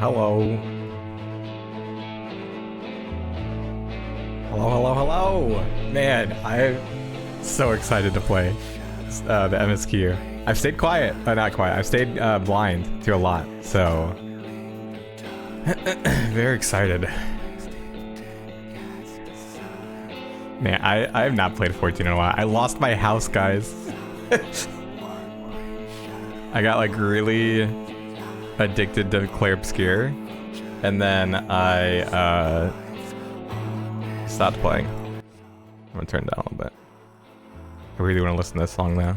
Hello. Hello. Man, I'm so excited to play the MSQ. I've stayed quiet, not quiet. I've stayed blind to a lot, so very excited. Man, I have not played 14 in a while. I lost my house, guys. I got like really addicted to Claire Obscure, and then I stopped playing. I'm gonna turn it down a little bit. I really want to listen to this song now.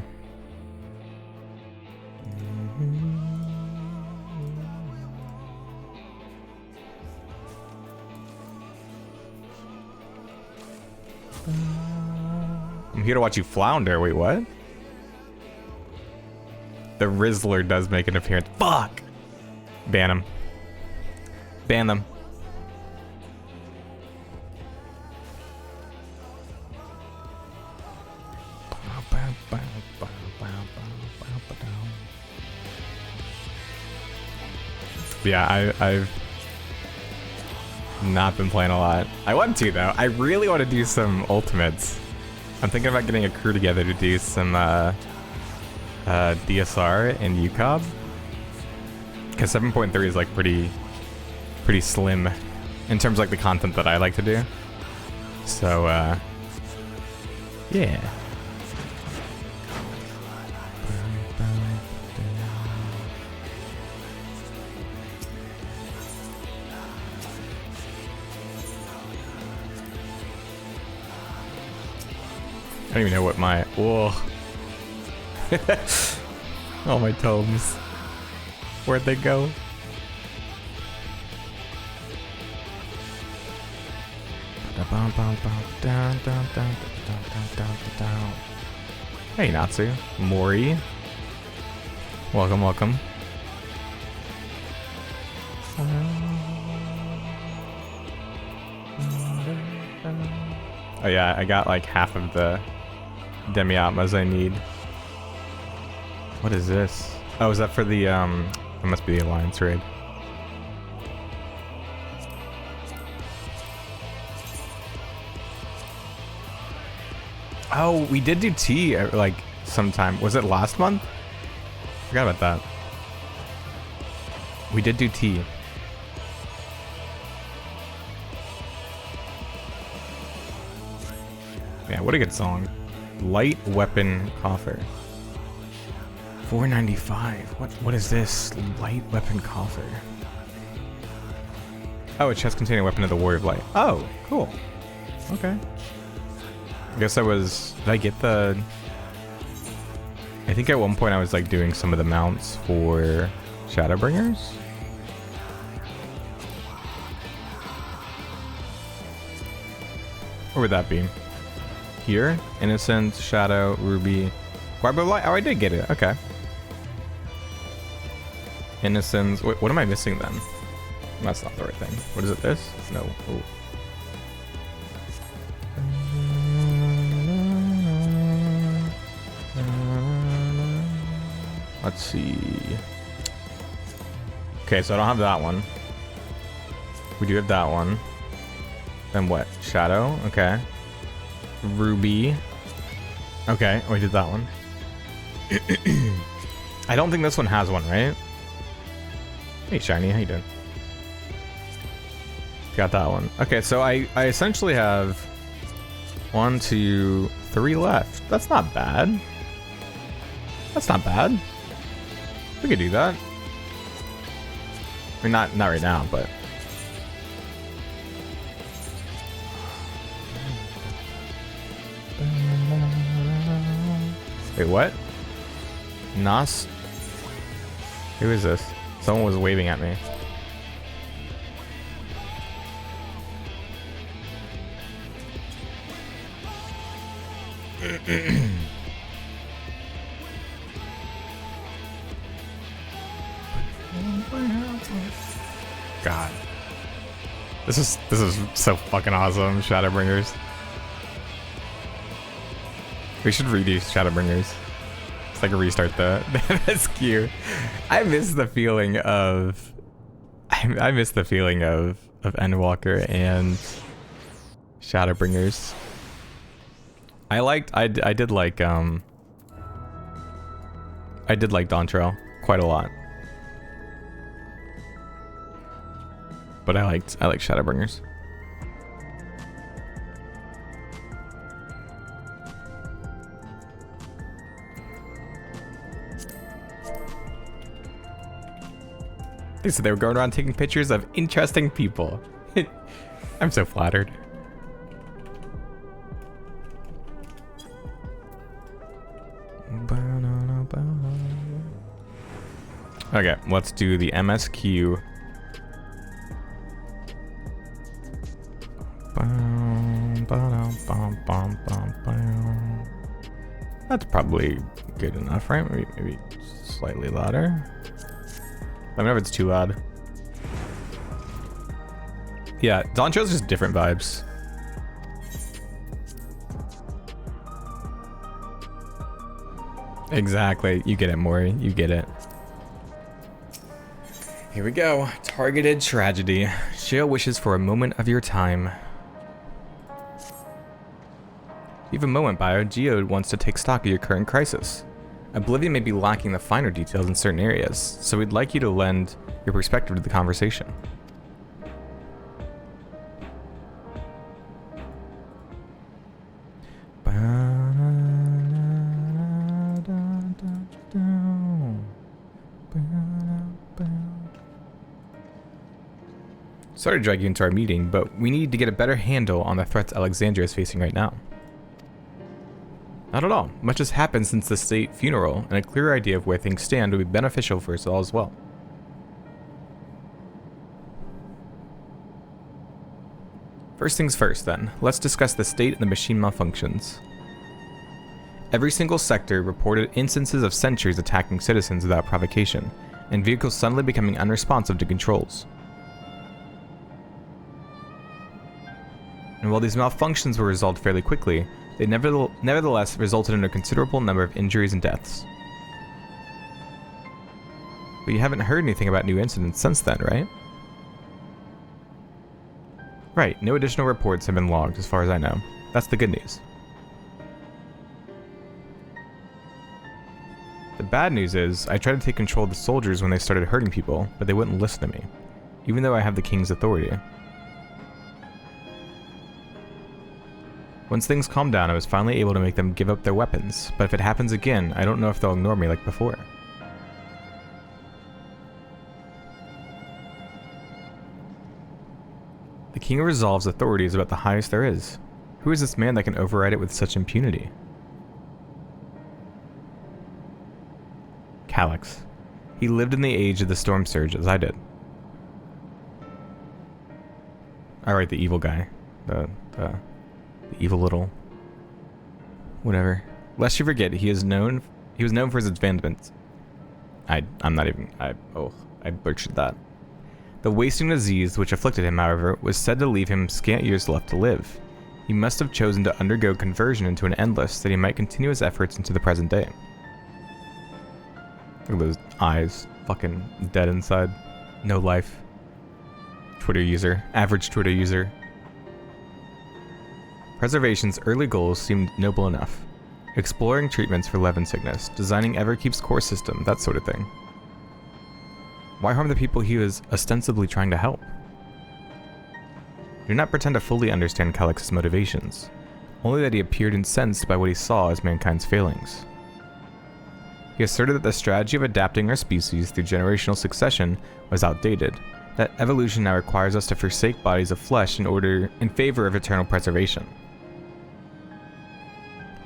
I'm here to watch you flounder. Wait, what? The Rizzler does make an appearance. Fuck! Ban him. Ban them. Yeah, I've not been playing a lot. I want to, though. I really want to do some ultimates. I'm thinking about getting a crew together to do some DSR and UCOB. Because 7.3 is like pretty slim in terms of like the content that I like to do. So, yeah. I don't even know what my... Whoa. All my tomes. Where'd they go? Hey, Natsu. Mori. Welcome, welcome. Oh yeah, I got like half of the Demi-Atmas I need. What is this? Oh, is that for the, it must be the Alliance raid. Oh, we did do tea, like, sometime. Was it last month? Forgot about that. We did do tea. Yeah, what a good song. Light weapon coffer. 495. What is this? Light weapon coffer. Oh, a chest containing weapon of the Warrior of Light. Oh, cool. Okay. I guess did I get the... I think at one point I was like doing some of the mounts for Shadowbringers. Where would that be? Here? Innocent, Shadow, Ruby, Guarbo Light. Oh, I did get it. Okay. Innocence. Wait, what am I missing then? That's not the right thing. What is it? This? No. Ooh. Let's see. Okay, so I don't have that one. We do have that one. Then what? Shadow. Okay. Ruby. Okay, we did that one. I don't think this one has one, right? Hey, Shiny, how you doing? Got that one. Okay, so I essentially have 1, 2, 3 left. That's not bad. That's not bad. We could do that. I mean, not right now, but... Wait, what? Nas? Who is this? Someone was waving at me. God. This is so fucking awesome, Shadowbringers. We should redo Shadowbringers. It's like a restart the MSQ. I miss the feeling of I miss the feeling of Endwalker and Shadowbringers. I did like Dawntrail quite a lot. But I like Shadowbringers. They said they were going around taking pictures of interesting people. I'm so flattered. Okay, let's do the MSQ. That's probably good enough, right? Maybe slightly louder. Let me know if it's too loud. Yeah, Dawntrail's just different vibes. Exactly. You get it, Maury. You get it. Here we go. Targeted tragedy. Shale wishes for a moment of your time. You have a moment, Bio. Geo wants to take stock of your current crisis. Oblivion may be lacking the finer details in certain areas, so we'd like you to lend your perspective to the conversation. Sorry to drag you into our meeting, but we need to get a better handle on the threats Alexandria is facing right now. Not at all. Much has happened since the state funeral, and a clearer idea of where things stand would be beneficial for us all as well. First things first, then. Let's discuss the state and the machine malfunctions. Every single sector reported instances of sentries attacking citizens without provocation, and vehicles suddenly becoming unresponsive to controls. And while these malfunctions were resolved fairly quickly, they nevertheless resulted in a considerable number of injuries and deaths. But you haven't heard anything about new incidents since then, right? Right, no additional reports have been logged as far as I know. That's the good news. The bad news is, I tried to take control of the soldiers when they started hurting people, but they wouldn't listen to me, even though I have the king's authority. Once things calmed down, I was finally able to make them give up their weapons, but if it happens again, I don't know if they'll ignore me like before. The king resolves authority is about the highest there is. Who is this man that can override it with such impunity? Calyx. He lived in the age of the storm surge as I did. Alright, the evil guy. The evil little whatever. Lest you forget, he was known for his advancements. I butchered that. The wasting disease which afflicted him, however, was said to leave him scant years left to live. He must have chosen to undergo conversion into an endless that he might continue his efforts into the present day. Look at those eyes, fucking dead inside. No life. Twitter user. Average Twitter user. Preservation's early goals seemed noble enough. Exploring treatments for Levin sickness, designing Everkeep's core system, that sort of thing. Why harm the people he was ostensibly trying to help? Do not pretend to fully understand Calyx's motivations, only that he appeared incensed by what he saw as mankind's failings. He asserted that the strategy of adapting our species through generational succession was outdated, that evolution now requires us to forsake bodies of flesh in favor of eternal preservation.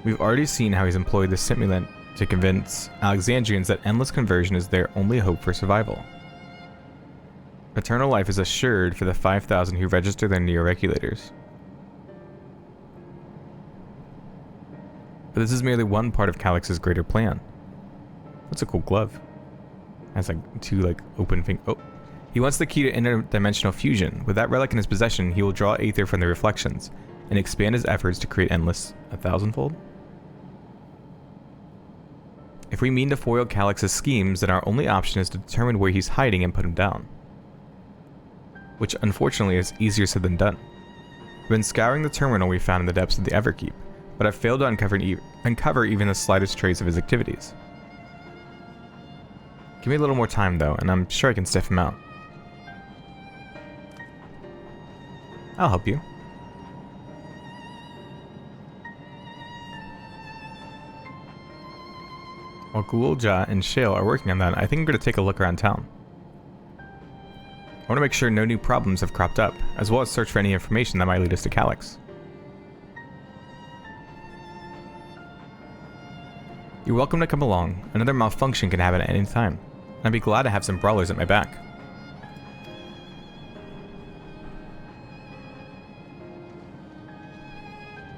We've already seen how he's employed the simulant to convince Alexandrians that endless conversion is their only hope for survival. Eternal life is assured for the 5,000 who register their neo-regulators. But this is merely one part of Calyx's greater plan. That's a cool glove. It has like two open fingers. Oh. He wants the key to interdimensional fusion. With that relic in his possession, he will draw aether from the reflections and expand his efforts to create endless 1,000-fold. If we mean to foil Calyx's schemes, then our only option is to determine where he's hiding and put him down. which unfortunately is easier said than done. We've been scouring the terminal we found in the depths of the Everkeep, but I've failed to uncover even the slightest trace of his activities. Give me a little more time though, and I'm sure I can sniff him out. I'll help you. While Ghoulja and Shale are working on that, I think I'm going to take a look around town. I want to make sure no new problems have cropped up, as well as search for any information that might lead us to Calyx. You're welcome to come along. Another malfunction can happen at any time. I'd be glad to have some brawlers at my back.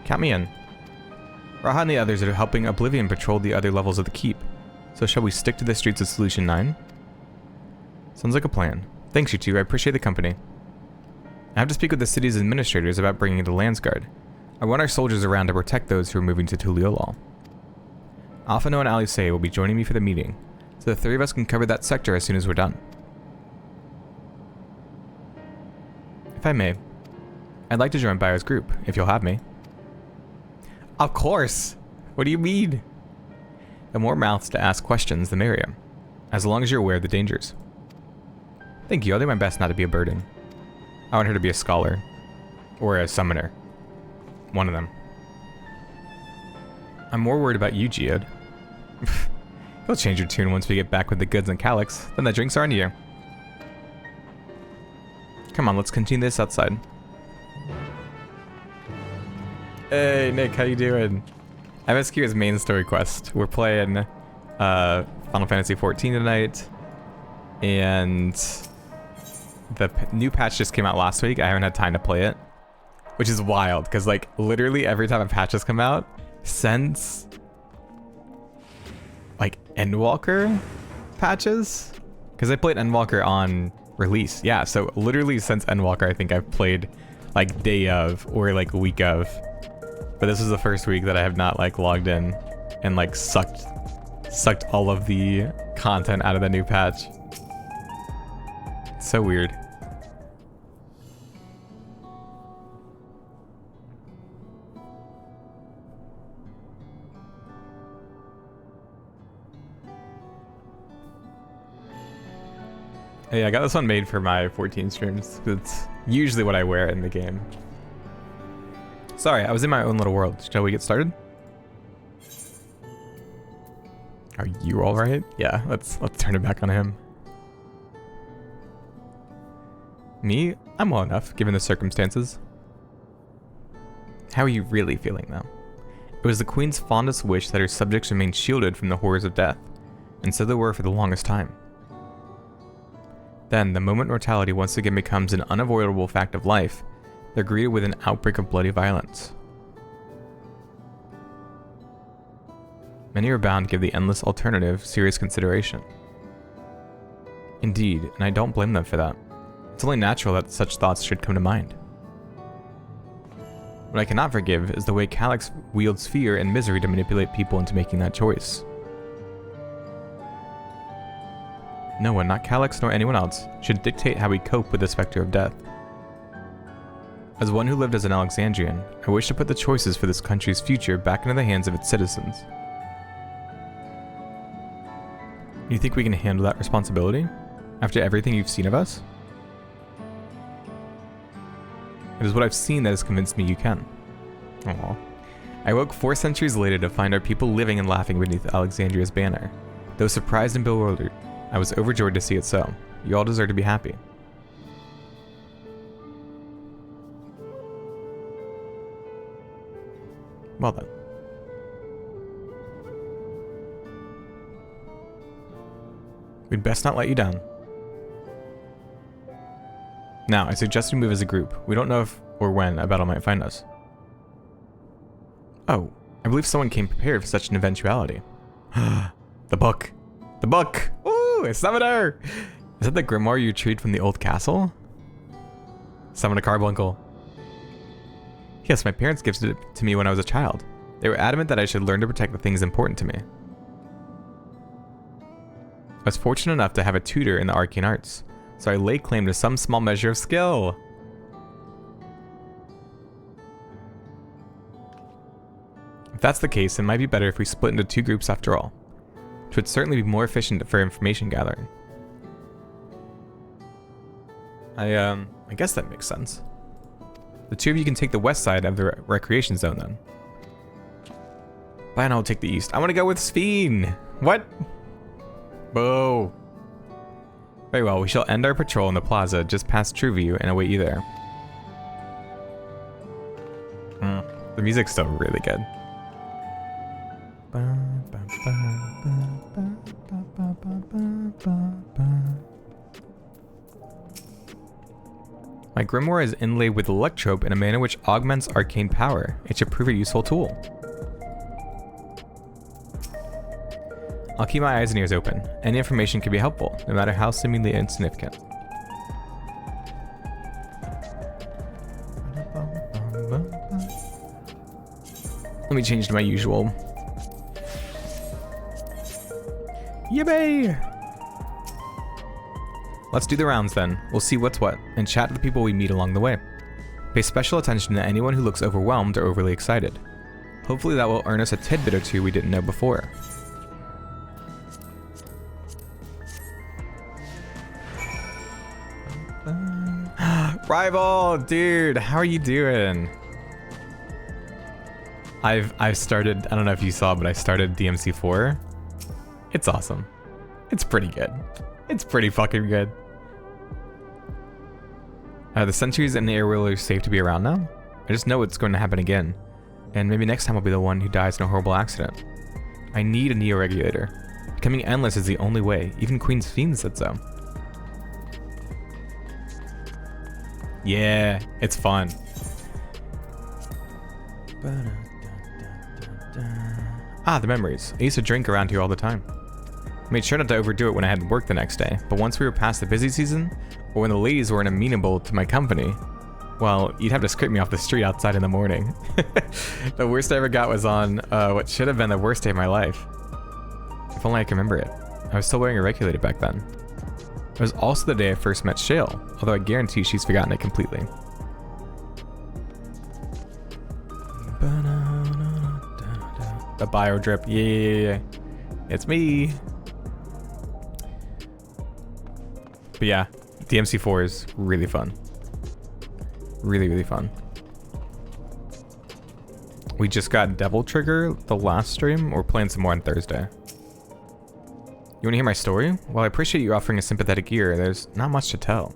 Count me in. Raha and the others are helping Oblivion patrol the other levels of the keep. So shall we stick to the streets of Solution 9? Sounds like a plan. Thanks, you two. I appreciate the company. I have to speak with the city's administrators about bringing in the Landsguard. I want our soldiers around to protect those who are moving to Tuliolal. Alphino and Alice will be joining me for the meeting, so the three of us can cover that sector as soon as we're done. If I may, I'd like to join Bio's group, if you'll have me. Of course! What do you mean? The more mouths to ask questions, the merrier, as long as you're aware of the dangers. Thank you, I'll do my best not to be a burden. I want her to be a scholar. Or a summoner. One of them. I'm more worried about you, Geode. You'll change your tune once we get back with the goods and Calyx, then the drinks are on you. Come on, let's continue this outside. Hey, Nick, how you doing? MSQ is main story quest. We're playing Final Fantasy XIV tonight, and the new patch just came out last week. I haven't had time to play it, which is wild, because like literally every time a patch has come out since like Endwalker patches, because I played Endwalker on release. Yeah, so literally since Endwalker, I think I've played like day of or like week of. But this is the first week that I have not like logged in and like sucked all of the content out of the new patch. It's so weird. Hey, I got this one made for my 14 streams. It's usually what I wear in the game. Sorry, I was in my own little world. Shall we get started? Are you all right? Yeah, let's turn it back on him. Me? I'm well enough, given the circumstances. How are you really feeling now? It was the Queen's fondest wish that her subjects remain shielded from the horrors of death, and so they were for the longest time. Then, the moment mortality once again becomes an unavoidable fact of life, they're greeted with an outbreak of bloody violence. Many are bound to give the endless alternative serious consideration. Indeed, and I don't blame them for that. It's only natural that such thoughts should come to mind. What I cannot forgive is the way Calyx wields fear and misery to manipulate people into making that choice. No one, not Calyx nor anyone else, should dictate how we cope with the specter of death. As one who lived as an Alexandrian, I wish to put the choices for this country's future back into the hands of its citizens. You think we can handle that responsibility? After everything you've seen of us? It is what I've seen that has convinced me you can. Aww. I woke 4 centuries later to find our people living and laughing beneath Alexandria's banner. Though surprised and bewildered, I was overjoyed to see it so. You all deserve to be happy. Well then. We'd best not let you down. Now, I suggest we move as a group. We don't know if or when a battle might find us. Oh, I believe someone came prepared for such an eventuality. The book! The book! Ooh, a summoner! Is that the grimoire you retrieved from the old castle? Summon a carbuncle. Yes, my parents gifted it to me when I was a child. They were adamant that I should learn to protect the things important to me. I was fortunate enough to have a tutor in the arcane arts, so I lay claim to some small measure of skill. If that's the case, it might be better if we split into 2 groups after all, which would certainly be more efficient for information gathering. I guess that makes sense. The 2 of you can take the west side of the recreation zone then. Fine, I'll take the east. I want to go with Sphene. What? Boo. Very well, we shall end our patrol in the plaza just past Trueview and await you there. The music's still really good. My grimoire is inlaid with electrope in a manner which augments arcane power. It should prove a useful tool. I'll keep my eyes and ears open. Any information can be helpful, no matter how seemingly insignificant. Let me change to my usual. Yippee! Let's do the rounds then. We'll see what's what, and chat to the people we meet along the way. Pay special attention to anyone who looks overwhelmed or overly excited. Hopefully that will earn us a tidbit or two we didn't know before. Rival, dude, how are you doing? I've started, I don't know if you saw, but I started DMC4. It's awesome. It's pretty good. It's pretty fucking good. The sentries and the air wheeler are safe to be around now. I just know it's going to happen again. And maybe next time I'll be the one who dies in a horrible accident. I need a neo-regulator. Becoming endless is the only way. Even Queen Sphene said so. Yeah, it's fun. Ah, the memories. I used to drink around here all the time. I made sure not to overdo it when I had work the next day, but once we were past the busy season, or when the ladies weren't amenable to my company, well, you'd have to scrape me off the street outside in the morning. The worst I ever got was on what should have been the worst day of my life. If only I can remember it. I was still wearing a regulator back then. It was also the day I first met Shale, although I guarantee she's forgotten it completely. The bio drip, yeah. It's me. But yeah, DMC4 is really fun. Really, really fun. We just got Devil Trigger the last stream. We're playing some more on Thursday. You want to hear my story? Well, I appreciate you offering a sympathetic ear. There's not much to tell.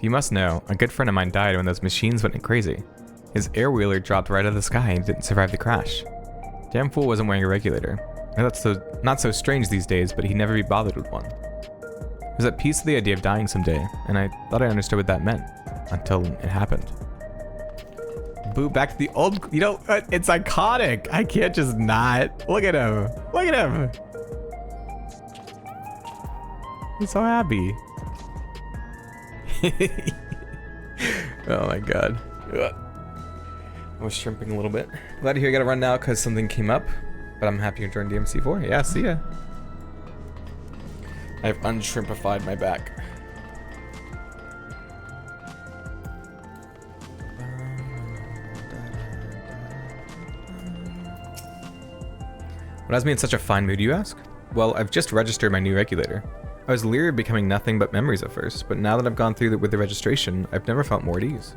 You must know, a good friend of mine died when those machines went crazy. His air wheeler dropped right out of the sky and didn't survive the crash. Damn fool wasn't wearing a regulator. That's not so strange these days, but he'd never be bothered with one. I was at peace with the idea of dying someday, and I thought I understood what that meant. Until it happened. Boo, back to the old... You know, it's iconic. I can't just not. Look at him. Look at him. He's so happy. Oh my god. Ugh. I was shrimping a little bit. Glad to hear I gotta run now because something came up. But I'm happy you joined DMC4. Yeah, see ya. I've unshrimpified my back. What has me in such a fine mood, you ask? Well, I've just registered my new regulator. I was leery of becoming nothing but memories at first, but now that I've gone through with the registration, I've never felt more at ease.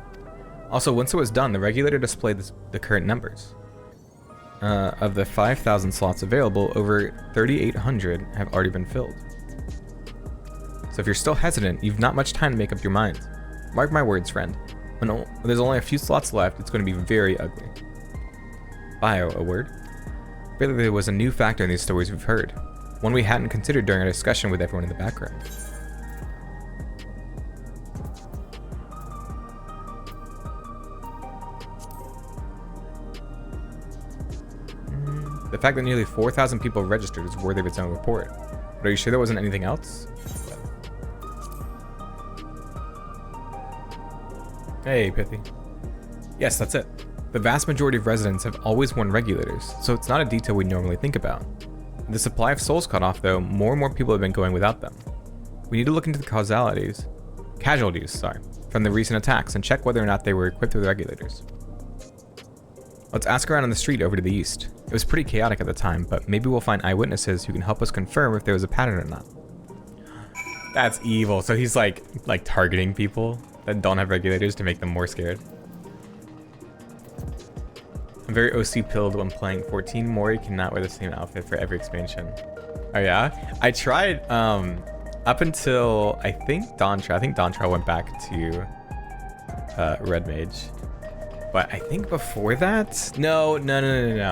Also, once it was done, the regulator displayed the current numbers. Of the 5,000 slots available, over 3,800 have already been filled. So if you're still hesitant, you've not much time to make up your mind. Mark my words, friend. When there's only a few slots left, it's going to be very ugly. Bio, a word? Really, there was a new factor in these stories we've heard. One we hadn't considered during our discussion with everyone in the background. The fact that nearly 4,000 people registered is worthy of its own report. But are you sure there wasn't anything else? Hey, Pithy. Yes, that's it. The vast majority of residents have always worn regulators, so it's not a detail we normally think about. With the supply of souls cut off, though, more and more people have been going without them. We need to look into the casualties, from the recent attacks and check whether or not they were equipped with regulators. Let's ask around on the street over to the east. It was pretty chaotic at the time, but maybe we'll find eyewitnesses who can help us confirm if there was a pattern or not. That's evil. So he's like targeting people that don't have regulators to make them more scared. I'm very OC pilled when playing 14. Mori cannot wear the same outfit for every expansion. Oh yeah? I tried up until I think Dawntrail. I think Dawntrail went back to Red Mage. But I think before that, no.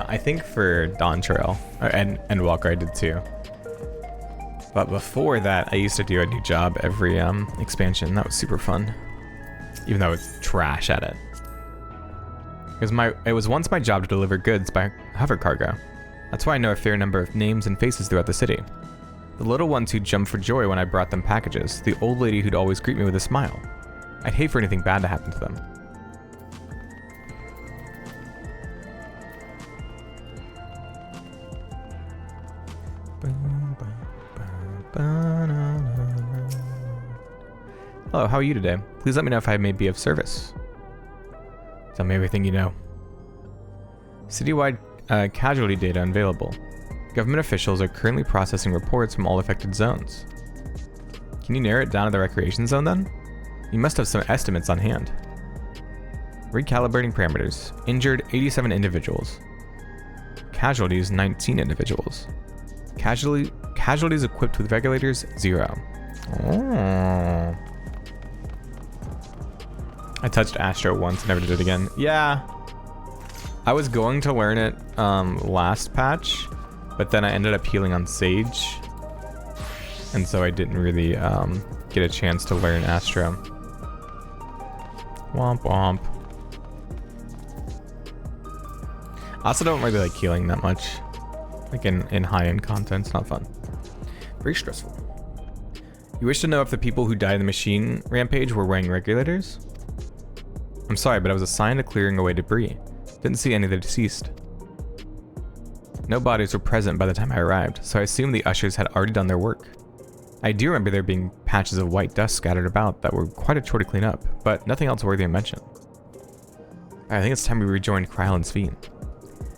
I think for Dawntrail and Walker I did too. But before that, I used to do a new job every expansion. That was super fun, even though I was trash at it. Because it was once my job to deliver goods by hover cargo. That's why I know a fair number of names and faces throughout the city. The little ones who jumped for joy when I brought them packages. The old lady who'd always greet me with a smile. I'd hate for anything bad to happen to them. Hello, how are you today? Please let me know if I may be of service. Tell me everything you know. Citywide casualty data available. Government officials are currently processing reports from all affected zones. Can you narrow it down to the recreation zone then? You must have some estimates on hand. Recalibrating parameters. Injured 87 individuals. Casualties 19 individuals. Casualties equipped with regulators 0. Oh. I touched Astro once, never did it again. Yeah. I was going to learn it last patch, but then I ended up healing on Sage. And so I didn't really get a chance to learn Astro. Womp womp. I also don't really like healing that much. Like in high-end content, it's not fun. Very stressful. You wish to know if the people who died in the machine rampage were wearing regulators? I'm sorry, but I was assigned to clearing away debris. Didn't see any of the deceased. No bodies were present by the time I arrived, so I assumed the ushers had already done their work. I do remember there being patches of white dust scattered about that were quite a chore to clean up, but nothing else worthy of mention. I think it's time we rejoined Kryle and Sveen.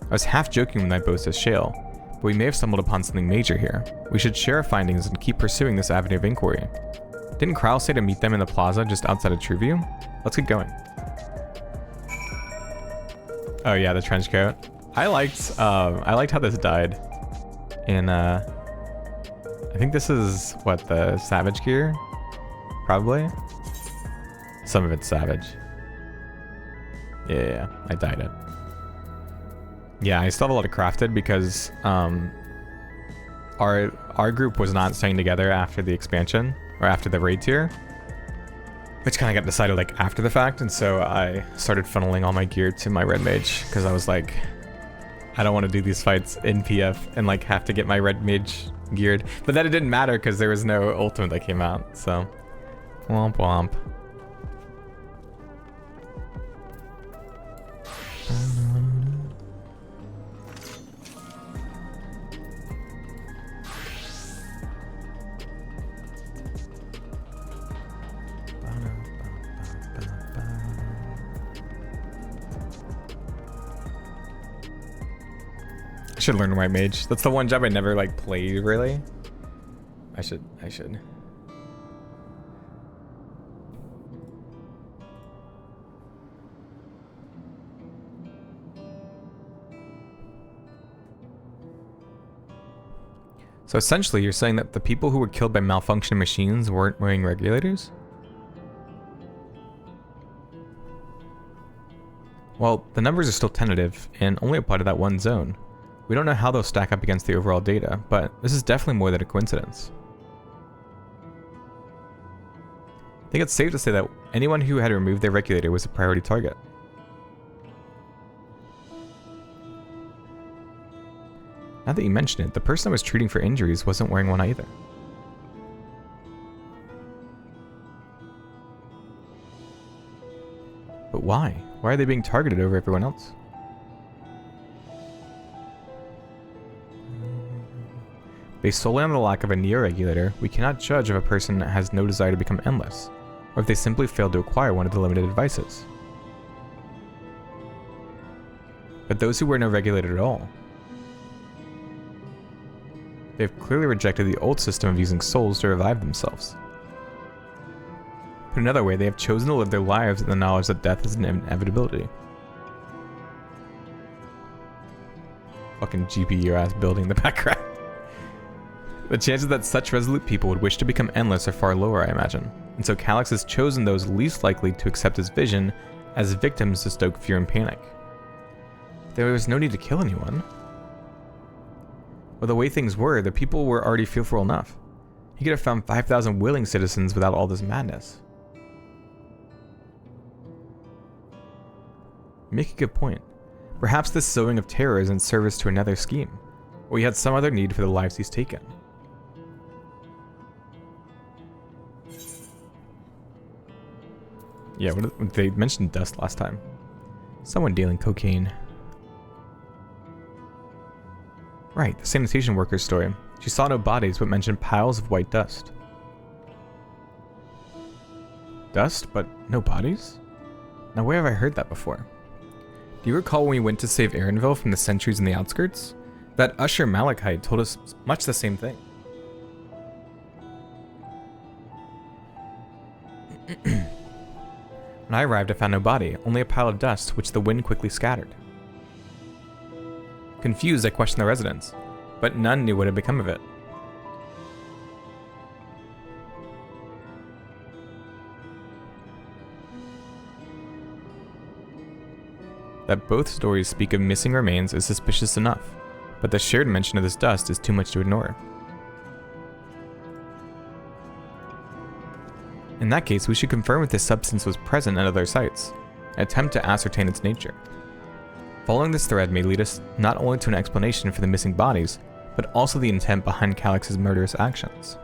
I was half joking when I boasted Shale, but we may have stumbled upon something major here. We should share our findings and keep pursuing this avenue of inquiry. Didn't Kryle say to meet them in the plaza just outside of Trueview? Let's get going. Oh yeah, the trench coat. I liked how this died. In I think this is what, the Savage gear? Probably. Some of it's Savage. Yeah, I dyed it. Yeah, I still have a lot of crafted because our group was not staying together after the expansion or after the raid tier, which kind of got decided like after the fact, and so I started funneling all my gear to my red mage because I was like, I don't want to do these fights in PF and like have to get my red mage geared. But then it didn't matter because there was no ultimate that came out, so womp womp. I should learn White Mage. That's the one job I never like played really. I should. So essentially you're saying that the people who were killed by malfunctioning machines weren't wearing regulators? Well, the numbers are still tentative and only apply to that one zone. We don't know how they'll stack up against the overall data, but this is definitely more than a coincidence. I think it's safe to say that anyone who had removed their regulator was a priority target. Now that you mention it, the person I was treating for injuries wasn't wearing one either. But why? Why are they being targeted over everyone else? Based solely on the lack of a neo-regulator, we cannot judge if a person has no desire to become endless, or if they simply failed to acquire one of the limited devices. But those who were no regulated at all, they have clearly rejected the old system of using souls to revive themselves. Put another way, they have chosen to live their lives with the knowledge that death is an inevitability. Fucking GPU-ass building in the background. The chances that such resolute people would wish to become endless are far lower, I imagine. And so Calyx has chosen those least likely to accept his vision as victims to stoke fear and panic. There was no need to kill anyone. Well, the way things were, the people were already fearful enough. He could have found 5,000 willing citizens without all this madness. You make a good point. Perhaps this sowing of terror is in service to another scheme, or he had some other need for the lives he's taken. Yeah, they mentioned dust last time. Someone dealing cocaine. Right, the sanitation worker's story. She saw no bodies, but mentioned piles of white dust. Dust, but no bodies? Now where have I heard that before? Do you recall when we went to save Aaronville from the sentries in the outskirts? That Usher Malachite told us much the same thing. When I arrived, I found no body, only a pile of dust, which the wind quickly scattered. Confused, I questioned the residents, but none knew what had become of it. That both stories speak of missing remains is suspicious enough, but the shared mention of this dust is too much to ignore. In that case, we should confirm if this substance was present at other sites, and attempt to ascertain its nature. Following this thread may lead us not only to an explanation for the missing bodies, but also the intent behind Calyx's murderous actions.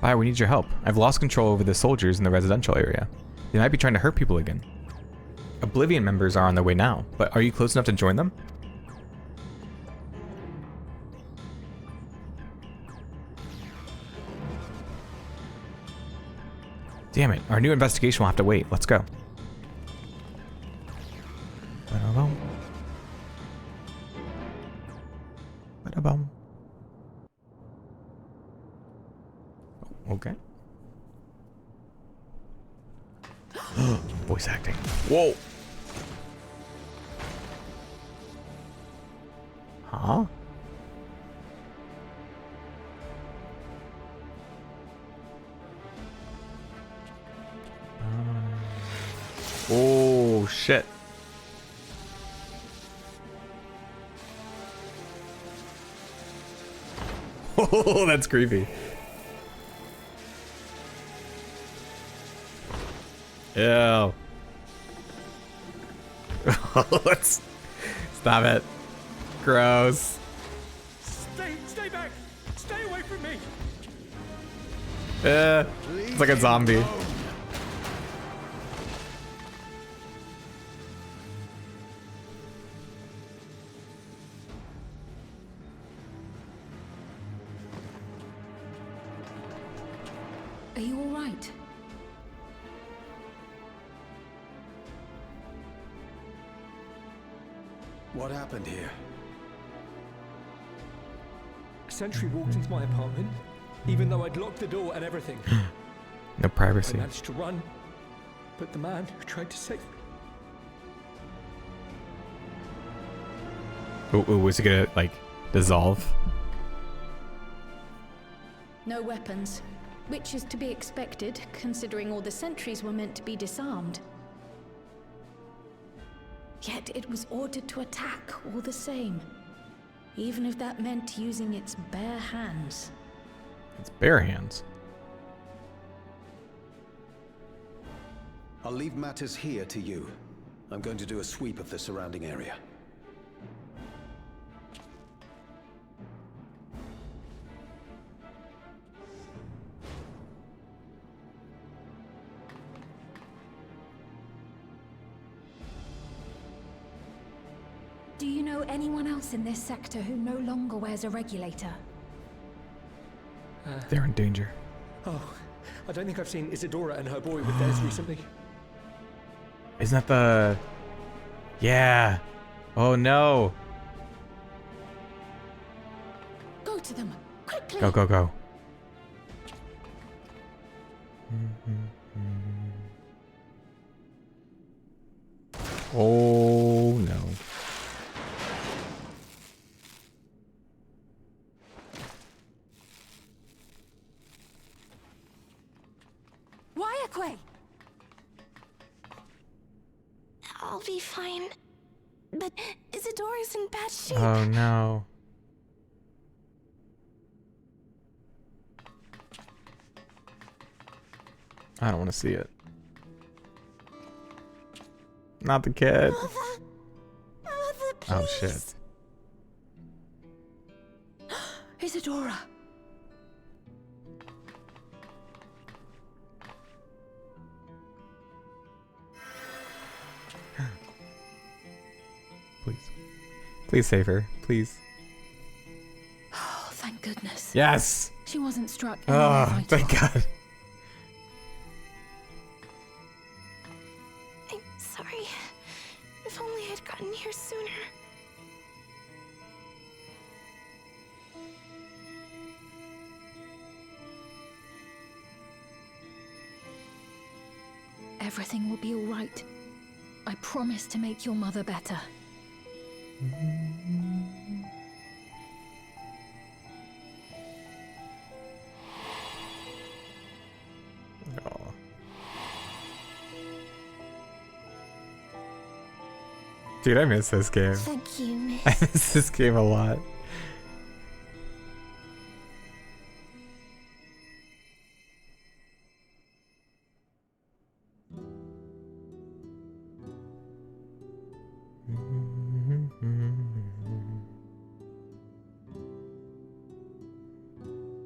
Bio, we need your help. I've lost control over the soldiers in the residential area. They might be trying to hurt people again. Oblivion members are on their way now, but are you close enough to join them? Damn it, our new investigation will have to wait. Let's go. Ba-da-bum. Ba-da-bum. Oh, okay. Voice acting. Whoa. Huh? Oh, shit. Oh, that's creepy. Ew. Let's stop it. Gross. Stay back. Stay away from me. It's like a zombie. Are you all right? What happened here? A sentry walked into my apartment, even though I'd locked the door and everything. No I privacy. managed to run, but the man who tried to save me. Ooh, was it gonna, like, dissolve? No weapons, which is to be expected, considering all the sentries were meant to be disarmed. Yet it was ordered to attack all the same, even if that meant using its bare hands. It's bare hands. I'll leave matters here to you. I'm going to do a sweep of the surrounding area. Do you know anyone else in this sector who no longer wears a regulator? They're in danger. Oh, I don't think I've seen Isadora and her boy with theirs recently. Isn't that the... Yeah. Oh no. Go to them, quickly! Go, go, go. Oh no. Wayakwe! I'll be fine. But Isadora's in bad shape. Oh no. I don't want to see it. Not the kid. Mother, please. Oh shit. Isadora! Please. Please save her. Please. Oh, thank goodness. Yes! She wasn't struck anywhere Oh, vital. thank God. I'm sorry. If only I'd gotten here sooner. Everything will be all right. I promise to make your mother better. Oh. Dude, I miss this game. Thank you, miss. I miss this game a lot.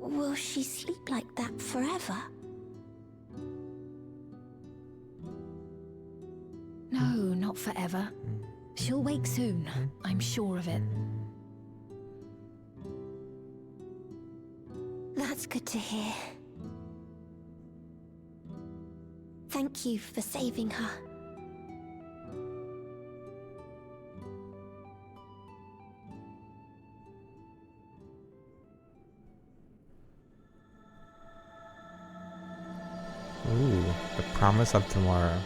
Will she sleep like that forever? No, not forever. She'll wake soon. I'm sure of it. That's good to hear. Thank you for saving her. Ooh, the promise of tomorrow.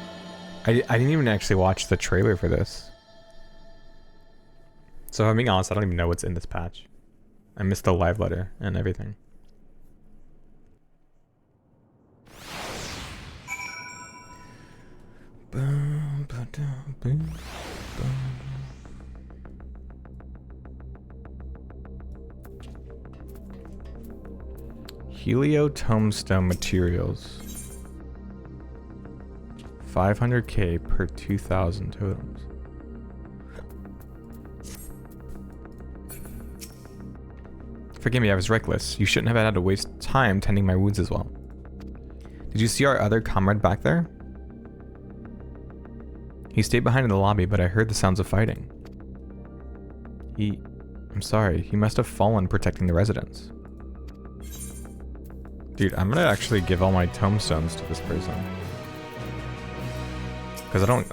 I didn't even actually watch the trailer for this. So if I'm being honest, I don't even know what's in this patch. I missed the live letter and everything. Helio Tombstone materials. 500k per 2,000 totems. Forgive me, I was reckless. You shouldn't have had to waste time tending my wounds as well. Did you see our other comrade back there? He stayed behind in the lobby, but I heard the sounds of fighting. I'm sorry, he must have fallen protecting the residents. Dude, I'm gonna actually give all my tombstones to this person. Because I don't,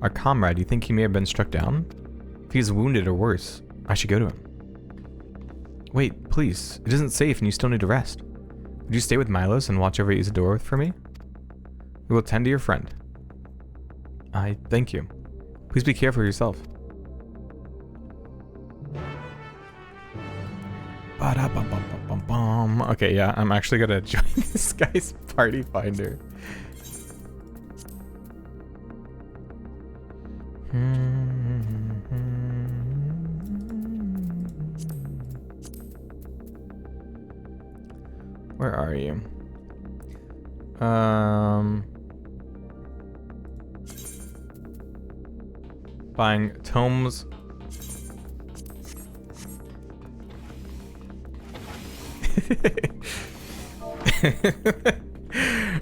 Our comrade, you think he may have been struck down? If he's wounded or worse, I should go to him. Wait, please. It isn't safe and you still need to rest. Would you stay with Milos and watch over Isadora for me? We will tend to your friend. I thank you. Please be careful of yourself. Ba-da-bum-bum-bum-bum. Okay, yeah, I'm actually gonna join this guy's party finder. Where are you? Buying tomes.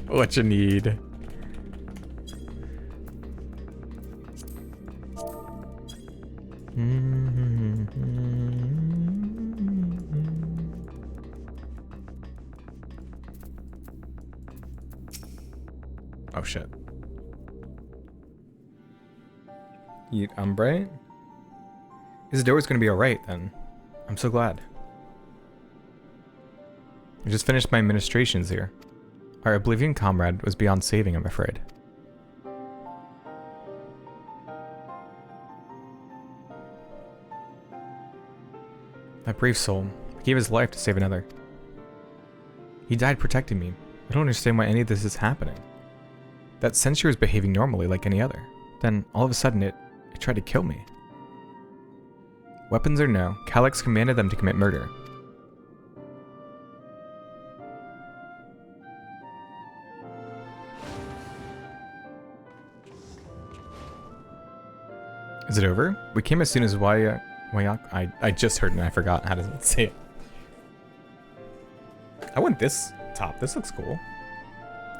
What you need. Oh shit. Eat Umbre? Isidora's gonna be alright then. I'm so glad. I just finished my administrations here. Our Oblivion comrade was beyond saving, I'm afraid. That brave soul, he gave his life to save another. He died protecting me. I don't understand why any of this is happening. That sentry was behaving normally like any other. Then, all of a sudden, it tried to kill me. Weapons or no, Calyx commanded them to commit murder. Is it over? We came as soon as I just heard it and I forgot how to say it. I want this top. This looks cool.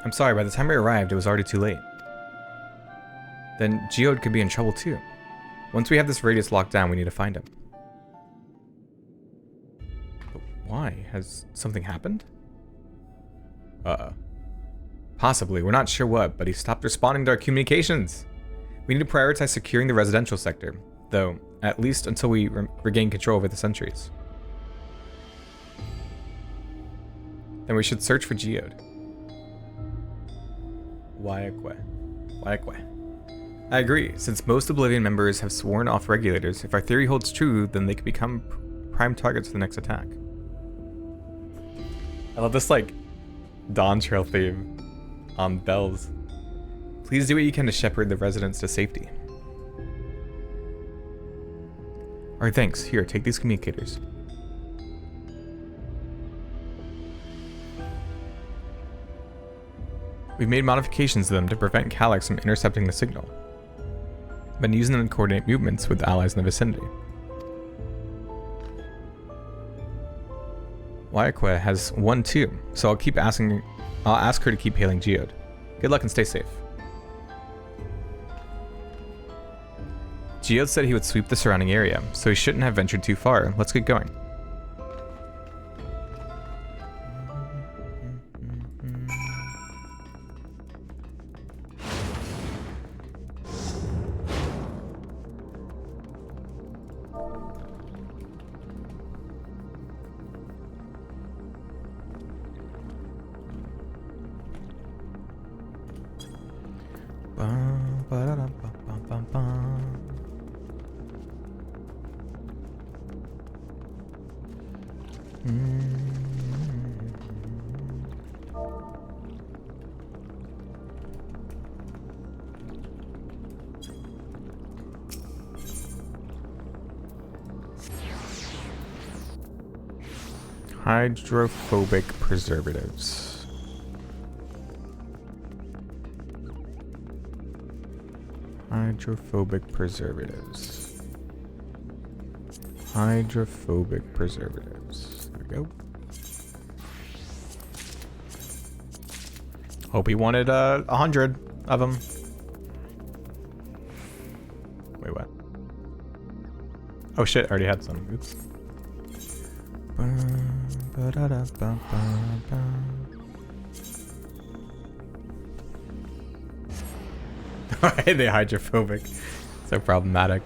I'm sorry, by the time we arrived, it was already too late. Then Geode could be in trouble too. Once we have this radius locked down, we need to find him. But why? Has something happened? Possibly. We're not sure what, but he stopped responding to our communications. We need to prioritize securing the residential sector, though, at least until we regain control over the sentries. Then we should search for Geode. Wayakwe. I agree. Since most Oblivion members have sworn off regulators, if our theory holds true, then they could become prime targets for the next attack. I love this, like, Dawn Trail theme on bells. Please do what you can to shepherd the residents to safety. Alright, thanks. Here, take these communicators. We've made modifications to them to prevent Calyx from intercepting the signal. Been using them to coordinate movements with allies in the vicinity. Wayakwe has one too, so I'll ask her to keep hailing Geode. Good luck and stay safe. Geode said he would sweep the surrounding area, so he shouldn't have ventured too far. Let's get going. Hydrophobic preservatives. Hydrophobic preservatives. Hydrophobic preservatives. There we go. Hope he wanted 100 of them. Wait, what? Oh shit, I already had some. Oops. Why are they hydrophobic? So problematic.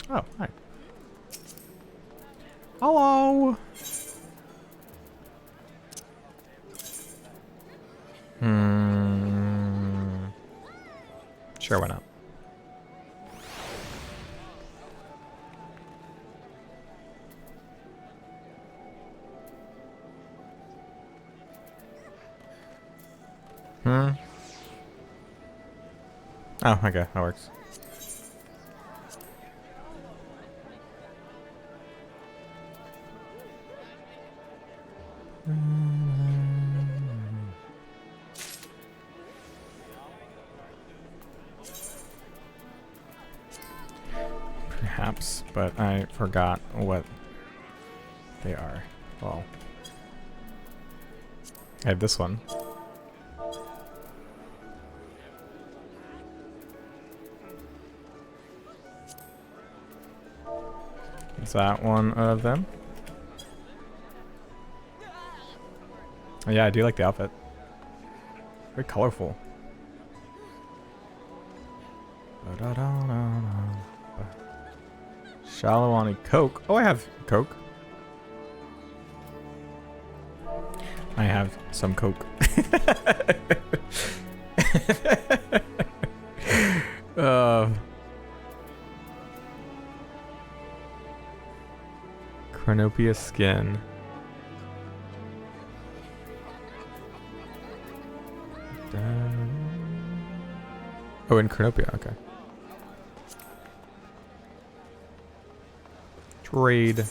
Oh, hi. Hello. Sure, why not? Oh, okay, that works. Perhaps, but I forgot what they are. Well, I have this one. Is that one of them? Yeah, I do like the outfit. Very colorful. Shalawani Coke. Oh, I have Coke. I have some Coke. Chronopia skin. Oh, in Chronopia, okay. Trade.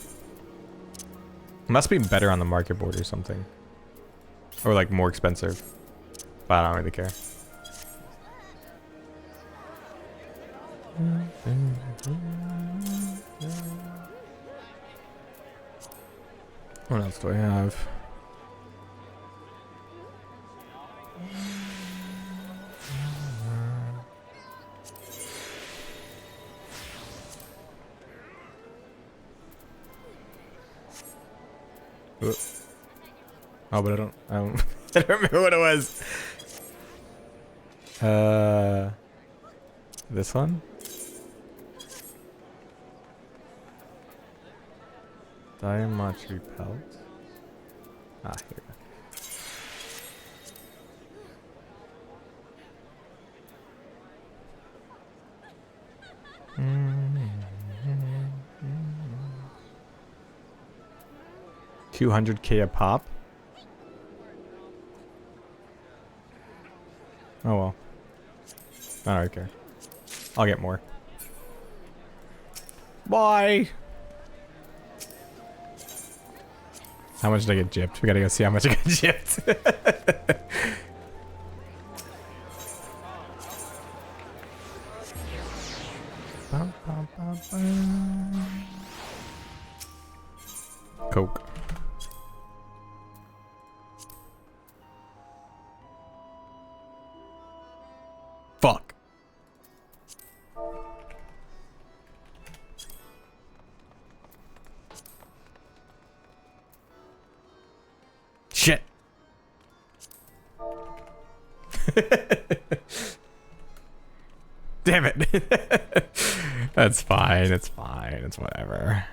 Must be better on the market board or something. Or like more expensive. But I don't really care. What else do I have? Oh, but I don't I don't remember what it was. This one? Diamond repelled. Ah, here we go. $200K a pop. Oh well. I don't care. I'll get more. Bye. How much did I get gypped? We gotta go see how much I got gypped. Coke. Fuck. Shit. Damn it. That's fine. It's fine. It's whatever.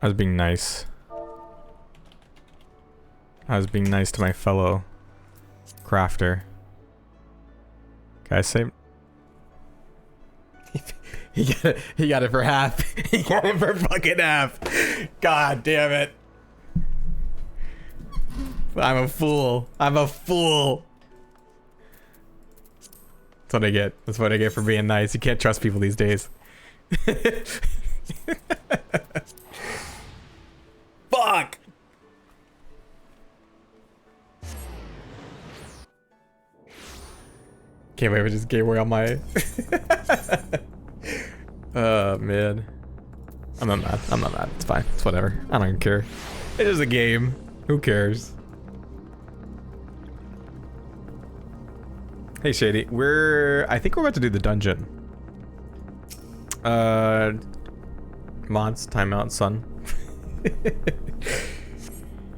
I was being nice. I was being nice to my fellow crafter. Can I say? He got it for half. He got it for fucking half. God damn it. I'm a fool. I'm a fool. That's what I get. That's what I get for being nice. You can't trust people these days. Fuck. Can't wait for just gave away all my. Oh man. I'm not mad. I'm not mad. It's fine. It's whatever. I don't even care. It is a game. Who cares? Hey Shady, I think we're about to do the dungeon. Mods, timeout, son.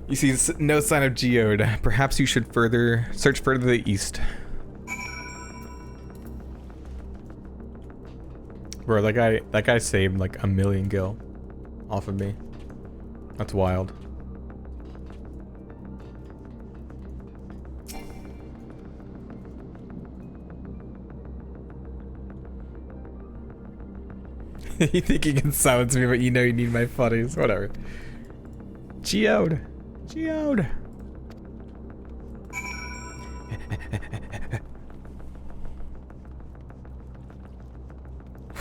You see no sign of geode. Perhaps you should search further to the east. Bro, that guy saved like 1,000,000 gil off of me. That's wild. You think you can silence me, but you know you need my funnies. Whatever. Geode. Geode.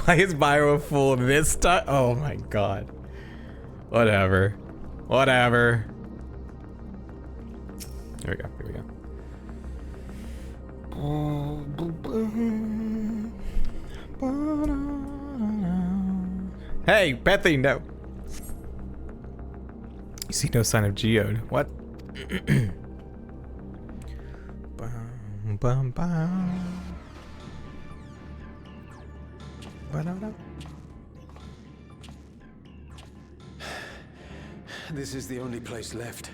Why is Bio full this time? Oh my god. Whatever. Whatever. Here we go. Here we go. Hey, Bethy, no. You see no sign of geode. What? Bum, bum, bum. This is the only place left.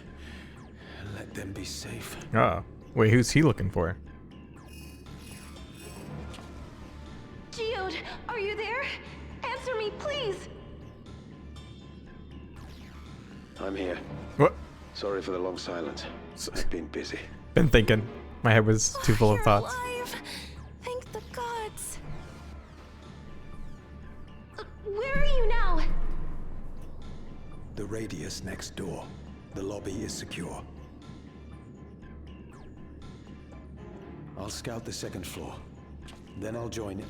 Let them be safe. Oh. Wait, who's he looking for? Geode, are you there? Answer me, please. I'm here. What? Sorry for the long silence. I've been busy. Been thinking. My head was too full of You're thoughts. alive. Thank the gods. Where are you now? The radius next door. The lobby is secure. I'll scout the second floor. Then I'll join it.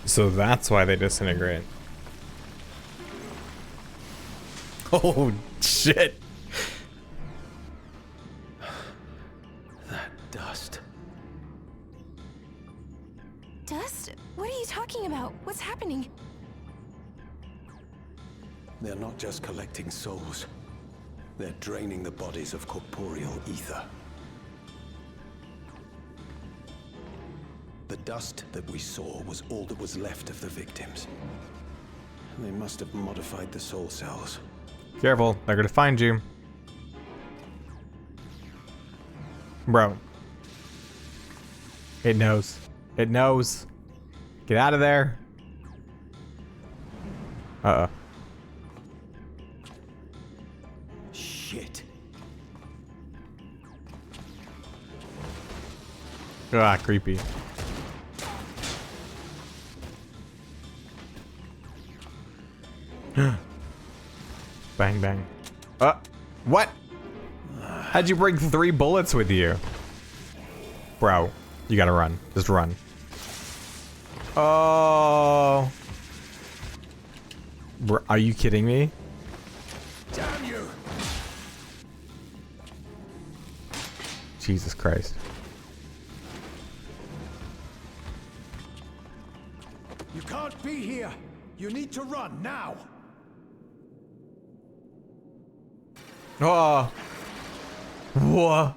So that's why they disintegrate. Oh, shit. That dust. Dust? What are you talking about? What's happening? They're not just collecting souls. They're draining the bodies of corporeal ether. The dust that we saw was all that was left of the victims. They must have modified the soul cells. Careful, they're gonna find you. Bro. It knows. It knows. Get out of there. Uh-oh. Shit. Ah, creepy. Bang, bang. What? How'd you bring 3 bullets with you? Bro, you gotta run. Just run. Oh. Bro, are you kidding me? Damn you! Jesus Christ. You can't be here. You need to run now. Oh. Whoa.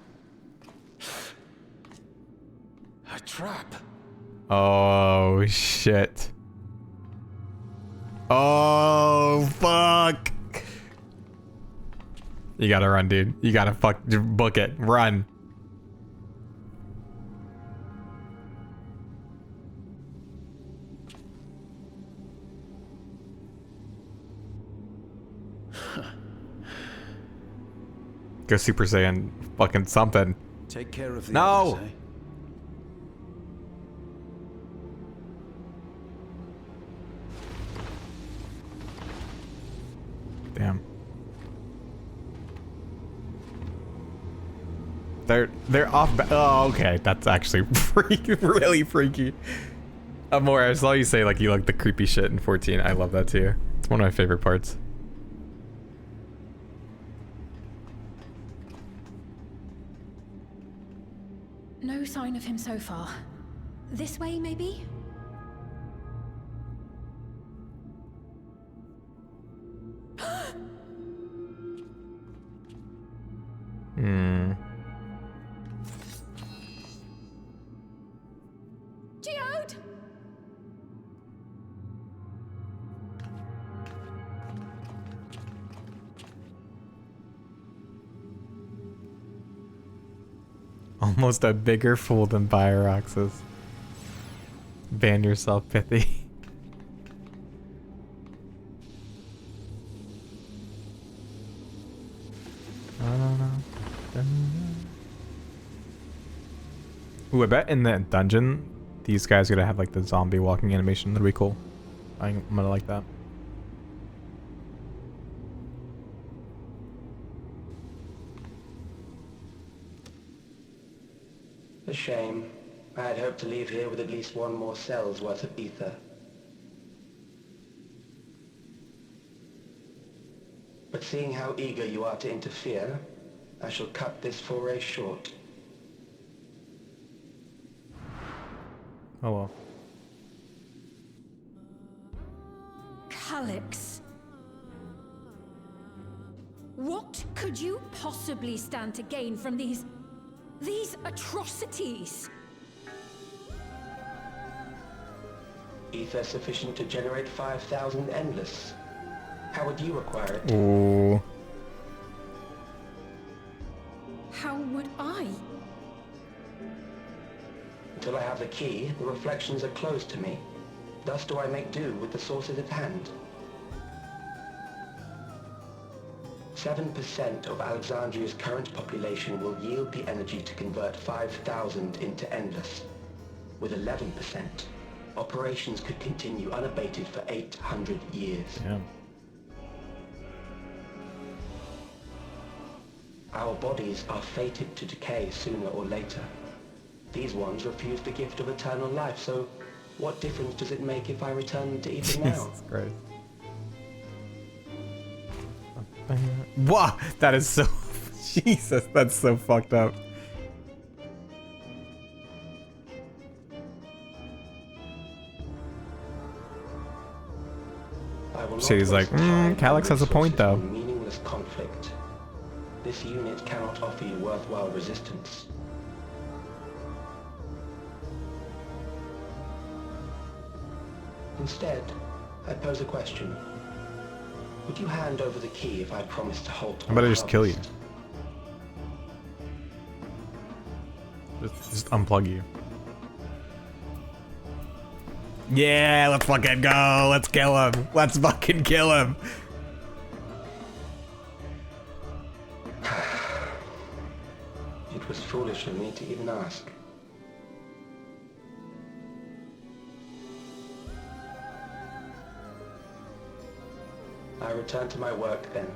A trap. Oh, shit. Oh, fuck. You gotta run, dude. You gotta book it. Run. Go Super Saiyan fucking something. Take care of the No! others, eh? Damn. They're off. Oh, okay. That's actually freaky, really freaky. Amore, I saw you say like you like the creepy shit in 14. I love that too. It's one of my favorite parts. No sign of him so far. This way, maybe? Geode! Almost a bigger fool than Bio-Roxas. Ban yourself, Pithy. Ooh, I bet in the dungeon, these guys are gonna have like the zombie walking animation. That'd be cool. I'm gonna like that. A shame. I had hoped to leave here with at least one more cell's worth of ether. But seeing how eager you are to interfere, I shall cut this foray short. Oh well. Calyx. What could you possibly stand to gain from these atrocities? Ether sufficient to generate 5,000 endless. How would you require it? Ooh. How would I? Until I have the key, the reflections are closed to me. Thus do I make do with the sources at hand. 7% of Alexandria's current population will yield the energy to convert 5,000 into endless. With 11%, operations could continue unabated for 800 years. Yeah. Our bodies are fated to decay sooner or later. These ones refuse the gift of eternal life, so what difference does it make if I return them to Ether now? Jesus Christ. Wow, that is so... Jesus, that's so fucked up. I will not Shit, he's like, waste time Calyx and has a point, though. resources on meaningless conflict. This unit cannot offer you worthwhile resistance. Instead, I pose a question. Would you hand over the key if I promised to halt? How about I just kill you? Just unplug you. Yeah, let's fucking go. Let's kill him. Let's fucking kill him. It was foolish of me to even ask. I return to my work then.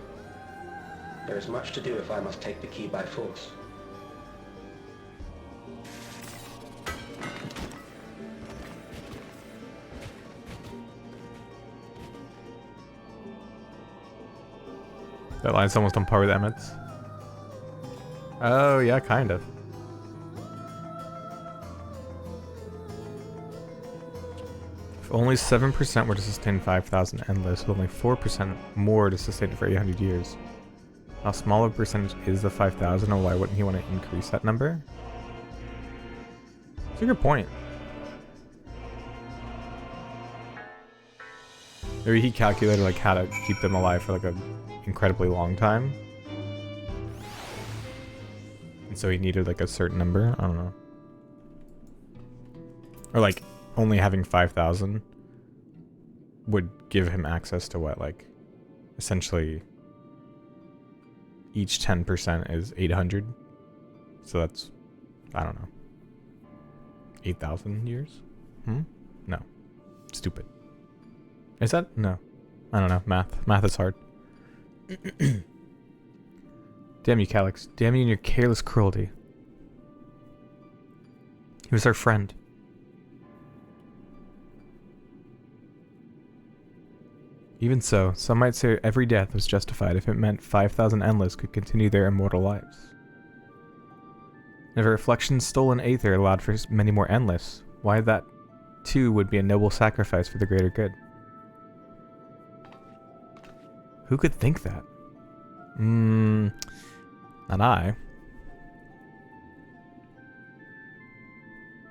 There is much to do if I must take the key by force. That line's almost on par with Emmett's. Oh, yeah, kind of. If only 7% were to sustain 5,000 endless, with only 4% more to sustain it for 800 years. How small a percentage is the 5,000, or why wouldn't he want to increase that number? That's a good point. Maybe he calculated like how to keep them alive for like a incredibly long time. And so he needed like a certain number. I don't know. Or like only having 5,000 would give him access to what, like essentially each 10% is 800. So that's, I don't know, 8,000 years? No. Stupid. Is that? No. I don't know. Math is hard. Damn you, Calyx. Damn you and your careless cruelty. He was our friend. Even so, some might say every death was justified if it meant 5,000 endless could continue their immortal lives. If a reflection stolen aether allowed for many more endless, why that too would be a noble sacrifice for the greater good. Who could think that? Not I.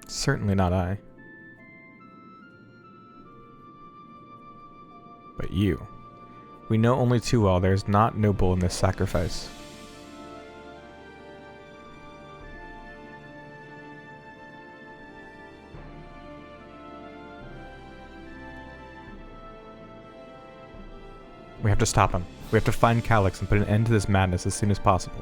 Certainly not I. But you. We know only too well there is not noble in this sacrifice. We have to stop him. We have to find Calyx and put an end to this madness as soon as possible.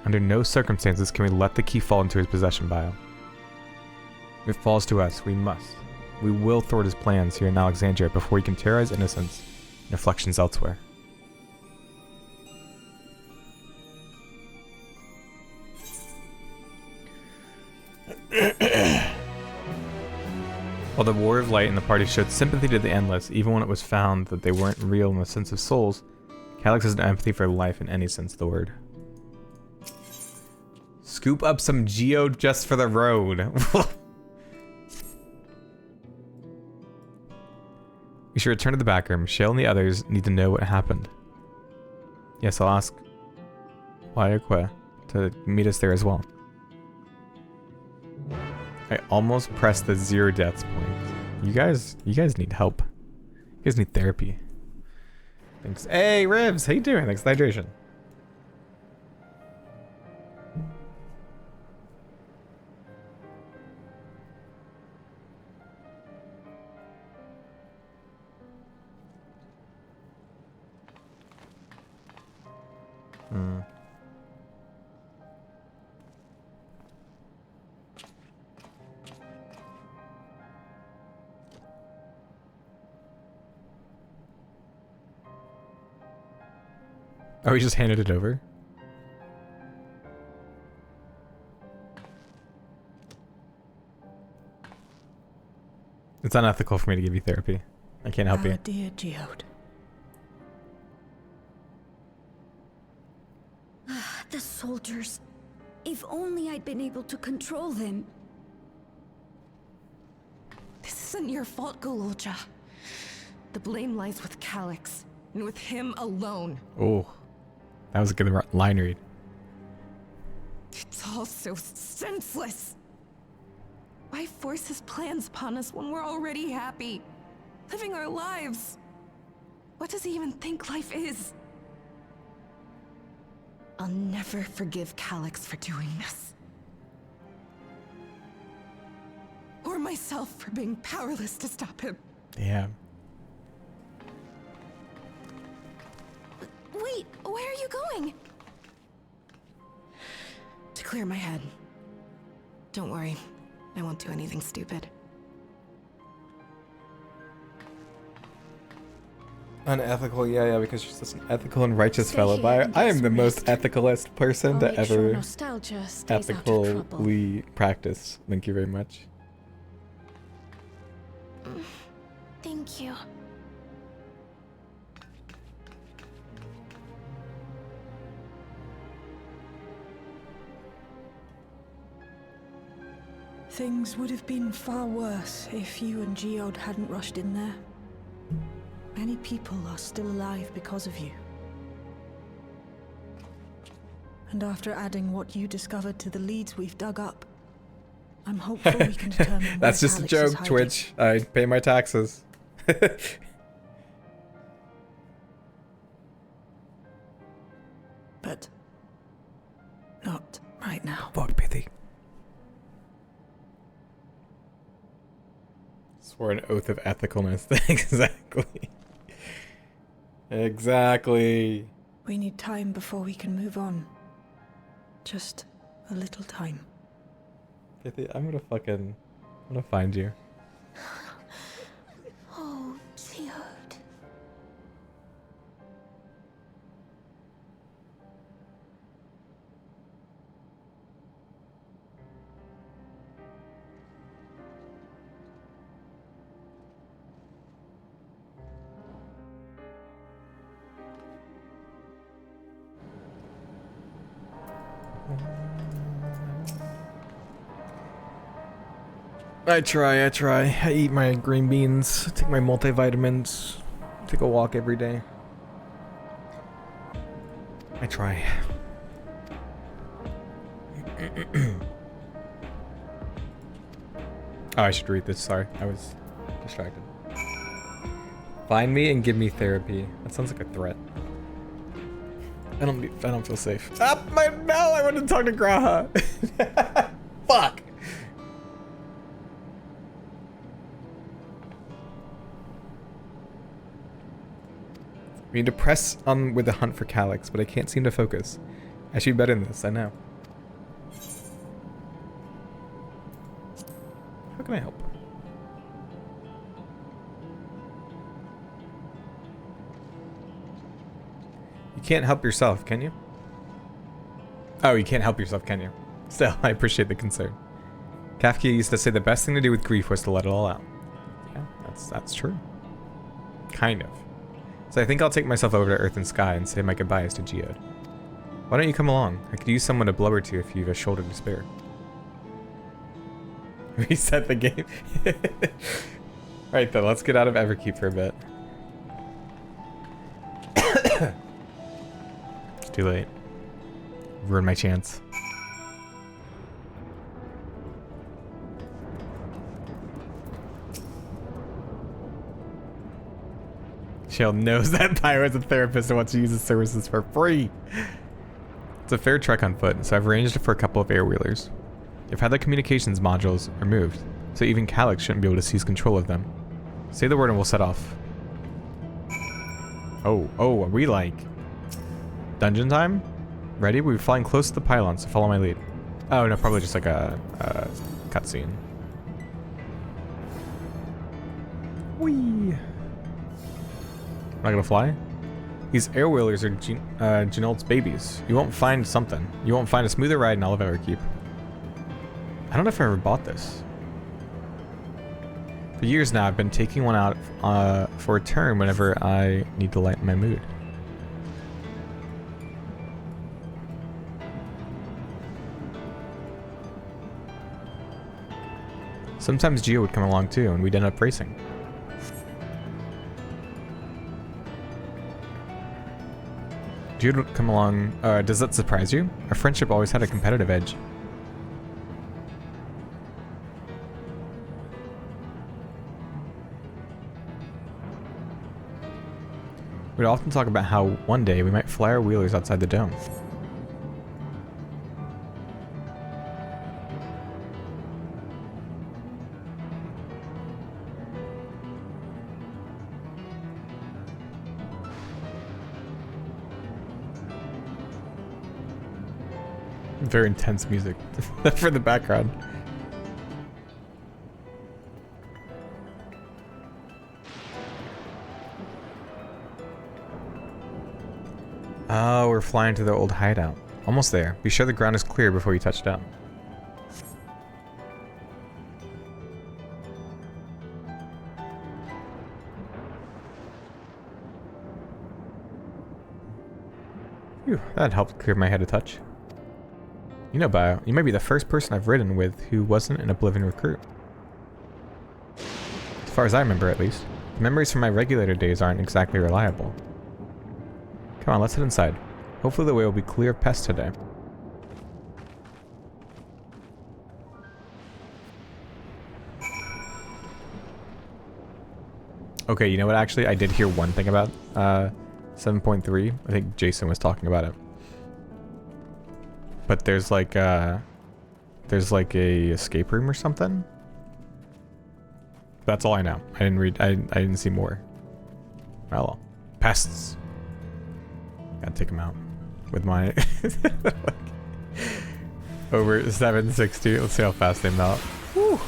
Under no circumstances can we let the key fall into his possession, Bio. If it falls to us, we must. We will thwart his plans here in Alexandria before he can terrorize innocents and reflections elsewhere. While the War of Light and the party showed sympathy to the Endless, even when it was found that they weren't real in the sense of souls, Calyx has no empathy for life in any sense of the word. Scoop up some geo just for the road. We should return to the back room. Shale and the others need to know what happened. Yes, I'll ask Wayakwe to meet us there as well. I almost pressed the 0 deaths point. You guys need help. You guys need therapy. Thanks. Hey, Rivs, how you doing? Thanks for the hydration. Oh, he just handed it over? It's unethical for me to give you therapy. I can't help you. Dear Geode. The soldiers. If only I'd been able to control them. This isn't your fault, Gololja. The blame lies with Calyx, and with him alone. Oh, that was a good line read. It's all so senseless. Why force his plans upon us when we're already happy, living our lives? What does he even think life is? I'll never forgive Calyx for doing this. Or myself for being powerless to stop him. Yeah. Wait, where are you going? To clear my head. Don't worry, I won't do anything stupid. Unethical, yeah, because she's just an ethical and righteous Stay fellow. here But and I get am the some most rest. ethicalist person I'll to make sure ever nostalgia stays out of trouble. ethically practice. Thank you very much. Thank you. Things would have been far worse if you and Geode hadn't rushed in there. Many people are still alive because of you. And after adding what you discovered to the leads we've dug up, I'm hopeful we can determine That's where just a Calyx is joke, hiding. Twitch. I pay my taxes. But not right now. Fuck pity. Swore an oath of ethicalness. Exactly. Exactly. We need time before we can move on. Just a little time. Pithy, I'm gonna find you. Oh, Geode. I try. I eat my green beans, take my multivitamins, take a walk every day. I try. Oh, I should read this. Sorry, I was distracted. Find me and give me therapy. That sounds like a threat. I don't feel safe. Ah, I want to talk to Graha. Fuck. We need to press on with the hunt for Calyx, but I can't seem to focus. I should be better than this, I know. How can I help? You can't help yourself, can you? Oh, you can't help yourself, can you? Still, I appreciate the concern. Kafka used to say the best thing to do with grief was to let it all out. Yeah, that's true. Kind of. So I think I'll take myself over to Earth and Sky and say my goodbyes to Geode. Why don't you come along? I could use someone to blubber to if you have a shoulder to spare. Reset the game. Alright then, let's get out of Everkeep for a bit. It's too late. Ruined my chance. Shale knows that Bio is a therapist and wants to use his services for free. It's a fair trek on foot, so I've arranged for a couple of air-wheelers. I've had the communications modules removed, so even Calyx shouldn't be able to seize control of them. Say the word and we'll set off. Oh, are we like... dungeon time? Ready? We're flying close to the pylon, so follow my lead. Oh no, probably just like a cutscene. Whee! Am I gonna fly? These air-wheelers are Genold's babies. You won't find something. You won't find a smoother ride in all of Everkeep. I don't know if I ever bought this. For years now, I've been taking one out for a turn whenever I need to lighten my mood. Sometimes Geo would come along too, and we'd end up racing. Geo would come along. Does that surprise you? Our friendship always had a competitive edge. We'd often talk about how one day we might fly our wheelers outside the dome. Very intense music for the background. Oh, we're flying to the old hideout. Almost there. Be sure the ground is clear before you touch down. Phew, that helped clear my head a touch. You know, Bio, you might be the first person I've ridden with who wasn't an Oblivion recruit. As far as I remember, at least. The memories from my regulator days aren't exactly reliable. Come on, let's head inside. Hopefully the way will be clear of pests today. Okay, you know what, actually, I did hear one thing about 7.3. I think Jason was talking about it. But there's like a escape room or something. That's all I know. I didn't read. I didn't see more. Well, pests. Gotta take them out with my over 760. Let's see how fast they melt. Woo.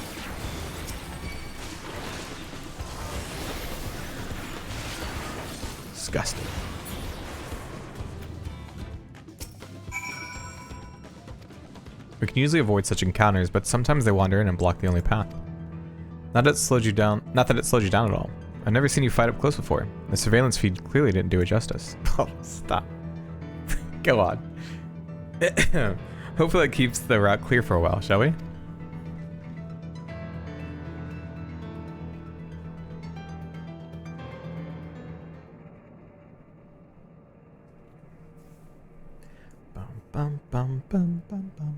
Disgusting. We can usually avoid such encounters, but sometimes they wander in and block the only path. Not that it slowed you down at all. I've never seen you fight up close before. The surveillance feed clearly didn't do it justice. Oh, stop. Go on. Hopefully that keeps the route clear for a while, shall we? Bum bum bum bum bum bum.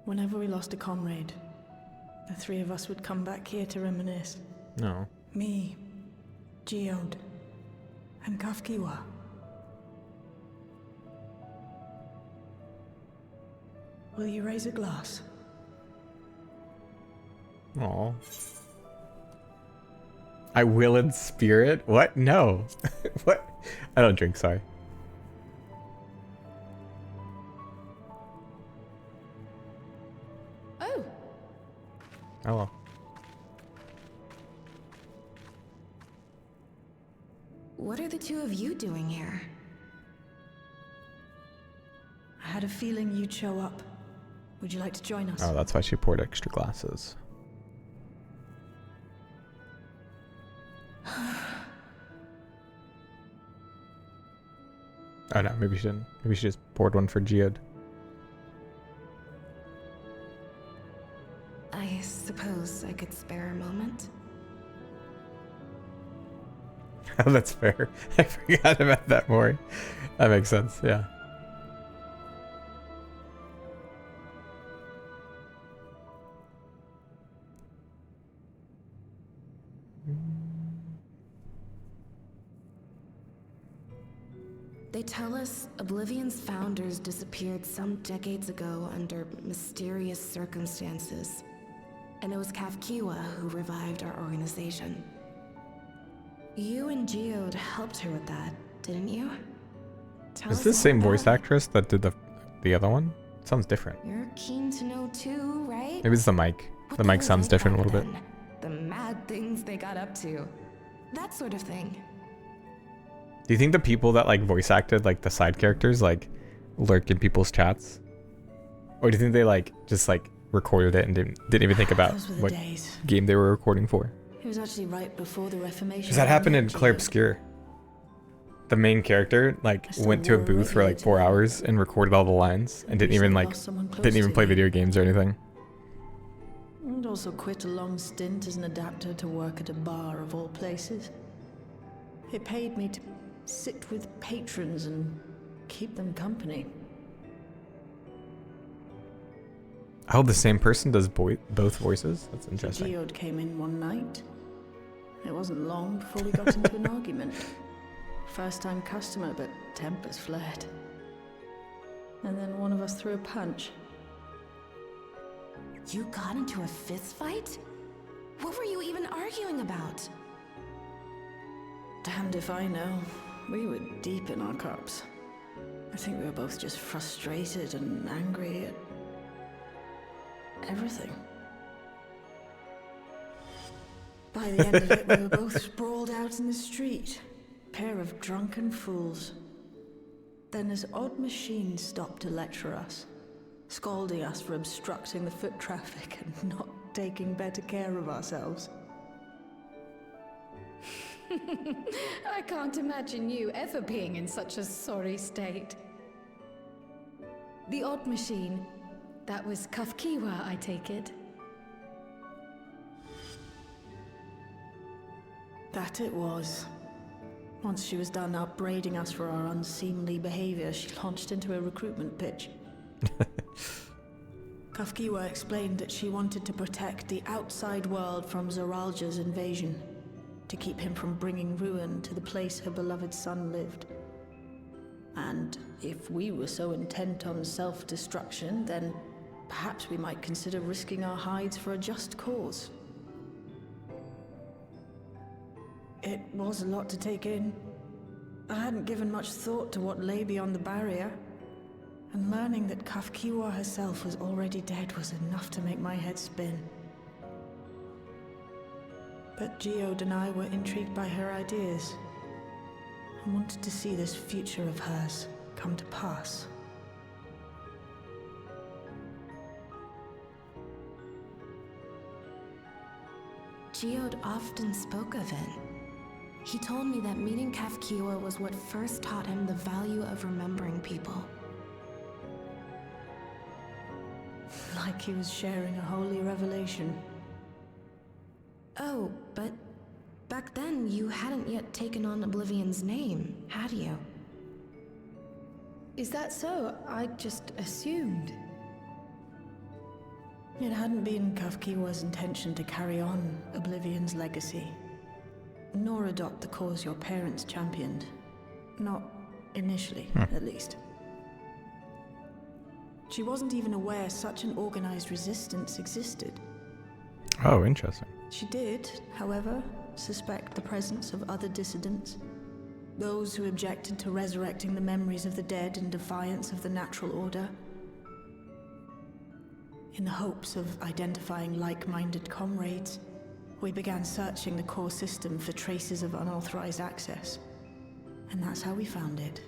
Whenever we lost a comrade, the three of us would come back here to reminisce. No. Me, Geode, and Kafkiwa. Will you raise a glass? Aw. I will in spirit? What? No. What? I don't drink, sorry. Oh. Hello. What are the two of you doing here? I had a feeling you'd show up. Would you like to join us? Oh, that's why she poured extra glasses. Oh no, maybe she didn't. Maybe she just poured one for Geode. I suppose I could spare a moment. Oh, that's fair. I forgot about that more. That makes sense, yeah. They tell us Oblivion's founders disappeared some decades ago under mysterious circumstances. And it was Kafkiwa who revived our organization. You and Geode helped her with that, didn't you? Tell Is us this all same about voice it. actress that did the other one? It sounds different. You're keen to know too, right? Maybe it's the mic. What The they mic were sounds like different a back little bit. then, the mad things they got up to. That sort of thing. Do you think the people that like voice acted like the side characters like lurk in people's chats? Or do you think they like just like recorded it and didn't even think about Those were the what days. game they were recording for? It was actually right before the Reformation. Because that happened in Claire Obscure. The main character like I still went to a wore booth for like 4 regulator. hours and recorded all the lines and didn't even Recently like lost someone close didn't even to play me. video games or anything. And also quit a long stint as an adapter to work at a bar of all places. It paid me to sit with patrons and keep them company. Oh, the same person does both voices? That's interesting. Geode came in one night. It wasn't long before we got into an argument. First time customer, but tempers flared. And then one of us threw a punch. You got into a fist fight? What were you even arguing about? Damned if I know. We were deep in our cups. I think we were both just frustrated and angry at everything. By the end of it, we were both sprawled out in the street. Pair of drunken fools. Then this odd machine stopped to lecture us, scolding us for obstructing the foot traffic and not taking better care of ourselves. I can't imagine you ever being in such a sorry state. The odd machine. That was Kafkiwa, I take it. That it was. Once she was done upbraiding us for our unseemly behavior, she launched into a recruitment pitch. Kafkiwa explained that she wanted to protect the outside world from Zoralja's invasion, to keep him from bringing ruin to the place her beloved son lived. And if we were so intent on self-destruction, then perhaps we might consider risking our hides for a just cause. It was a lot to take in. I hadn't given much thought to what lay beyond the barrier, and learning that Kafkiwa herself was already dead was enough to make my head spin. But Geode and I were intrigued by her ideas, and wanted to see this future of hers come to pass. Geode often spoke of it. He told me that meeting Kafkiwa was what first taught him the value of remembering people. Like he was sharing a holy revelation. Oh, but back then you hadn't yet taken on Oblivion's name, had you? Is that so? I just assumed. It hadn't been Kafkiwa's intention to carry on Oblivion's legacy, nor adopt the cause your parents championed. Not initially, at least. She wasn't even aware such an organized resistance existed. Oh, interesting. She did, however, suspect the presence of other dissidents, those who objected to resurrecting the memories of the dead in defiance of the natural order. In the hopes of identifying like-minded comrades, we began searching the core system for traces of unauthorized access. And that's how we found it.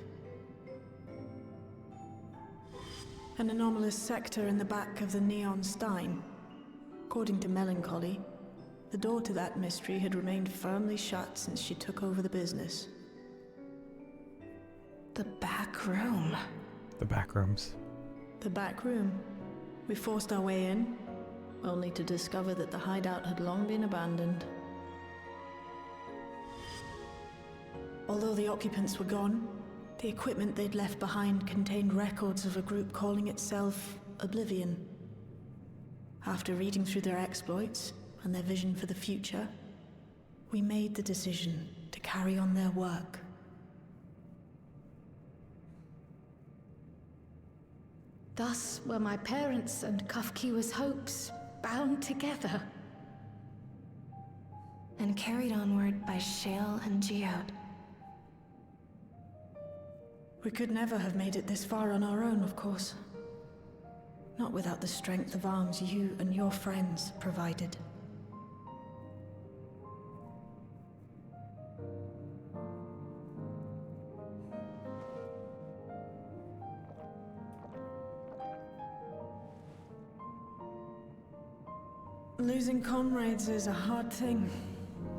An anomalous sector in the back of the Neon Stein. According to Melancholy, the door to that mystery had remained firmly shut since she took over the business. The back room. The back rooms. The back room. We forced our way in, only to discover that the hideout had long been abandoned. Although the occupants were gone, the equipment they'd left behind contained records of a group calling itself Oblivion. After reading through their exploits and their vision for the future, we made the decision to carry on their work. Thus were my parents' and Kafkiwa's hopes bound together. And carried onward by Shale and Geode. We could never have made it this far on our own, of course. Not without the strength of arms you and your friends provided. Losing comrades is a hard thing,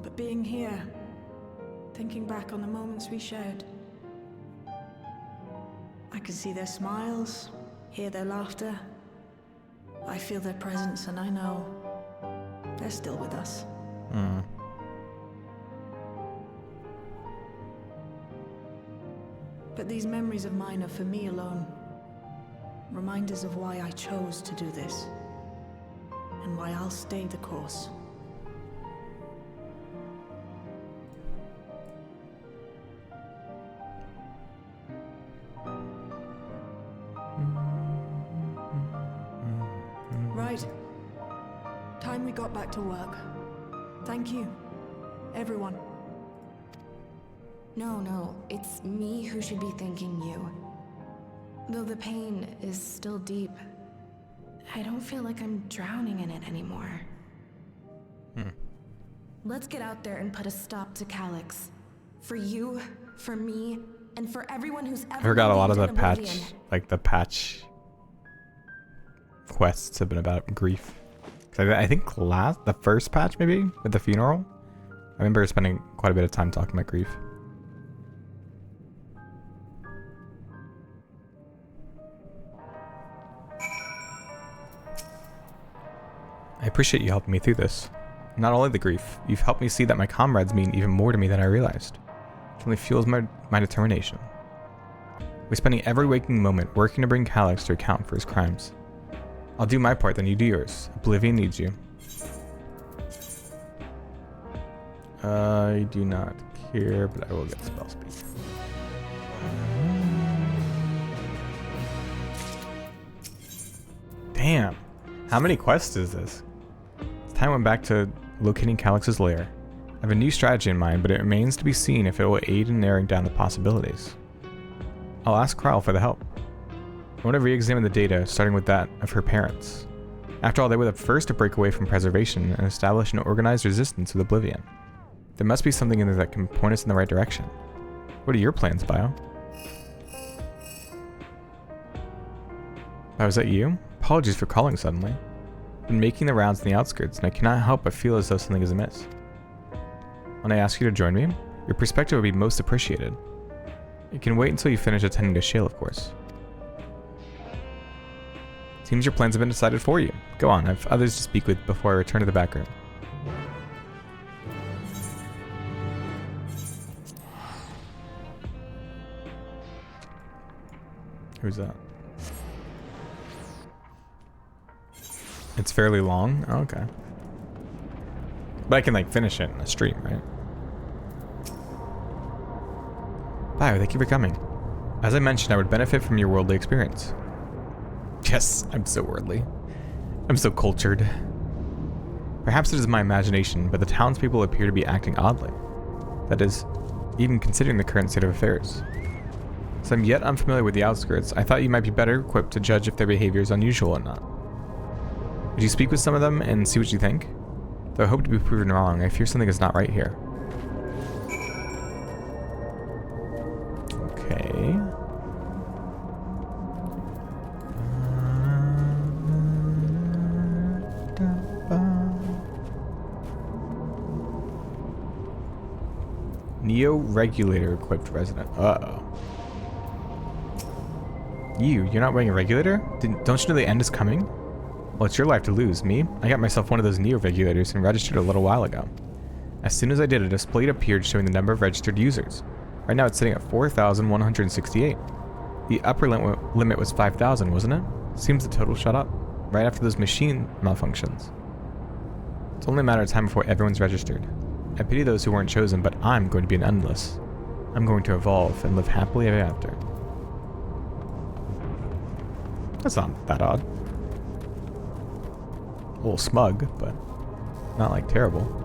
but being here, thinking back on the moments we shared, I can see their smiles, hear their laughter. I feel their presence, and I know they're still with us. But these memories of mine are for me alone. Reminders of why I chose to do this. And why I'll stay the course. Right. Time we got back to work. Thank you, everyone. No, it's me who should be thanking you. Though the pain is still deep, I don't feel like I'm drowning in it anymore. Let's get out there and put a stop to Calyx. For you, for me, and for everyone who's ever I forgot a lot of the lived in Oblivion. patch, the patch quests have been about grief. 'Cause I think the first patch maybe, with the funeral, I remember spending quite a bit of time talking about grief. I appreciate you helping me through this. Not only the grief, you've helped me see that my comrades mean even more to me than I realized. It only fuels my determination. We're spending every waking moment working to bring Calyx to account for his crimes. I'll do my part, then you do yours. Oblivion needs you. I do not care, but I will get spell speed. Damn. How many quests is this? Time went back to locating Calyx's lair. I have a new strategy in mind, but it remains to be seen if it will aid in narrowing down the possibilities. I'll ask Kryle for the help. I want to re-examine the data, starting with that of her parents. After all, they were the first to break away from preservation and establish an organized resistance with Oblivion. There must be something in there that can point us in the right direction. What are your plans, Bio? Bio, is that you? Apologies for calling suddenly. I've been making the rounds in the outskirts, and I cannot help but feel as though something is amiss. When I ask you to join me, your perspective would be most appreciated. It can wait until you finish attending to Shale, of course. Seems your plans have been decided for you. Go on, I have others to speak with before I return to the back room. Who's that? It's fairly long? Oh, okay. But I can finish it in a stream, right? Bio, thank you for coming. As I mentioned, I would benefit from your worldly experience. Yes, I'm so worldly. I'm so cultured. Perhaps it is my imagination, but the townspeople appear to be acting oddly. That is, even considering the current state of affairs. As I'm yet unfamiliar with the outskirts, I thought you might be better equipped to judge if their behavior is unusual or not. Would you speak with some of them and see what you think? Though I hope to be proven wrong, I fear something is not right here. Okay. Neo-regulator equipped resident. Uh-oh. You're not wearing a regulator? Don't you know the end is coming? Well, it's your life to lose. Me? I got myself one of those neo-regulators and registered a little while ago. As soon as I did, a display appeared showing the number of registered users. Right now it's sitting at 4,168. The upper limit was 5,000, wasn't it? Seems the total shot up, right after those machine malfunctions. It's only a matter of time before everyone's registered. I pity those who weren't chosen, but I'm going to be an endless. I'm going to evolve and live happily ever after. That's not that odd. A little smug, but not like terrible.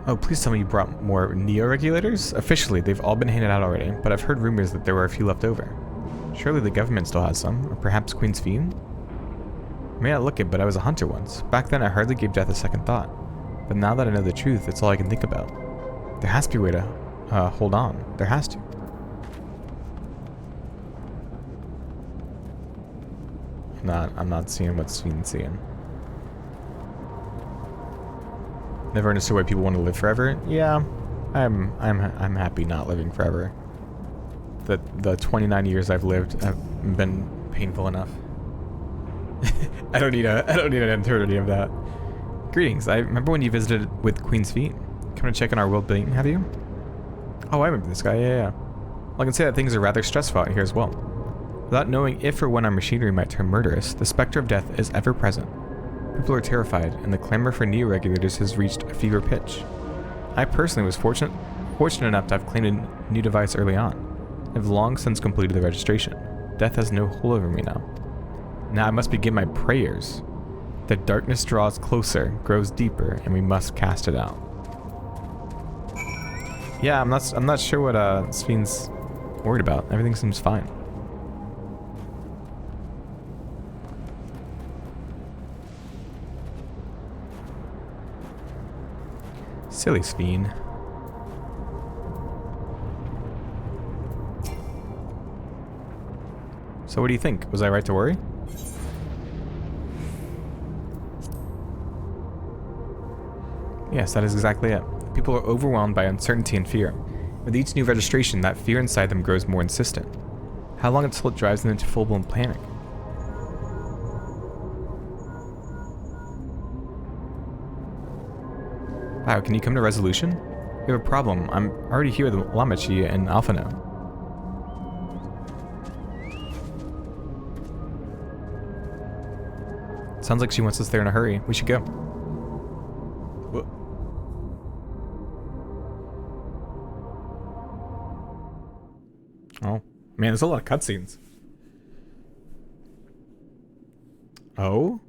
Oh, please tell me you brought more Neo-regulators? Officially, they've all been handed out already, but I've heard rumors that there were a few left over. Surely the government still has some, or perhaps Queen's Fiend? I may not look it, but I was a hunter once. Back then, I hardly gave death a second thought. But now that I know the truth, it's all I can think about. There has to be a way to hold on. There has to. I'm not seeing what Fiend's seeing. Never understood why people want to live forever. Yeah, I'm happy not living forever. The 29 years I've lived have been painful enough. I don't need an end to any of that. Greetings. I remember when you visited with Queen's Feet. Come to check on our world building, have you? Oh, I remember this guy. Yeah. Well, I can say that things are rather stressful out here as well. Without knowing if or when our machinery might turn murderous, the specter of death is ever present. People are terrified, and the clamor for Neo-regulators has reached a fever pitch. I personally was fortunate enough to have claimed a new device early on. I have long since completed the registration. Death has no hold over me now. Now I must begin my prayers. The darkness draws closer, grows deeper, and we must cast it out. Yeah, I'm not sure what Sven's worried about. Everything seems fine. Silly Sven. So what do you think? Was I right to worry? Yes, that is exactly it. People are overwhelmed by uncertainty and fear. With each new registration, that fear inside them grows more insistent. How long until it drives them into full-blown panic? Wow, can you come to resolution? We have a problem. I'm already here with Lamachi and Alpha now. Sounds like she wants us there in a hurry. We should go. Whoa. Oh, man, there's a lot of cutscenes. Oh?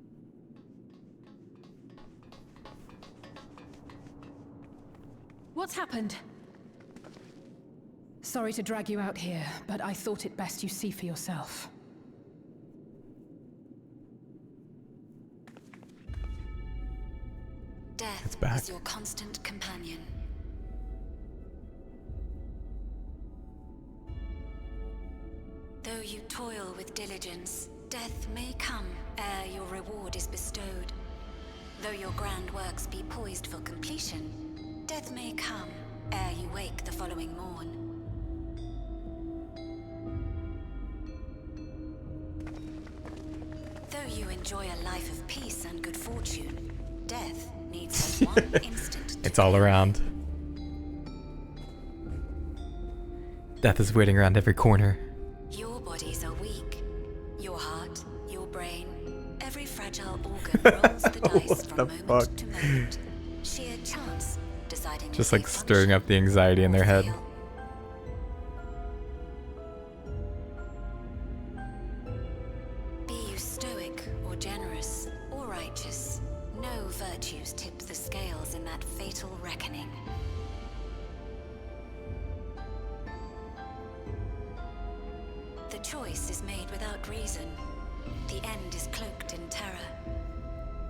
What's happened? Sorry to drag you out here, but I thought it best you see for yourself. Death is your constant companion. Though you toil with diligence, death may come ere your reward is bestowed. Though your grand works be poised for completion, death may come ere you wake the following morn. Though you enjoy a life of peace and good fortune, death needs but one instant. It's all around. Death is waiting around every corner. Your bodies are weak. Your heart, your brain, every fragile organ rolls the dice from moment to moment. Sheer chance deciding. Just like stirring up the anxiety in their head. Be you stoic or generous or righteous, no virtues tip the scales in that fatal reckoning. The choice is made without reason. The end is cloaked in terror.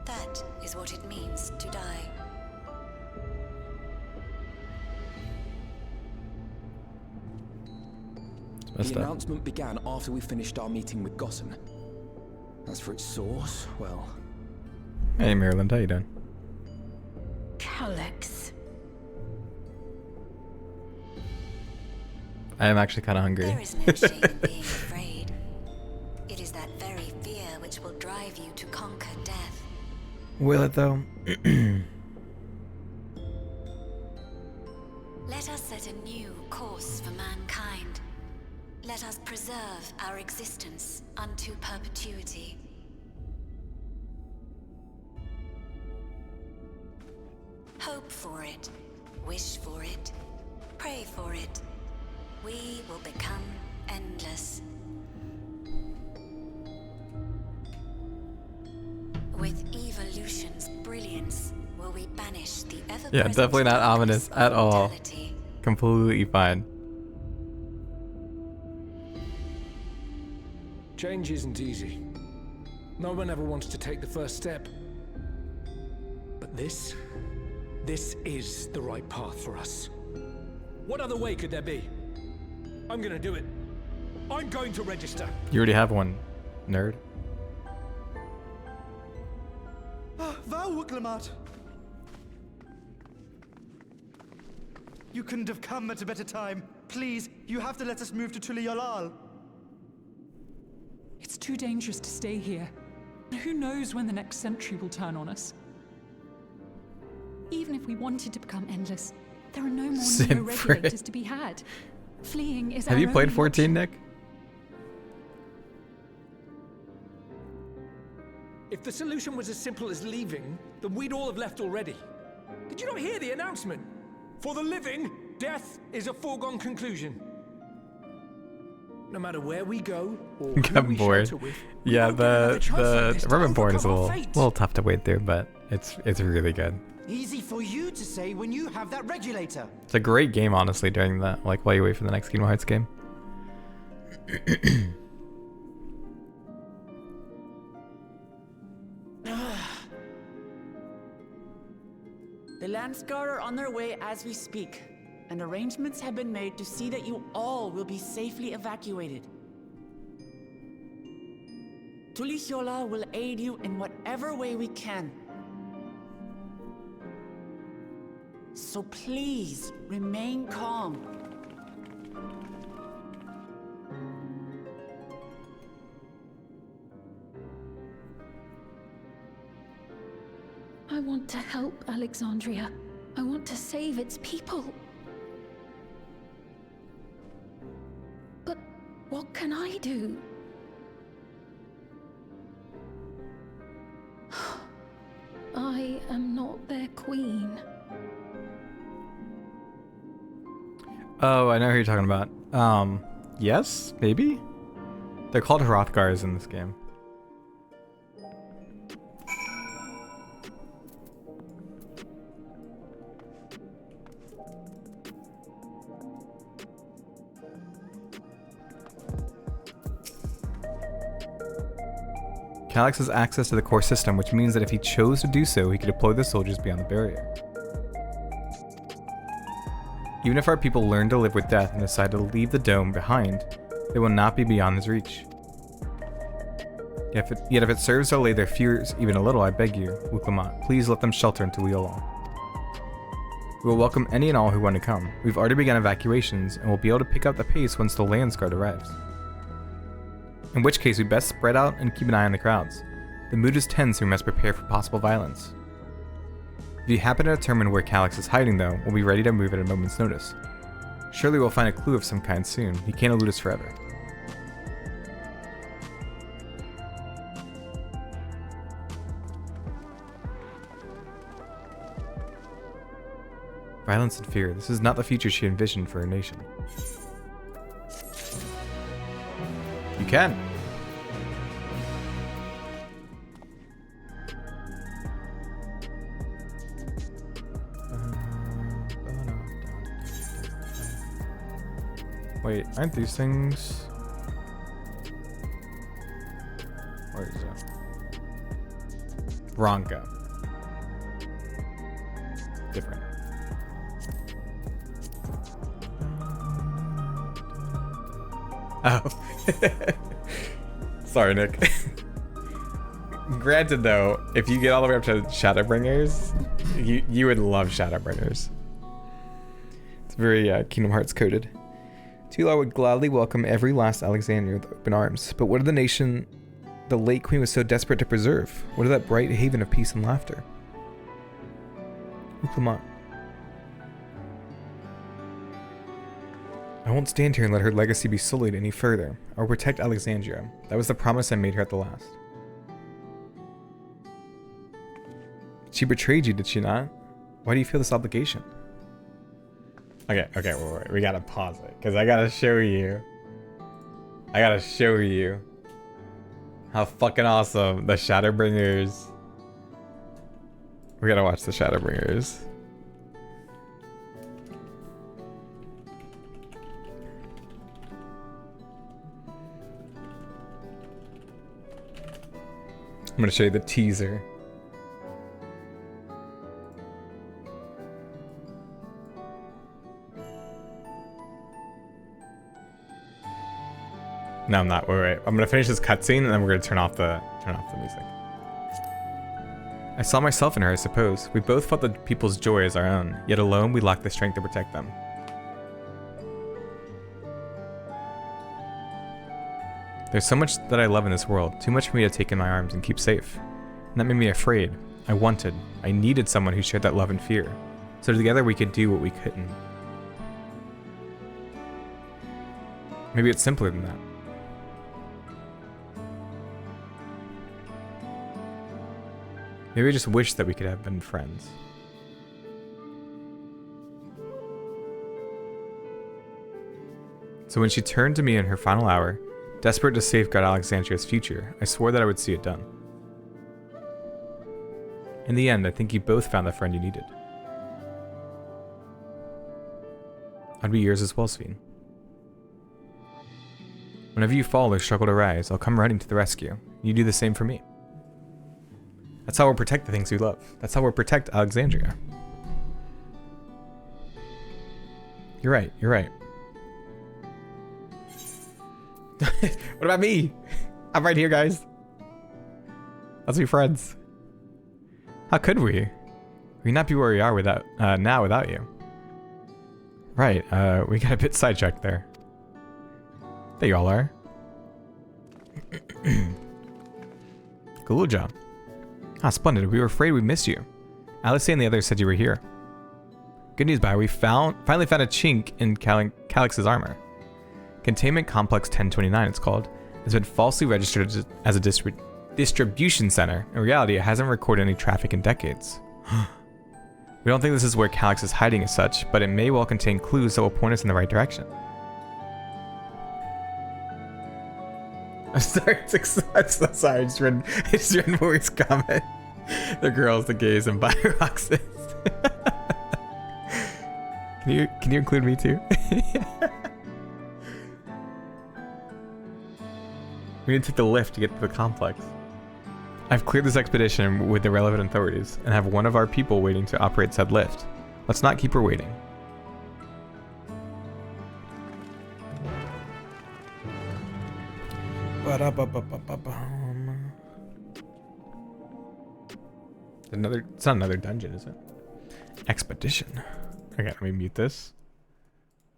That is what it means to die. The announcement began after we finished our meeting with Gossen. As for its source, well... Hey Maryland, how you doing? Calyx. I am actually kind of hungry. There is no shame in being afraid. It is that very fear which will drive you to conquer death. Will it though? Let us set a new course for mankind. Let us preserve our existence unto perpetuity. Hope for it, wish for it, pray for it. We will become endless. With evolution's brilliance, will we banish the ever-present Yeah, definitely not ominous at all. mortality? Completely fine. Change isn't easy. No one ever wants to take the first step. But this is the right path for us. What other way could there be? I'm gonna do it. I'm going to register. You already have one, nerd. Val Wuklemat! You couldn't have come at a better time. Please, you have to let us move to Tuliolal. It's too dangerous to stay here. Who knows when the next century will turn on us? Even if we wanted to become endless, there are no more neo-regulators to be had. Fleeing is Have you played 14, Nick? If the solution was as simple as leaving, then we'd all have left already. Did you not hear the announcement? For the living, death is a foregone conclusion. No matter where we go or who we shelter with, yeah, the Urbanborn is a little tough to wade through, but it's really good. Easy for you to say when you have that regulator. It's a great game, honestly, during that, like, while you wait for the next Kingdom Hearts game. The Landsguard are on their way as we speak, and arrangements have been made to see that you all will be safely evacuated. Tulichola will aid you in whatever way we can. So please, remain calm. I want to help Alexandria. I want to save its people. But what can I do? I am not their queen. Oh, I know who you're talking about. Yes? Maybe? They're called Hrothgars in this game. Calix has access to the core system, which means that if he chose to do so, he could deploy the soldiers beyond the barrier. Even if our people learn to live with death and decide to leave the dome behind, they will not be beyond his reach. Yet if it serves to allay their fears even a little, I beg you, Wuklemat, please let them shelter into Tuliolal. We will welcome any and all who want to come. We've already begun evacuations, and will be able to pick up the pace once the Landsguard arrives. In which case, we best spread out and keep an eye on the crowds. The mood is tense, and we must prepare for possible violence. If you happen to determine where Calix is hiding, though, we'll be ready to move at a moment's notice. Surely we'll find a clue of some kind soon. He can't elude us forever. Violence and fear. This is not the future she envisioned for her nation. You can. Wait, aren't these things? Where is it? Ronka. Different. Oh. Sorry, Nick. Granted, though, if you get all the way up to Shadowbringers, you would love Shadowbringers. It's very Kingdom Hearts coded. Tular would gladly welcome every last Alexandria with open arms, but what of the nation the late queen was so desperate to preserve? What of that bright haven of peace and laughter? Wuklemat. I won't stand here and let her legacy be sullied any further. I will protect Alexandria. That was the promise I made her at the last. She betrayed you, did she not? Why do you feel this obligation? Okay, wait. We gotta pause it, because I gotta show you. How fucking awesome the Shadowbringers. We gotta watch the Shadowbringers. I'm gonna show you the teaser. No, I'm not. Wait. I'm gonna finish this cutscene and then we're gonna turn off the music. I saw myself in her, I suppose. We both felt the people's joy as our own, yet alone we lacked the strength to protect them. There's so much that I love in this world, too much for me to take in my arms and keep safe. And that made me afraid. I needed someone who shared that love and fear. So together we could do what we couldn't. Maybe it's simpler than that. Maybe I just wish that we could have been friends. So when she turned to me in her final hour, desperate to safeguard Alexandria's future, I swore that I would see it done. In the end, I think you both found the friend you needed. I'd be yours as well, Sveen. Whenever you fall or struggle to rise, I'll come running to the rescue. You do the same for me. That's how we'll protect the things we love. That's how we'll protect Alexandria. You're right. What about me? I'm right here, guys. Let's be friends. How could we? We'd not be where we are without now without you. Right, we got a bit sidetracked there. There you all are. Kaluja. Ah, splendid. We were afraid we'd miss you. Alice and the others said you were here. Good news, Bio. We finally found a chink in Calix's armor. Containment Complex 1029, it's called. It's been falsely registered as a distribution center. In reality, it hasn't recorded any traffic in decades. We don't think this is where Calix is hiding as such, but it may well contain clues that will point us in the right direction. I'm sorry, I'm so sorry, I just read Maurice's comment. The girls, the gays, and Bio-Roxas. Can you include me too? We need to take the lift to get to the complex. I've cleared this expedition with the relevant authorities and have one of our people waiting to operate said lift. Let's not keep her waiting. It's not another dungeon, is it? Expedition. Okay, let me mute this.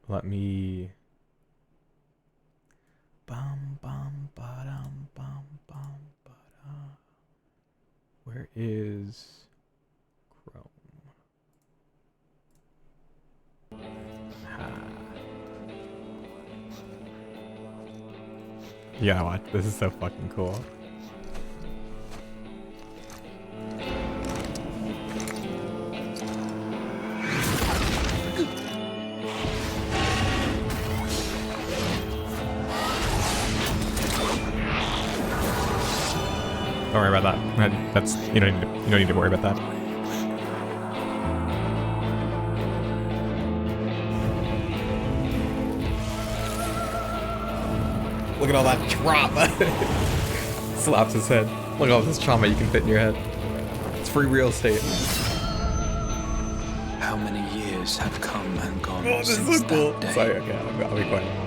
Let me... Where is Chrome? Yeah, watch. This is so fucking cool. Don't worry about that. That's you don't need to worry about that. Look at all that trauma. Slaps his head. Look at all this trauma you can fit in your head. It's free real estate. How many years have come and gone this since is so cool. that day? Sorry, okay, I'll be quiet.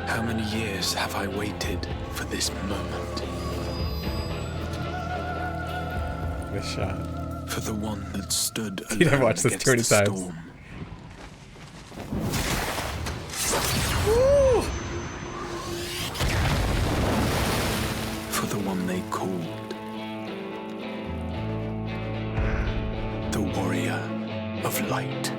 How many years have I waited for this moment? This shot. For the one that stood alone Dude, I've watched this against too many the times. storm. Woo! For the one they called the Warrior of Light.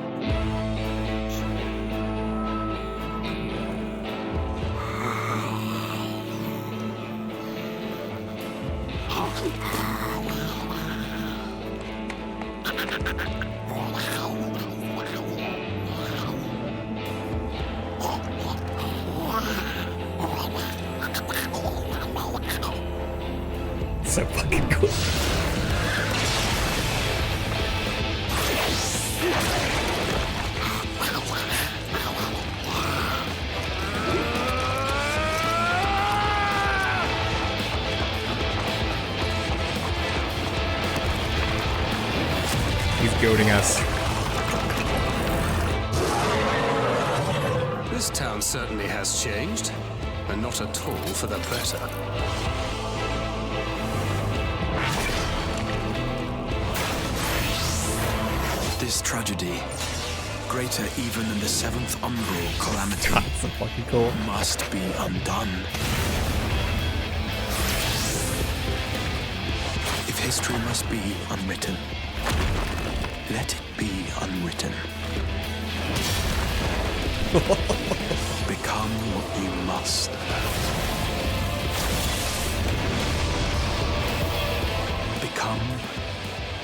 so fucking cool. He's goading us. This town certainly has changed, and not at all for the better. This tragedy, greater even than the seventh umbral calamity, God, so fucking cool. must be undone. If history must be unwritten, let it be unwritten. Become what you must. Become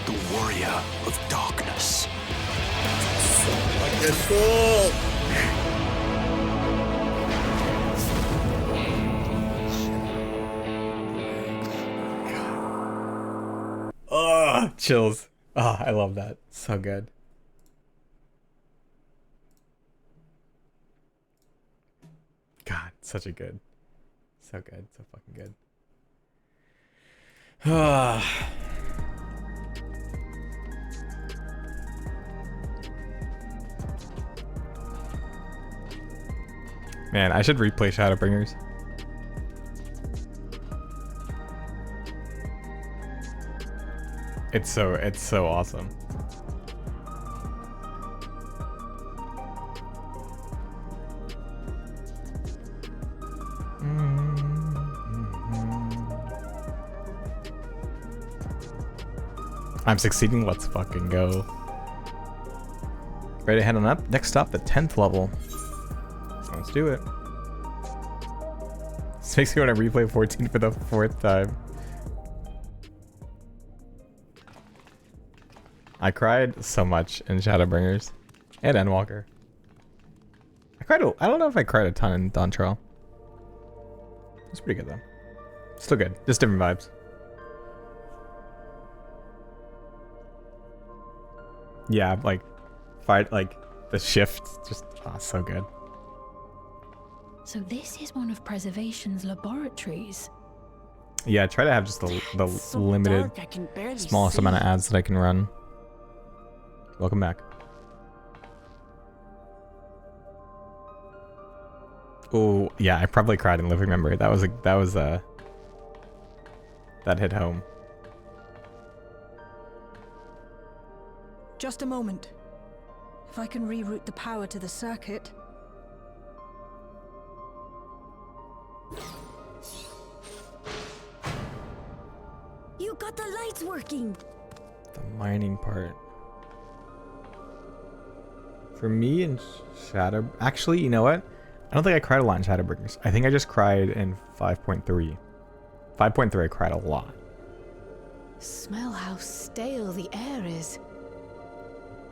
the warrior of darkness. So fucking cool. Oh, chills. Oh, I love that. So good. God, such a good. So good. So fucking good. Man, I should replay Shadowbringers. It's so awesome. I'm succeeding. Let's fucking go. Ready to head on up? Next stop, the 10th level. Let's do it. This makes me want to replay 14 for the 4th time. I cried so much in Shadowbringers and Endwalker. I don't know if I cried a ton in Dawn Trail. It's pretty good though. Still good. Just different vibes. Yeah, like the shift, just so good. So this is one of Preservation's laboratories. Yeah, try to have just the so limited, dark, I can barely smallest see. amount of ads that I can run. Welcome back. Oh yeah, I probably cried in Living Memory. That hit home. Just a moment. If I can reroute the power to the circuit. You got the lights working. The mining part. For me in Shadow... Actually, you know what? I don't think I cried a lot in Shadowbringers. I think I just cried in 5.3. 5.3 I cried a lot. Smell how stale the air is.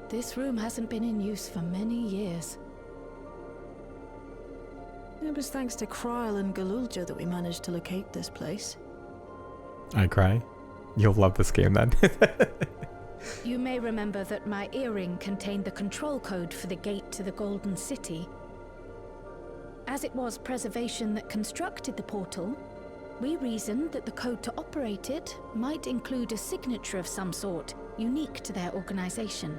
This room hasn't been in use for many years. It was thanks to Kryl and Galulja that we managed to locate this place. I cry. You'll love this game then. You may remember that my earring contained the control code for the gate to the Golden City. As it was Preservation that constructed the portal, we reasoned that the code to operate it might include a signature of some sort, unique to their organization.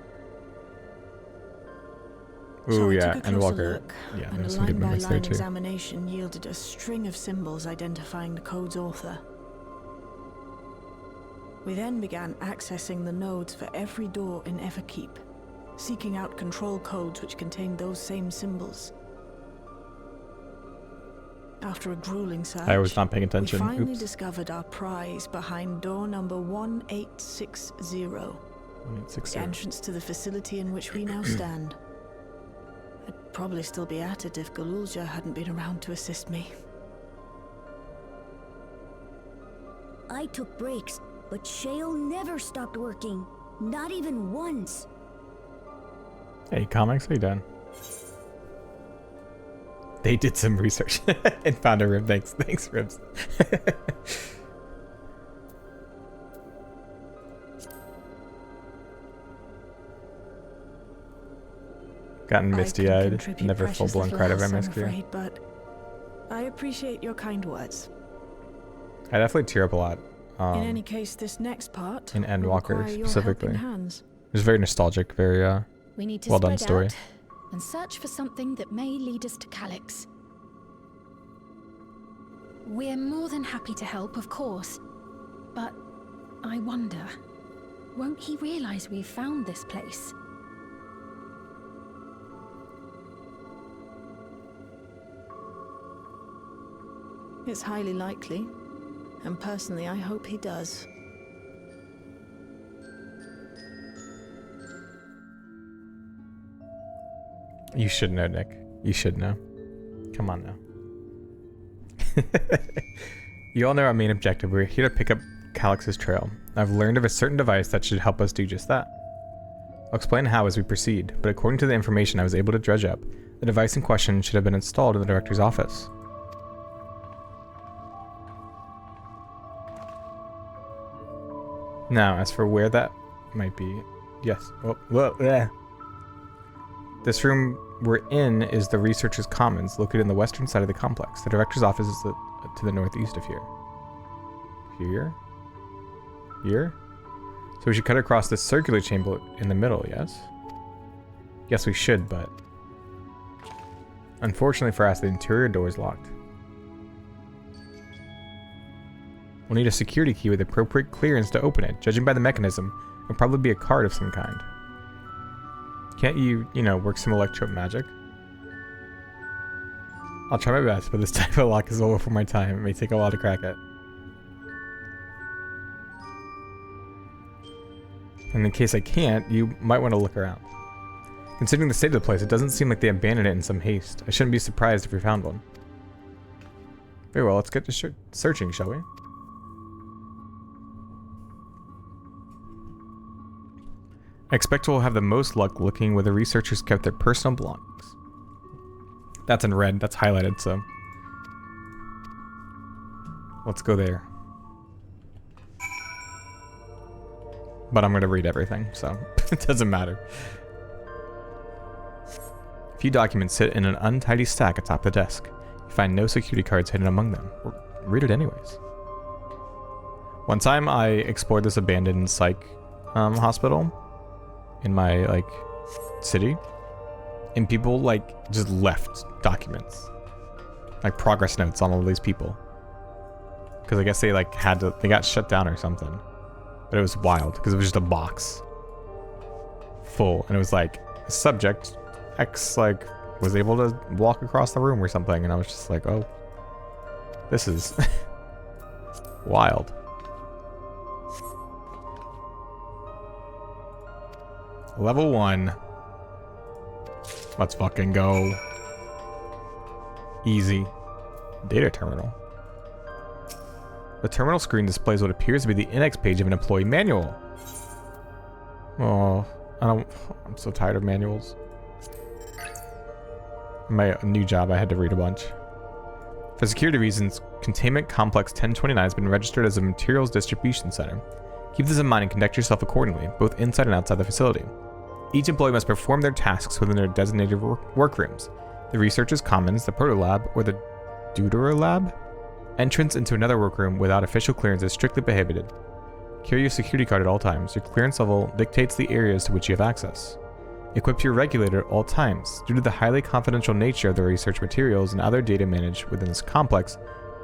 Ooh, I yeah, took a and closer Walker. look, Yeah, and there's a some good moments there line-by-line too. examination yielded a string of symbols identifying the code's author. We then began accessing the nodes for every door in Everkeep, seeking out control codes which contained those same symbols. After a grueling search, I was not paying attention. we finally Oops. discovered our prize behind door number 1860. 1860. The entrance to the facility in which we now stand. I'd probably still be at it if Galulja hadn't been around to assist me. I took breaks, but Shale never stopped working. Not even once. Hey, comics, how you done? They did some research and found a rib. Thanks, Ribs. Gotten misty-eyed. contribute Never precious full-blown little cried of else, I'm MSQ. afraid, but I appreciate your kind words. I definitely tear up a lot. In any case, this next part in will Endwalker require your specifically. helping hands. It's very nostalgic, very We need to well done spread story. out and search for something that may lead us to Calyx. We're more than happy to help, of course, but I wonder, won't he realize we've found this place? It's highly likely, and personally I hope he does. You should know, Nick. You should know. Come on now. You all know our main objective. We're here to pick up Calyx's trail. I've learned of a certain device that should help us do just that. I'll explain how as we proceed, but according to the information I was able to dredge up, the device in question should have been installed in the director's office. Now, as for where that might be, yes. This room we're in is the Researchers' Commons, located in the western side of the complex. The director's office is to the northeast of here. Here? Here? So we should cut across this circular chamber in the middle, yes? Yes, we should, but... unfortunately for us, the interior door is locked. We'll need a security key with appropriate clearance to open it. Judging by the mechanism, it'll probably be a card of some kind. Can't you, work some electro magic? I'll try my best, but this type of lock is over for my time. It may take a while to crack it. And in case I can't, you might want to look around. Considering the state of the place, it doesn't seem like they abandoned it in some haste. I shouldn't be surprised if we found one. Very well, let's get to searching, shall we? I expect we'll have the most luck looking where the researchers kept their personal belongings. That's in red, that's highlighted, so... let's go there. But I'm going to read everything, so it doesn't matter. A few documents sit in an untidy stack atop the desk. You find no security cards hidden among them. Read it anyways. One time I explored this abandoned psych hospital in my city, and people just left documents, progress notes on all these people, because I guess they they got shut down or something. But it was wild because it was just a box full, and it was subject X was able to walk across the room or something, and I was just like, oh, this is wild. Level 1. Let's fucking go. Easy. Data terminal. The terminal screen displays what appears to be the index page of an employee manual. Oh, I'm so tired of manuals. My new job, I had to read a bunch. For security reasons, Containment Complex 1029 has been registered as a materials distribution center. Keep this in mind and conduct yourself accordingly, both inside and outside the facility. Each employee must perform their tasks within their designated workrooms, the Researchers' Commons, the Proto Lab, or the Deutero Lab. Entrance into another workroom without official clearance is strictly prohibited. Carry your security card at all times. Your clearance level dictates the areas to which you have access. Equip your regulator at all times. Due to the highly confidential nature of the research materials and other data managed within this complex,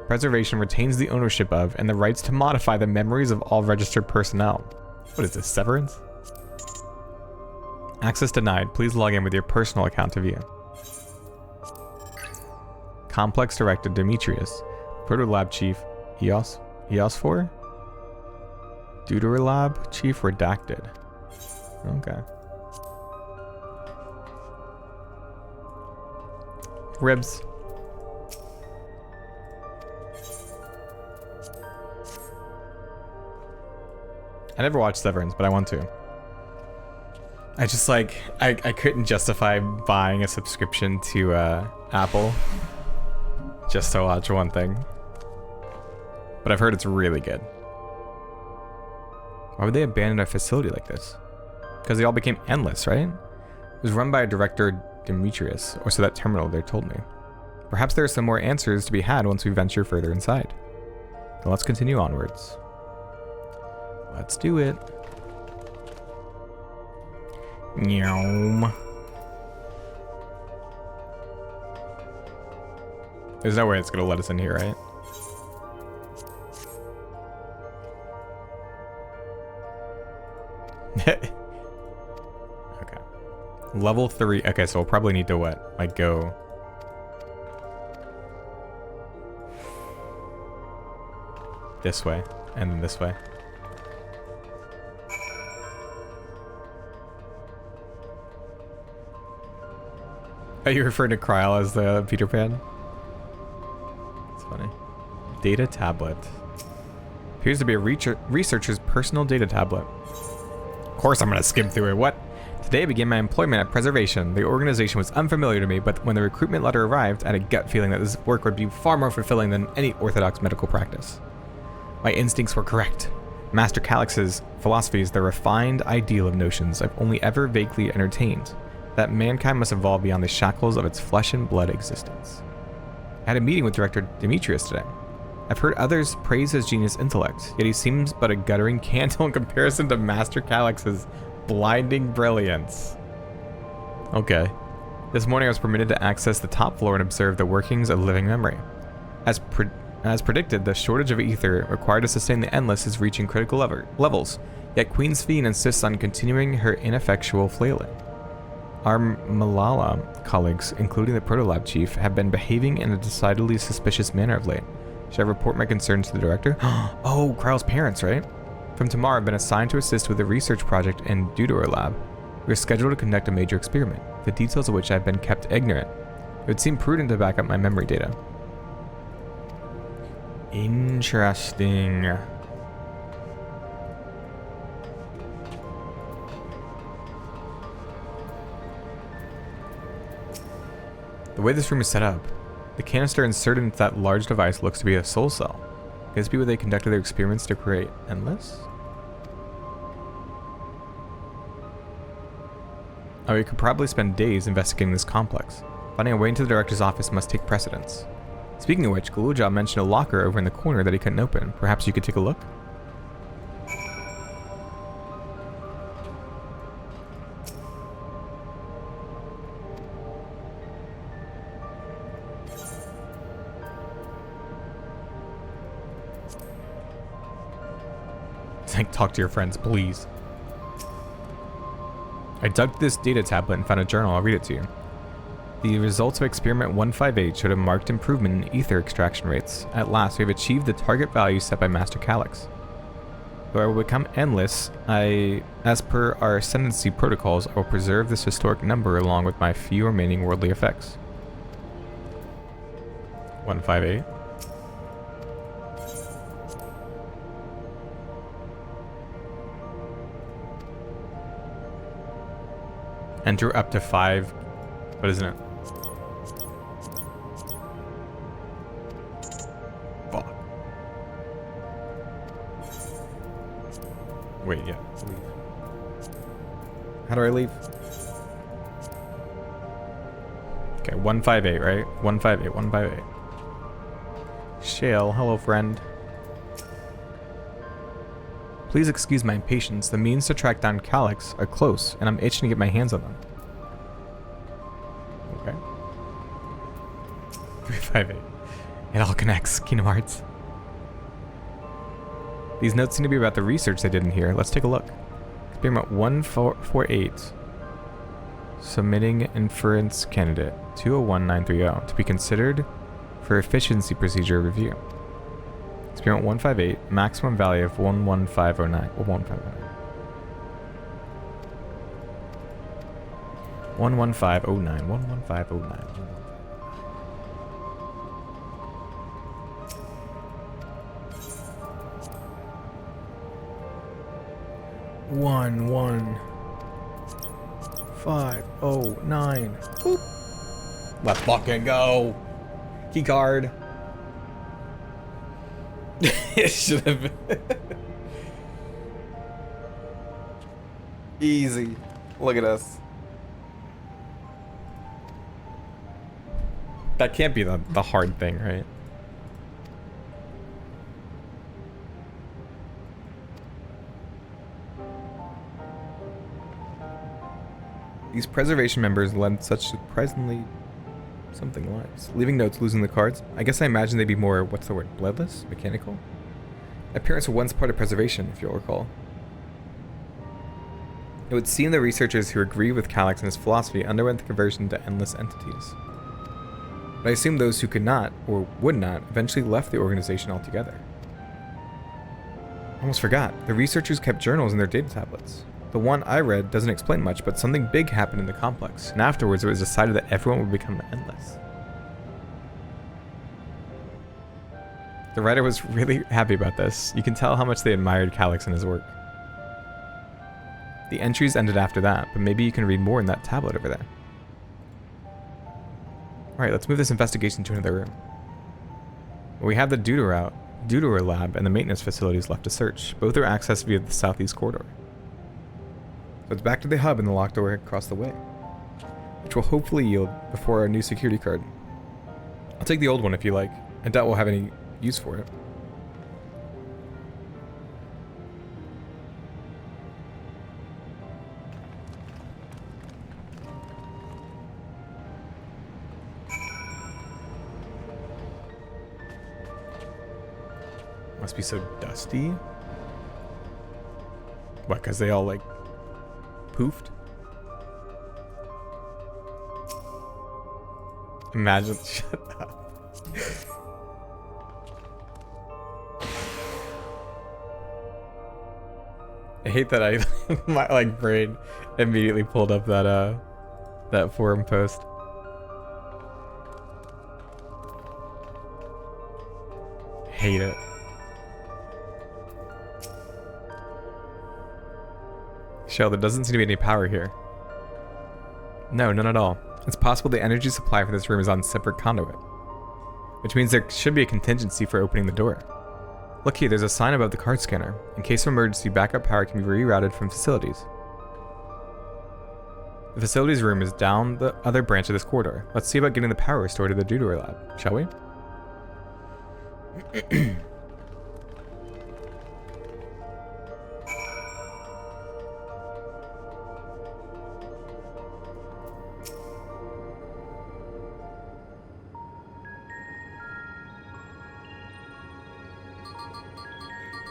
preservation retains the ownership of and the rights to modify the memories of all registered personnel. What is this, severance? Access denied. Please log in with your personal account to view. Complex Director Demetrius. Proto Lab Chief EOS4? Deutero Lab Chief Redacted. Okay. Ribs. I never watched Severance, but I want to. I just I couldn't justify buying a subscription to Apple just to watch one thing. But I've heard it's really good. Why would they abandon a facility like this? Because they all became endless, right? It was run by a director Demetrius, or so that terminal there told me. Perhaps there are some more answers to be had once we venture further inside. Now let's continue onwards. Let's do it. Meow. There's no way it's gonna let us in here, right? Okay. Level 3. Okay, so we'll probably need to what? Like go... this way, and then this way. Are you referring to Kryl as the Peter Pan? That's funny. Data tablet. Appears to be a researcher's personal data tablet. Of course I'm gonna skim through it. What? Today I began my employment at Preservation. The organization was unfamiliar to me, but when the recruitment letter arrived, I had a gut feeling that this work would be far more fulfilling than any orthodox medical practice. My instincts were correct. Master Calix's philosophy is the refined ideal of notions I've only ever vaguely entertained, that mankind must evolve beyond the shackles of its flesh and blood existence. I had a meeting with Director Demetrius today. I've heard others praise his genius intellect, yet he seems but a guttering candle in comparison to Master Calix's blinding brilliance. Okay. This morning I was permitted to access the top floor and observe the workings of living memory. As predicted, the shortage of ether required to sustain the Endless is reaching critical levels, yet Queen's Fiend insists on continuing her ineffectual flailing. Our Malala colleagues, including the Protolab Chief, have been behaving in a decidedly suspicious manner of late. Should I report my concerns to the director? Oh, Kryl's parents, right? From tomorrow, I've been assigned to assist with the research project in Deuter Lab. We are scheduled to conduct a major experiment, the details of which I've been kept ignorant. It would seem prudent to back up my memory data. Interesting. The way this room is set up, the canister inserted into that large device looks to be a soul cell. Could this be where they conducted their experiments to create Endless? Oh, we could probably spend days investigating this complex. Finding a way into the director's office must take precedence. Speaking of which, Galuja mentioned a locker over in the corner that he couldn't open. Perhaps you could take a look? It's like, talk to your friends, please. I dug through this data tablet and found a journal. I'll read it to you. The results of experiment 158 showed a marked improvement in ether extraction rates. At last, we have achieved the target value set by Master Calix. Though I will become endless, as per our ascendancy protocols, I will preserve this historic number along with my few remaining worldly effects. 158. Enter up to 5. What isn't it? Fuck. Wait, yeah. Leave. How do I leave? Okay, 158, right? 158, 158. Shale, hello friend. Please excuse my impatience. The means to track down Calix are close, and I'm itching to get my hands on them. Okay. 358. It all connects. Kingdom Hearts. These notes seem to be about the research they did in here. Let's take a look. Experiment 1448. Submitting inference candidate 201930 to be considered for efficiency procedure review. Experiment 158, maximum value of 11509. 11509. 11509. 11509. Boop. Let's fucking go. Key card. It should have been. Easy. Look at us. That can't be the hard thing, right? These preservation members led such surprisingly something lives. Leaving notes, losing the cards. I guess I imagine they'd be more, what's the word, bloodless? Mechanical? My parents were once part of preservation, if you'll recall. It would seem the researchers who agree with Calyx and his philosophy underwent the conversion to endless entities. But I assume those who could not, or would not, eventually left the organization altogether. Almost forgot. The researchers kept journals in their data tablets. The one I read doesn't explain much, but something big happened in the complex, and afterwards it was decided that everyone would become endless. The writer was really happy about this. You can tell how much they admired Calyx and his work. The entries ended after that, but maybe you can read more in that tablet over there. Alright, let's move this investigation to another room. We have the Deuter lab and the maintenance facilities left to search. Both are accessed via the southeast corridor. So it's back to the hub and the locked door across the way, which will hopefully yield before our new security card. I'll take the old one if you like. I doubt we'll have any use for it. Must be so dusty. What, because they all like poofed? Imagine. Shut up. I hate that my like brain immediately pulled up that that forum post. Hate it. Shell, there doesn't seem to be any power here. No, none at all. It's possible the energy supply for this room is on separate conduit, which means there should be a contingency for opening the door. Look here, there's a sign above the card scanner. In case of emergency, backup power can be rerouted from facilities. The facilities room is down the other branch of this corridor. Let's see about getting the power restored to the Deuter lab, shall we?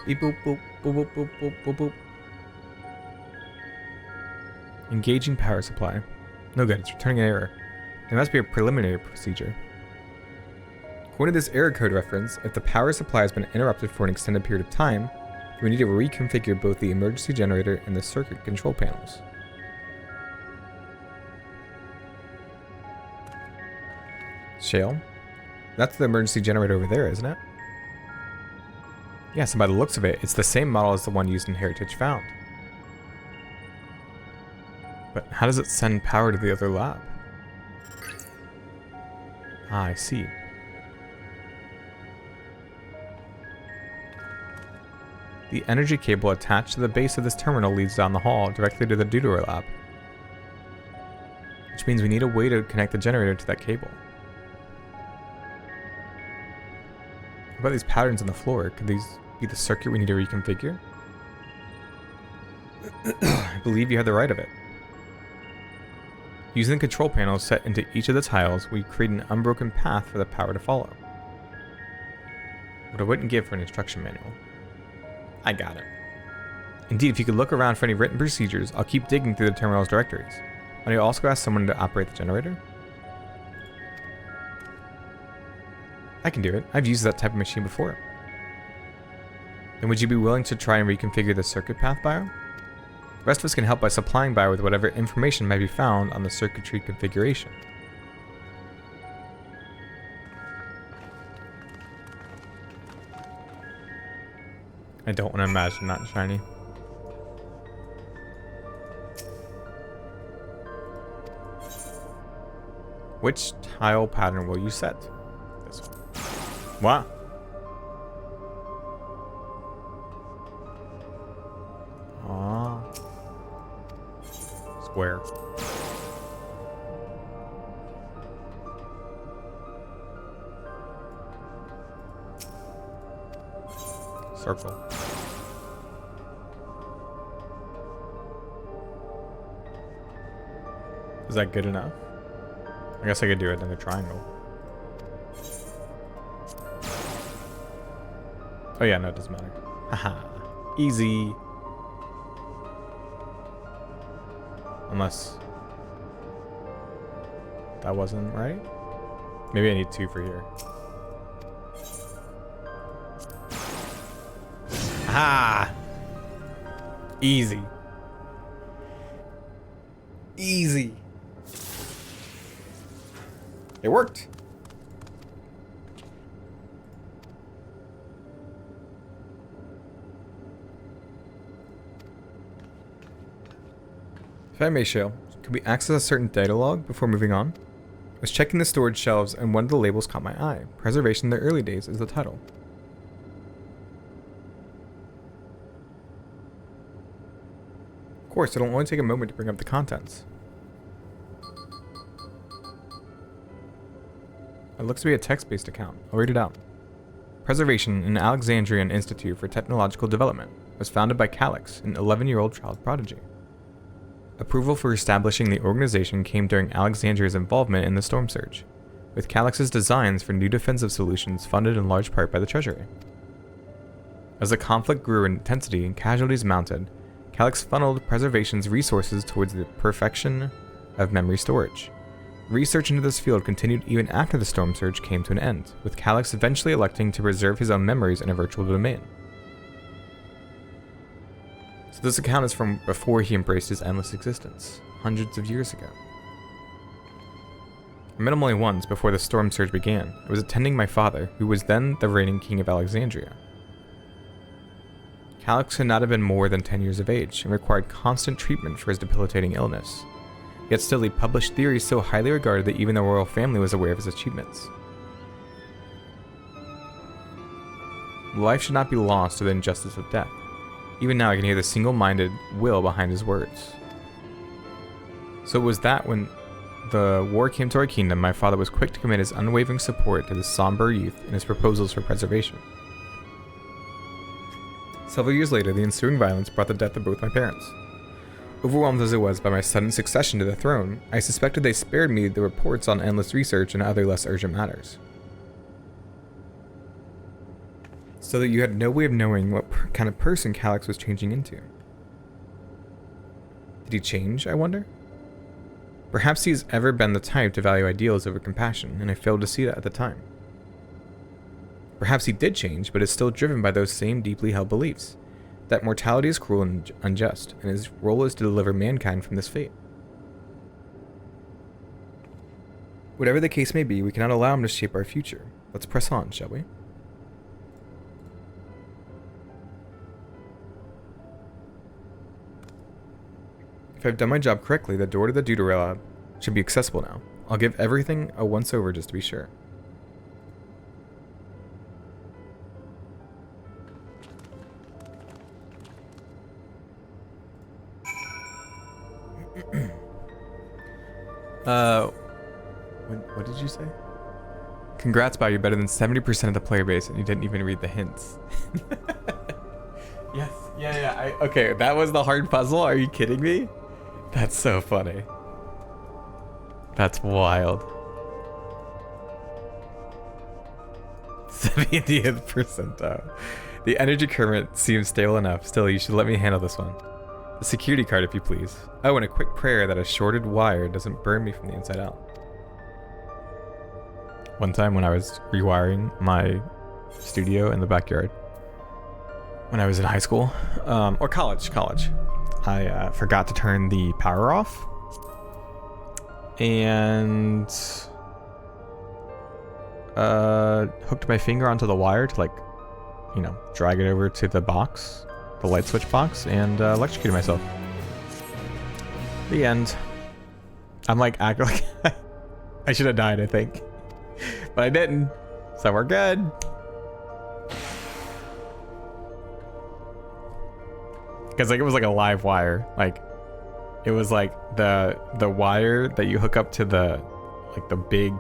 Beep boop boop boop boop boop boop boop boop. Engaging power supply. No good, it's returning an error. There must be a preliminary procedure. According to this error code reference, if the power supply has been interrupted for an extended period of time, we need to reconfigure both the emergency generator and the circuit control panels. Shale? That's the emergency generator over there, isn't it? Yeah, so by the looks of it, it's the same model as the one used in Heritage Found. But how does it send power to the other lab? Ah, I see. The energy cable attached to the base of this terminal leads down the hall directly to the Deuter lab. Which means we need a way to connect the generator to that cable. What about these patterns on the floor? Could these be the circuit we need to reconfigure? I believe you have the right of it. Using the control panels set into each of the tiles, we create an unbroken path for the power to follow. What I wouldn't give for an instruction manual. I got it. Indeed, if you could look around for any written procedures, I'll keep digging through the terminal's directories. Might I also ask someone to operate the generator? I can do it. I've used that type of machine before. Then would you be willing to try and reconfigure the circuit path, Bio? The rest of us can help by supplying Bio with whatever information might be found on the circuitry configuration. I don't want to imagine not shiny. Which tile pattern will you set? This one. Wow. Square. circle. Is that good enough? I guess I could do another triangle. Oh yeah, no, it doesn't matter. Haha. Easy. Unless that wasn't right. Maybe I need 2 for here. Ah! Easy. Easy. It worked. If I may, Shale, could we access a certain data log before moving on? I was checking the storage shelves and one of the labels caught my eye. Preservation in the early days is the title. Of course, it'll only take a moment to bring up the contents. It looks to be a text-based account. I'll read it out. Preservation in Alexandrian Institute for Technological Development was founded by Calix, an 11-year-old child prodigy. Approval for establishing the organization came during Alexandria's involvement in the storm surge, with Calix's designs for new defensive solutions funded in large part by the Treasury. As the conflict grew in intensity and casualties mounted, Calix funneled Preservation's resources towards the perfection of memory storage. Research into this field continued even after the storm surge came to an end, with Calix eventually electing to preserve his own memories in a virtual domain. So this account is from before he embraced his endless existence, hundreds of years ago. I met him only once before the storm surge began. I was attending my father, who was then the reigning king of Alexandria. Calix could not have been more than 10 years of age and required constant treatment for his debilitating illness. Yet still he published theories so highly regarded that even the royal family was aware of his achievements. Life should not be lost to the injustice of death. Even now I can hear the single-minded will behind his words. So it was that when the war came to our kingdom, my father was quick to commit his unwavering support to the somber youth in his proposals for preservation. Several years later, the ensuing violence brought the death of both my parents. Overwhelmed as I was by my sudden succession to the throne, I suspected they spared me the reports on endless research and other less urgent matters. So that you had no way of knowing what kind of person Calix was changing into. Did he change, I wonder? Perhaps he's ever been the type to value ideals over compassion, and I failed to see that at the time. Perhaps he did change, but is still driven by those same deeply held beliefs, that mortality is cruel and unjust, and his role is to deliver mankind from this fate. Whatever the case may be, we cannot allow him to shape our future. Let's press on, shall we? If I've done my job correctly, the door to the Deuterab should be accessible now. I'll give everything a once-over just to be sure. What did you say? Congrats, Bao, you're better than 70% of the player base and you didn't even read the hints. Yes, yeah, okay, that was the hard puzzle? Are you kidding me? That's so funny. That's wild. 70th percentile. The energy current seems stable enough. Still, you should let me handle this one. The security card, if you please. Oh, and a quick prayer that a shorted wire doesn't burn me from the inside out. One time when I was rewiring my studio in the backyard, when I was in high school, or college, I forgot to turn the power off, and hooked my finger onto the wire to, like, you know, drag it over to the box, the light switch box, and electrocuted myself. The end. I'm like acting like I should have died, I think, but I didn't, so we're good. Because like it was like a live wire, like it was like the wire that you hook up to the big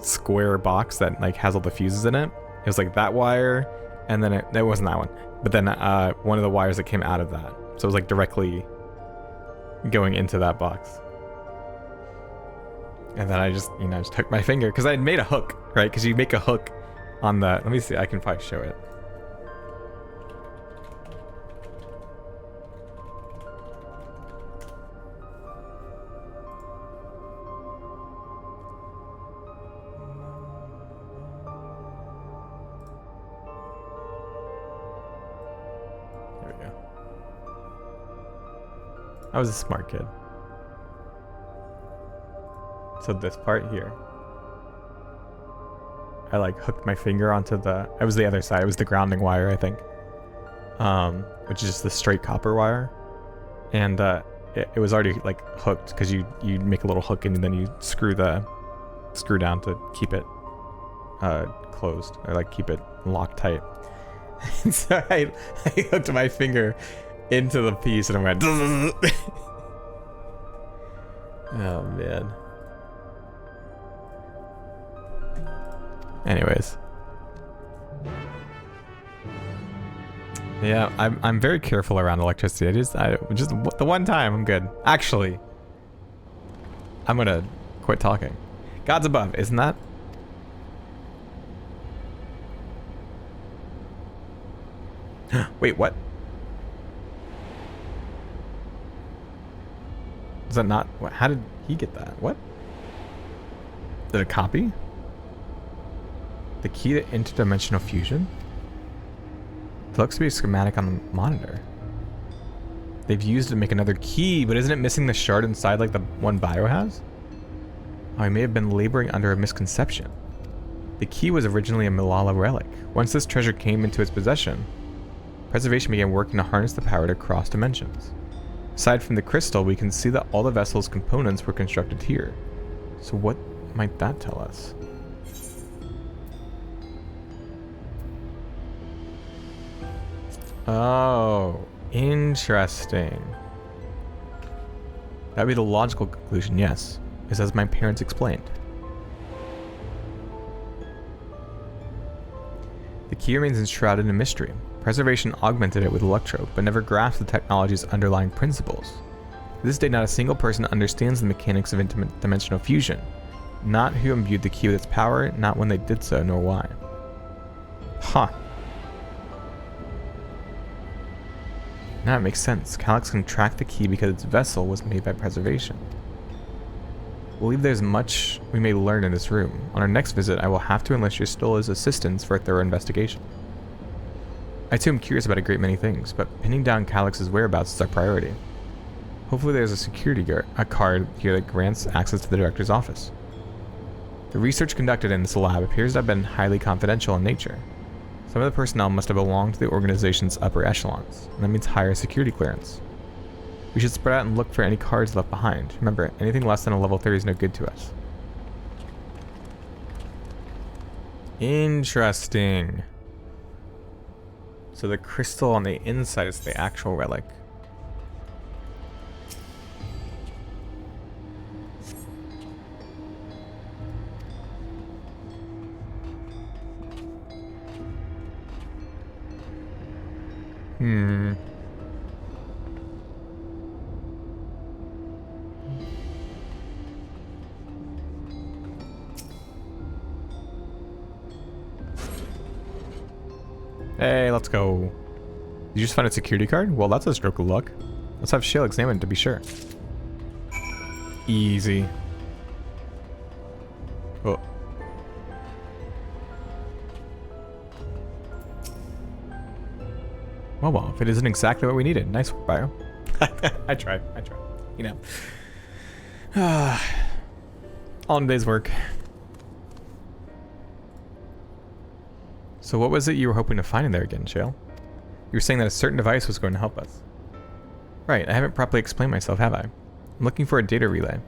square box that like has all the fuses in it. It was like that wire And then that wasn't that one. But then one of the wires that came out of that. So it was like directly going into that box. And then I just, just hooked my finger because I had made a hook, right? Because you make a hook on the, let me see, I can probably show it. There we go. I was a smart kid. So this part here, I like hooked my finger onto it was the other side, it was the grounding wire, I think. Which is just the straight copper wire. And it was already like hooked because you make a little hook and then you screw down to keep it closed, or like keep it locked tight. And so I hooked my finger into the piece and I went oh man. Anyways. Yeah, I'm very careful around electricity. I just the one time I'm good. Actually, I'm gonna quit talking. Gods above, isn't that? Wait, what? Is that not? What? How did he get that? What? Did it copy? The key to interdimensional fusion? It looks to be a schematic on the monitor. They've used it to make another key, but isn't it missing the shard inside like the one Bio has? Oh, he may have been laboring under a misconception. The key was originally a Malala relic. Once this treasure came into its possession, Preservation began working to harness the power to cross dimensions. Aside from the crystal, we can see that all the vessel's components were constructed here. So what might that tell us? Oh, interesting. That would be the logical conclusion, yes. Is as my parents explained. The key remains enshrouded in mystery. Preservation augmented it with Electro, but never grasped the technology's underlying principles. To this day, not a single person understands the mechanics of interdimensional fusion. Not who imbued the key with its power, not when they did so, nor why. Huh. Now it makes sense. Calyx can track the key because its vessel was made by Preservation. I believe there's much we may learn in this room. On our next visit, I will have to enlist your Stola's assistance for a thorough investigation. I too am curious about a great many things, but pinning down Calyx's whereabouts is our priority. Hopefully there's a security card here that grants access to the director's office. The research conducted in this lab appears to have been highly confidential in nature. Some of the personnel must have belonged to the organization's upper echelons, and that means higher security clearance. We should spread out and look for any cards left behind. Remember, anything less than a level 30 is no good to us. Interesting. So the crystal on the inside is the actual relic. Hey, let's go. Did you just find a security card? Well, that's a stroke of luck. Let's have Shale examine it to be sure. Easy. Oh. Well, if it isn't exactly what we needed. Nice work, Bio. I tried. You know. All in a day's work. So what was it you were hoping to find in there again, Shale? You were saying that a certain device was going to help us. Right, I haven't properly explained myself, have I? I'm looking for a data relay.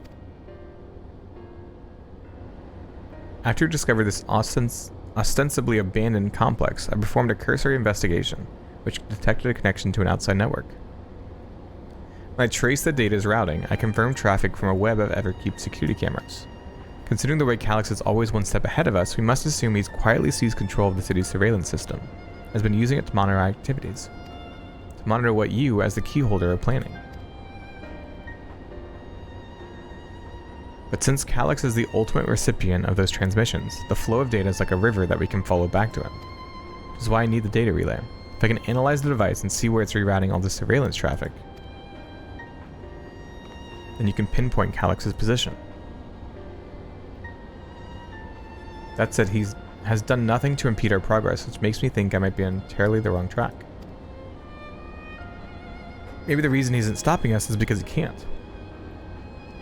After you discovered this ostensibly abandoned complex, I performed a cursory investigation, which detected a connection to an outside network. When I traced the data's routing, I confirmed traffic from a web of Everkeep security cameras. Considering the way Calyx is always one step ahead of us, we must assume he's quietly seized control of the city's surveillance system. has been using it to monitor our activities. To monitor what you, as the key holder, are planning. But since Calyx is the ultimate recipient of those transmissions, the flow of data is like a river that we can follow back to him. Which is why I need the data relay. If I can analyze the device and see where it's rerouting all the surveillance traffic, then you can pinpoint Calyx's position. That said, he has done nothing to impede our progress, which makes me think I might be on entirely the wrong track. Maybe the reason he isn't stopping us is because he can't.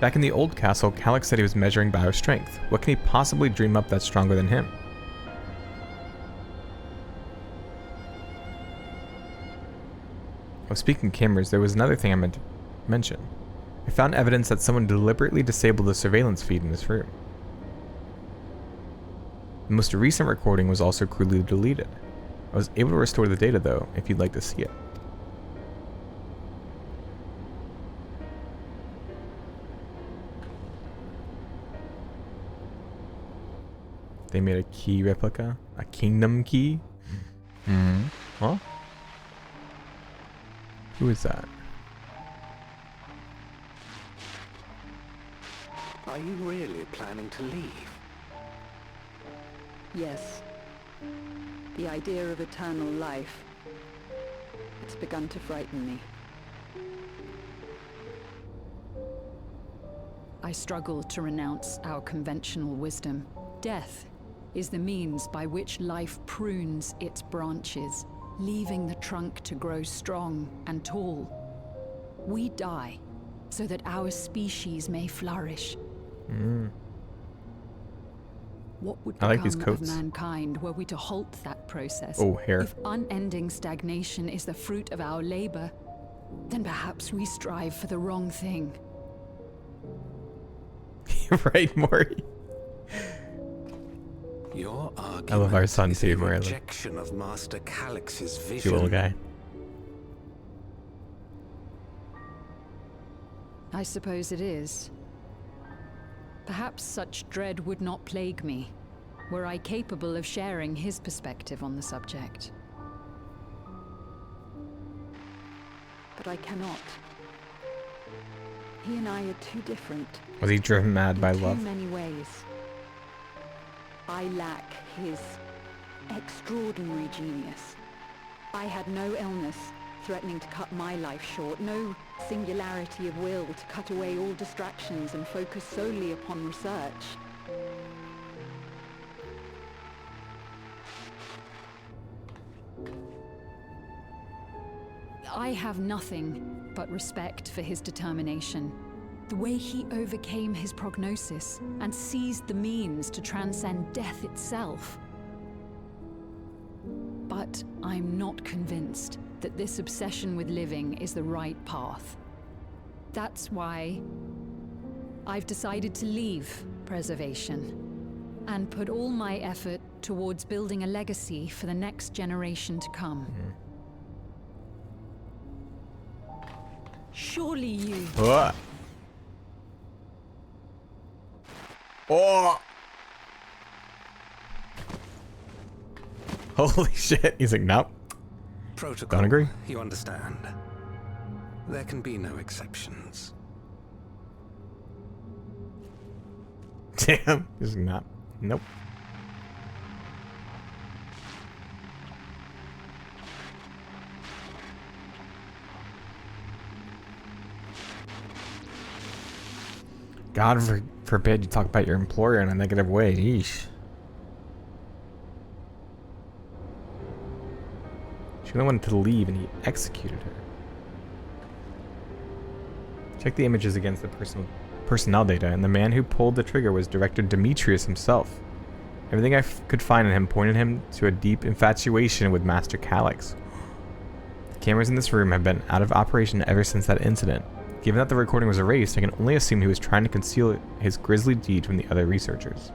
Back in the old castle, Calyx said he was measuring Bio strength. What can he possibly dream up that's stronger than him? Oh, speaking of cameras, there was another thing I meant to mention. I found evidence that someone deliberately disabled the surveillance feed in this room. The most recent recording was also crudely deleted. I was able to restore the data though, if you'd like to see it. They made a key replica? A kingdom key? Mm-hmm. Huh? Who is that? Are you really planning to leave? Yes. The idea of eternal life. It's begun to frighten me. I struggle to renounce our conventional wisdom. Death is the means by which life prunes its branches, leaving the trunk to grow strong and tall. We die so that our species may flourish. What would become of mankind were we to halt that process? Oh, hair. If unending stagnation is the fruit of our labor, then perhaps we strive for the wrong thing. Right, Maury? Your argument I love our son is too, a Maury. rejection of Master Calyx's Cute vision. little guy. I suppose it is. Perhaps such dread would not plague me, were I capable of sharing his perspective on the subject. But I cannot. He and I are too different. Was he driven mad by love? In many ways. I lack his extraordinary genius. I had no illness threatening to cut my life short, no singularity of will to cut away all distractions and focus solely upon research. I have nothing but respect for his determination. The way he overcame his prognosis and seized the means to transcend death itself. But I'm not convinced that this obsession with living is the right path. That's why I've decided to leave preservation and put all my effort towards building a legacy for the next generation to come. Surely you... What? Oh! Holy shit. He's like, nope. Protocol, Don't agree. you understand. There can be no exceptions. Damn. He's not. Nope. God forbid you talk about your employer in a negative way. Yeesh. She only wanted to leave and he executed her. Check the images against the personnel data, and the man who pulled the trigger was Director Demetrius himself. Everything I could find on him pointed him to a deep infatuation with Master Calyx. The cameras in this room have been out of operation ever since that incident. Given that the recording was erased, I can only assume he was trying to conceal his grisly deed from the other researchers.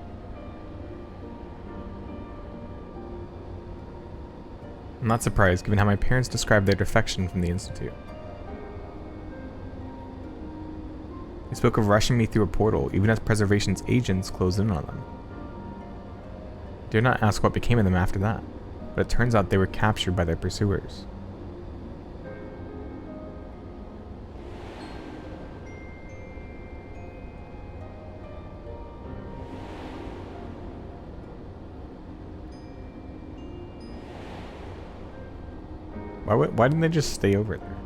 I'm not surprised, given how my parents described their defection from the Institute. They spoke of rushing me through a portal, even as Preservation's agents closed in on them. I dare not ask what became of them after that. but it turns out they were captured by their pursuers. Why didn't they just stay over there?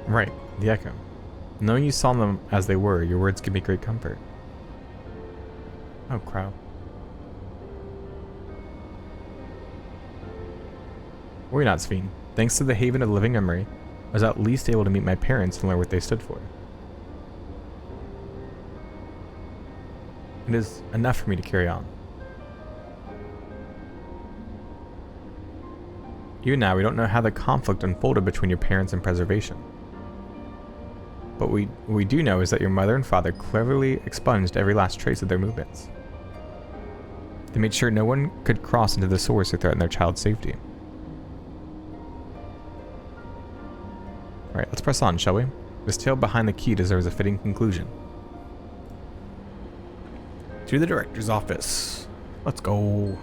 Right, the echo. Knowing you saw them as they were, your words give me great comfort. Oh, crap. Worry not, Sveen. Thanks to the Haven of Living Memory, I was at least able to meet my parents and learn what they stood for. It is enough for me to carry on. Even now, we don't know how the conflict unfolded between your parents and Preservation. But what we do know is that your mother and father cleverly expunged every last trace of their movements. They made sure no one could cross into the source to threaten their child's safety. Alright, let's press on, shall we? This tale behind the key deserves a fitting conclusion. To the director's office. Let's go.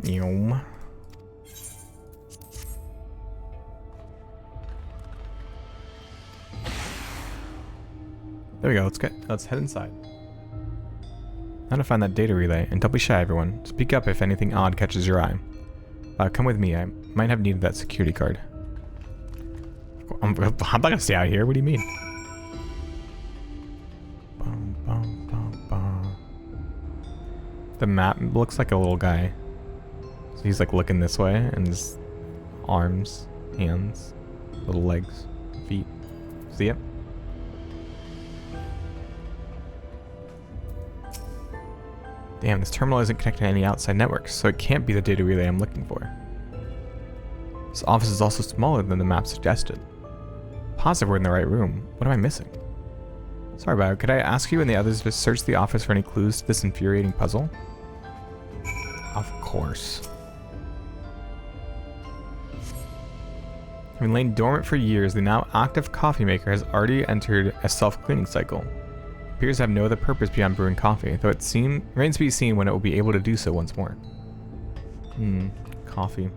Yum. There we go. Let's head inside. Now to find that data relay, and don't be shy, everyone. Speak up if anything odd catches your eye. Come with me. I might have needed that security card. I'm not gonna stay out here. What do you mean? The map looks like a little guy. So he's like looking this way, and his arms, hands, little legs, feet. See it? Damn, this terminal isn't connected to any outside networks, so it can't be the data relay I'm looking for. This office is also smaller than the map suggested. Positive we're in the right room. What am I missing? Sorry, Bio, could I ask you and the others to search the office for any clues to this infuriating puzzle? Of course. Having lain dormant for years, the now active coffee maker has already entered a self-cleaning cycle. It appears to have no other purpose beyond brewing coffee, though it remains to be seen when it will be able to do so once more. Coffee.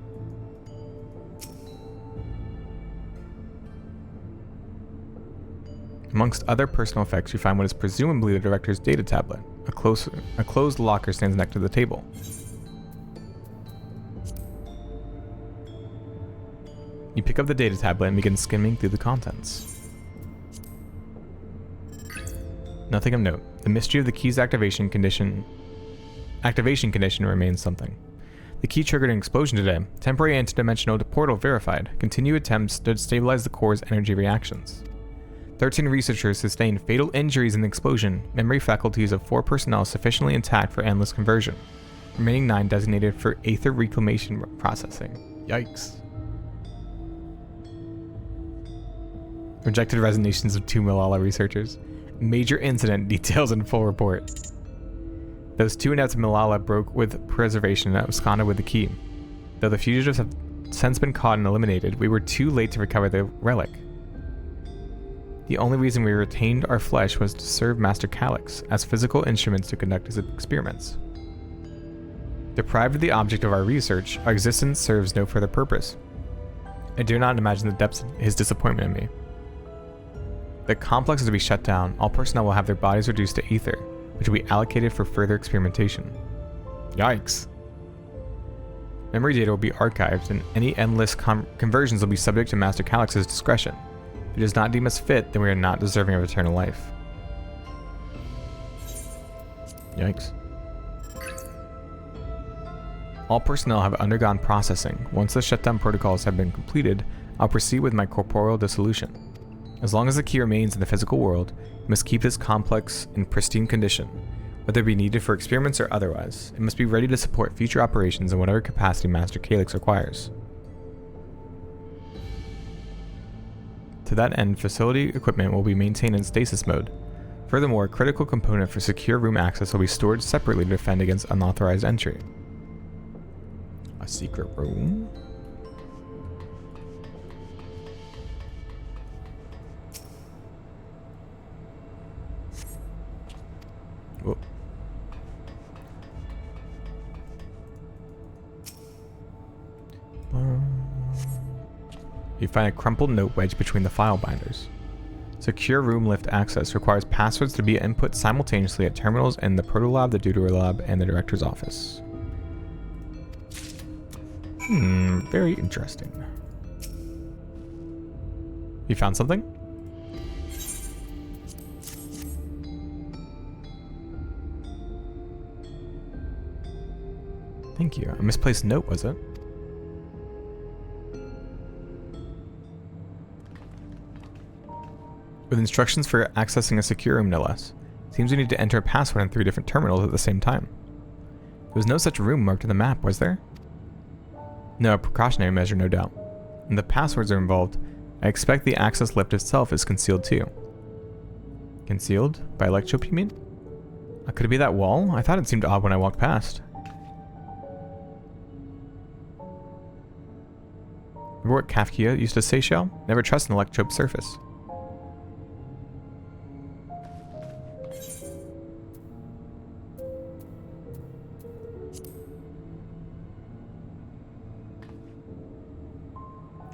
Amongst other personal effects, you find what is presumably the director's data tablet. A closed locker stands next to the table. You pick up the data tablet and begin skimming through the contents. Nothing of note. The mystery of the key's activation condition remains something. The key triggered an explosion today. Temporary interdimensional portal verified. Continue attempts to stabilize the core's energy reactions. 13 researchers sustained fatal injuries in the explosion. Memory faculties of 4 personnel sufficiently intact for endless conversion. Remaining 9 designated for aether reclamation processing. Yikes. Rejected resignations of 2 Malala researchers. Major incident details in full report. Those 2 inept Malala broke with Preservation and absconded with the key. Though the fugitives have since been caught and eliminated, we were too late to recover the relic. The only reason we retained our flesh was to serve Master Calyx as physical instruments to conduct his experiments. Deprived of the object of our research, our existence serves no further purpose. I dare not imagine the depths of his disappointment in me. The complex is to be shut down. All personnel will have their bodies reduced to ether, which will be allocated for further experimentation. Yikes. Memory data will be archived, and any endless conversions will be subject to Master Calyx's discretion. If he does not deem us fit, then we are not deserving of eternal life. Yikes. All personnel have undergone processing. Once the shutdown protocols have been completed, I'll proceed with my corporeal dissolution. As long as the key remains in the physical world, we must keep this complex in pristine condition, whether it be needed for experiments or otherwise. It must be ready to support future operations in whatever capacity Master Calyx requires. To that end, facility equipment will be maintained in stasis mode. Furthermore, a critical component for secure room access will be stored separately to defend against unauthorized entry. A secret room? Whoa. You find a crumpled note wedged between the file binders. Secure room lift access requires passwords to be input simultaneously at terminals in the Protolab, the Deuterolab, and the Director's office. Very interesting. You found something? Thank you. A misplaced note, was it? With instructions for accessing a secure room, no less. Seems we need to enter a password on 3 different terminals at the same time. There was no such room marked on the map, was there? No, a precautionary measure, no doubt. And the passwords are involved. I expect the access lift itself is concealed too. Concealed? By electrope, you mean? Could it be that wall? I thought it seemed odd when I walked past. Remember what Kafkia used to say, Shell? Never trust an electrope surface.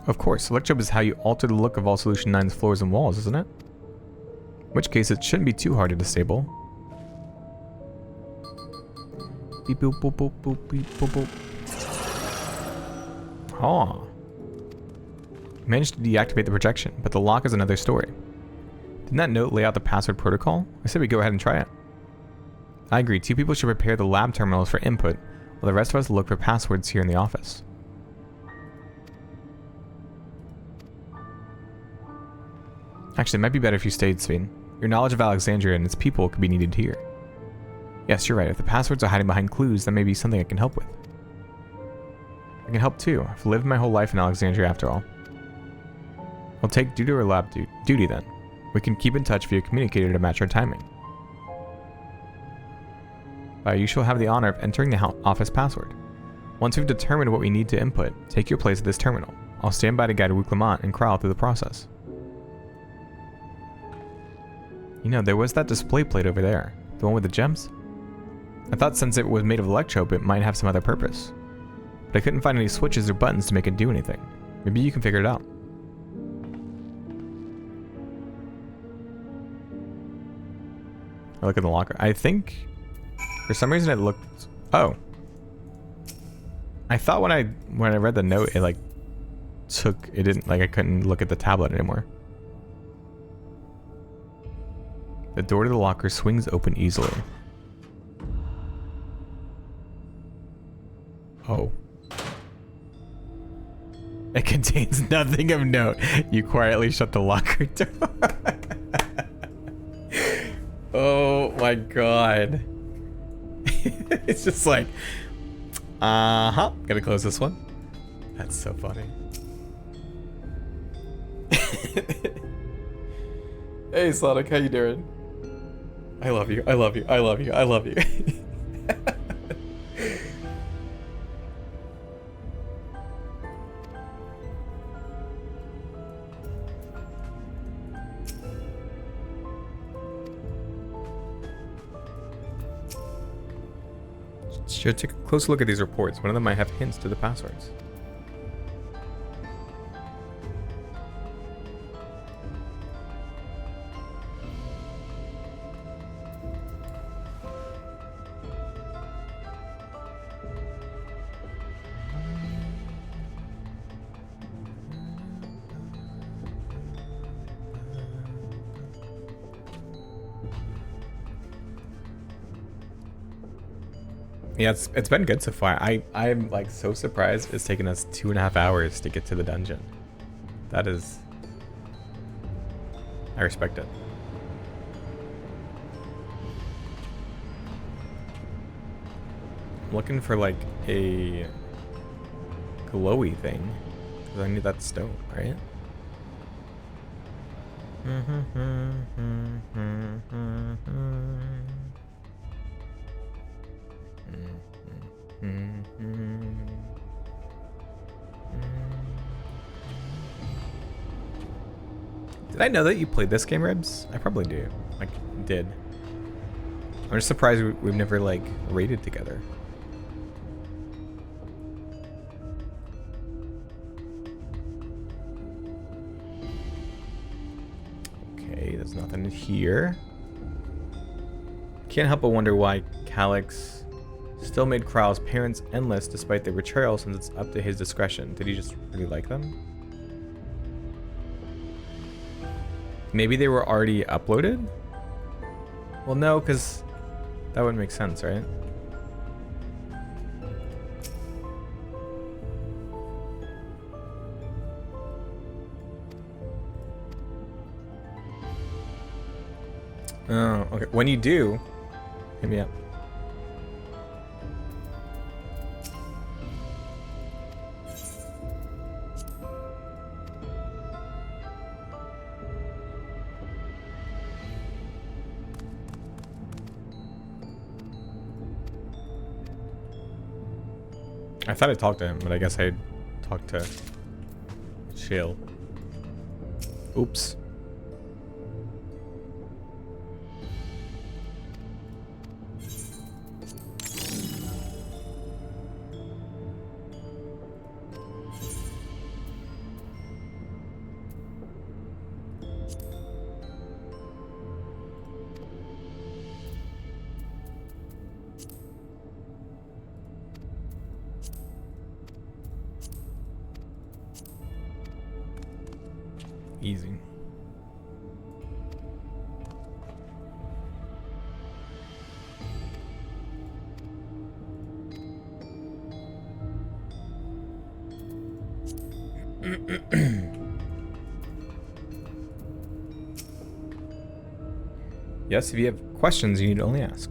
Of course, electrope is how you alter the look of all Solution 9's floors and walls, isn't it? In which case, it shouldn't be too hard to disable. Beep boop boop boop boop beep boop boop. Oh. Managed to deactivate the projection, but the lock is another story. Didn't that note lay out the password protocol? I said we go ahead and try it. I agree, 2 people should prepare the lab terminals for input, while the rest of us look for passwords here in the office. Actually, it might be better if you stayed, Sveen. Your knowledge of Alexandria and its people could be needed here. Yes, you're right. If the passwords are hiding behind clues, that may be something I can help with. I can help too. I've lived my whole life in Alexandria after all. I'll take Deuterolab duty then. We can keep in touch via communicator to match our timing. You shall have the honor of entering the office password. Once we've determined what we need to input, take your place at this terminal. I'll stand by to guide Wuklamant and Kral through the process. You know, there was that display plate over there. The one with the gems? I thought since it was made of electrope, it might have some other purpose. But I couldn't find any switches or buttons to make it do anything. Maybe you can figure it out. I look at the locker. I think for some reason it looked... Oh. I thought when I read the note, it like it didn't, like I couldn't look at the tablet anymore. The door to the locker swings open easily. Oh. It contains nothing of note. You quietly shut the locker door. Oh my god. It's just like, gotta close this one. That's so funny. Hey Sonic, how you doing? I love you, I love you, I love you, I love you. Should take a close look at these reports. One of them might have hints to the passwords. Yeah, it's been good so far. I'm like so surprised it's taken us 2.5 hours to get to the dungeon. That is... I respect it. I'm looking for like a glowy thing. Because I need that stone, right? Did I know that you played this game, Ribs? I probably do. Like, did. I'm just surprised we've never, like, raided together. Okay, there's nothing here. Can't help but wonder why Calyx still made Krau's parents endless despite their betrayal, since it's up to his discretion. Did he just really like them? Maybe they were already uploaded? Well, no, because that would make sense, right? Oh, okay. When you do, hit me up. I thought I talked to him, but I guess I talked to Shale. Oops. Easy. Yes, if you have questions, you need to only ask.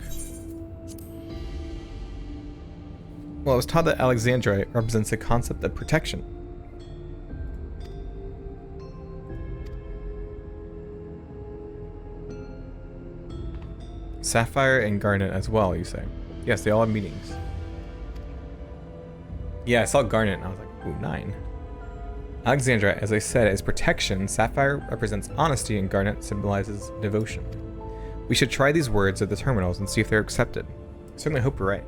Well, I was taught that Alexandrite represents the concept of protection. Sapphire and Garnet as well, you say? Yes, they all have meanings. Yeah, I saw Garnet and I was like, ooh, 9. Alexandra, as I said, is protection. Sapphire represents honesty and Garnet symbolizes devotion. We should try these words at the terminals and see if they're accepted. I certainly hope you're right.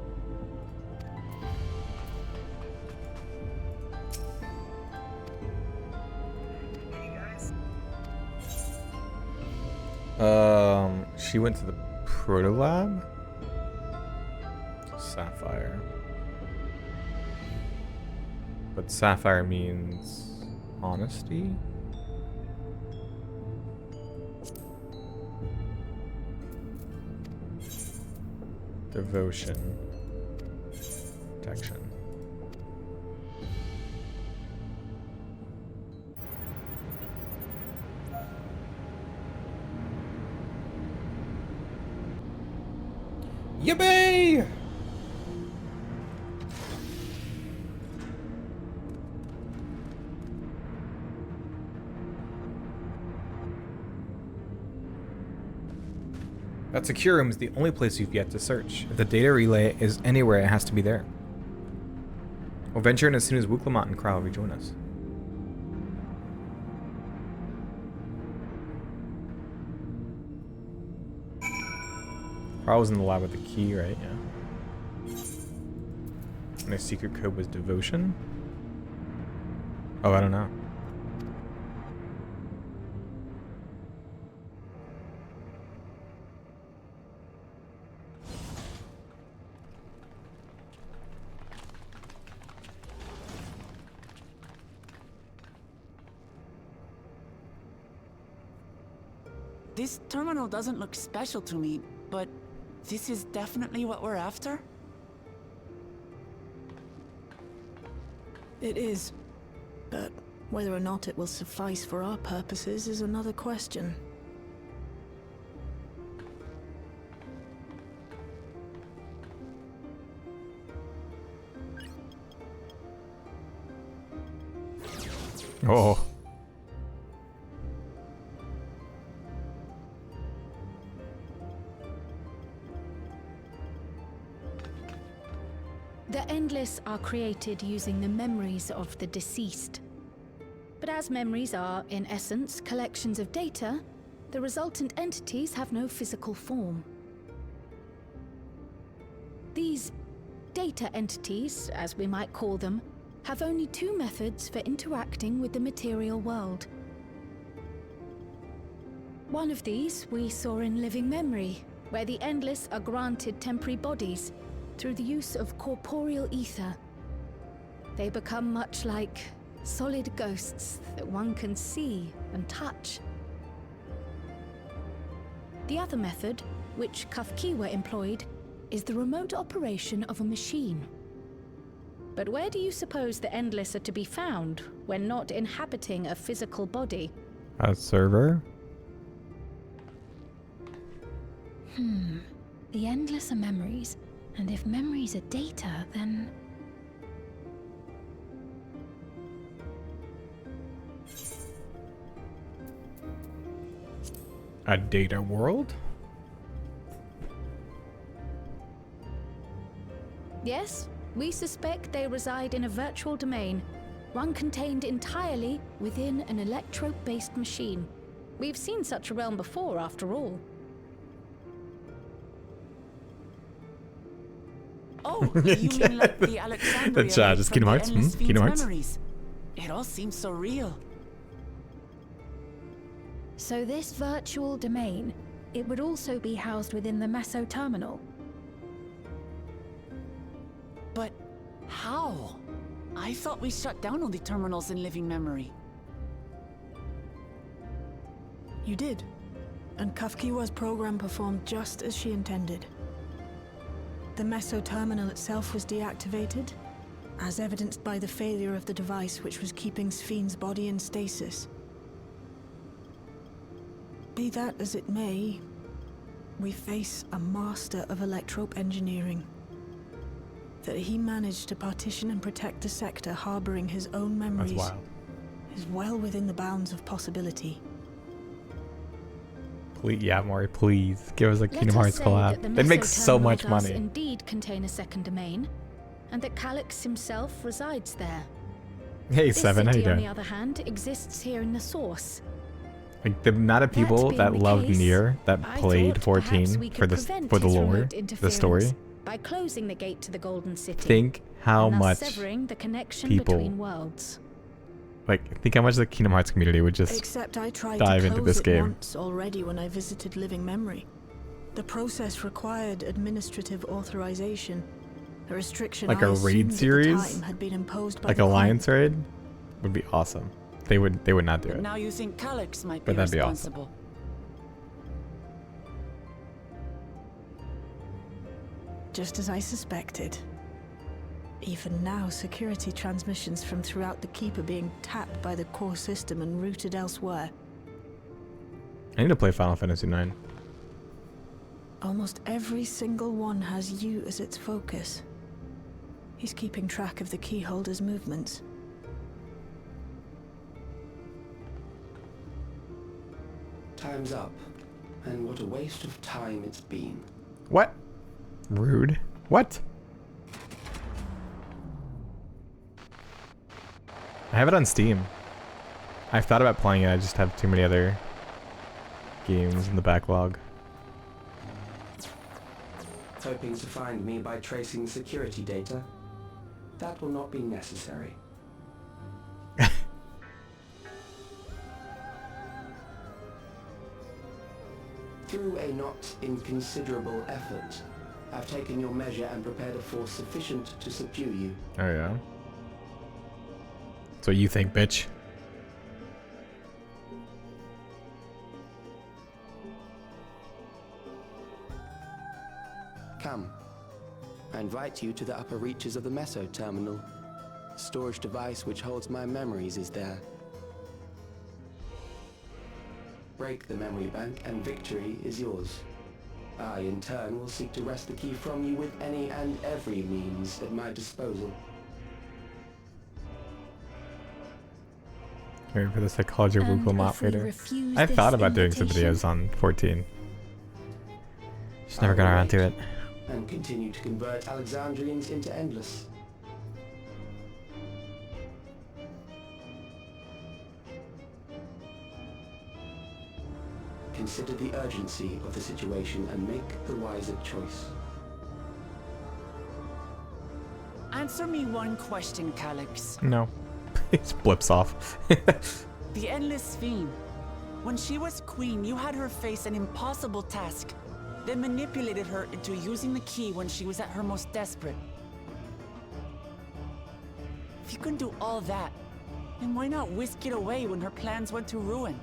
She went to the Protolab? Sapphire. But Sapphire means honesty? Devotion. Protection. Yippee! That secure room is the only place you've yet to search. If the data relay is anywhere, it has to be there. We'll venture in as soon as Wuklamot and Krau rejoin us. Krau was in the lab with the key, right? Yeah. And the secret code was devotion? Oh, I don't know. This terminal doesn't look special to me, but this is definitely what we're after? It is. But whether or not it will suffice for our purposes is another question. Oh. The Endless are created using the memories of the deceased. But as memories are, in essence, collections of data, the resultant entities have no physical form. These data entities, as we might call them, have only two methods for interacting with the material world. One of these we saw in Living Memory, where the Endless are granted temporary bodies through the use of corporeal ether. They become much like solid ghosts that one can see and touch. The other method, which Kafkiwa employed, is the remote operation of a machine. But where do you suppose the Endless are to be found when not inhabiting a physical body? A server? The Endless are memories, and if memories are data, then... A data world? Yes, we suspect they reside in a virtual domain, one contained entirely within an electro-based machine. We've seen such a realm before, after all. Oh, you mean like the Alexandria It's just from Kingdom the Hearts? Endless Fiend's Kingdom Hearts? memories. It all seems so real. So this virtual domain, it would also be housed within the Meso terminal. But how? I thought we shut down all the terminals in Living Memory. You did. And Kafkiwa's program performed just as she intended. The Meso terminal itself was deactivated, as evidenced by the failure of the device which was keeping Spheen's body in stasis. Be that as it may, we face a master of electrope engineering. That he managed to partition and protect the sector harboring his own memories is well within the bounds of possibility. Please, yeah, Maury, please give us a Kingdom Hearts collab. They'd make so much money. Does indeed contain a second domain, and that Calyx himself resides there. Hey, Seven, how you This city, on doing? the other hand, exists here in the source. Like the amount of people that loved Nier that played 14 for the lore, the story. By closing the gate to the Golden City. Think how and thus much severing the connection people, between worlds. like, think how much the Kingdom Hearts community would just Except I tried dive to into close this it game. once already when I visited Living Memory. The process required administrative authorization, a restriction Like I a raid assumed at the series, time had been imposed by like the Alliance raid, would be awesome. They would not do But it. now you think Calyx might But be that'd be awesome. responsible. Just as I suspected. Even now, security transmissions from throughout the Keep are being tapped by the core system and routed elsewhere. I need to play Final Fantasy IX. Almost every single one has you as its focus. He's keeping track of the keyholder's movements. Time's up. And what a waste of time it's been. What? Rude. What? I have it on Steam. I've thought about playing it, I just have too many other games in the backlog. Hoping to find me by tracing security data? That will not be necessary. Through a not inconsiderable effort, I've taken your measure and prepared a force sufficient to subdue you. Oh yeah? That's what you think, bitch. Come. I invite you to the upper reaches of the Meso terminal. The storage device which holds my memories is there. Break the memory bank and victory is yours. I, in turn, will seek to wrest the key from you with any and every means at my disposal. Wait for the psychology of Google Map we later. refuse I thought this about doing some invitation? videos on 14. Just never got around to it. and continue to convert Alexandrians into Endless. Consider the urgency of the situation and make the wiser choice. Answer me one question, Calyx. No. It blips off. The Endless Fiend. When she was queen, you had her face an impossible task, then manipulated her into using the key when she was at her most desperate. If you can do all that, then why not whisk it away when her plans went to ruin?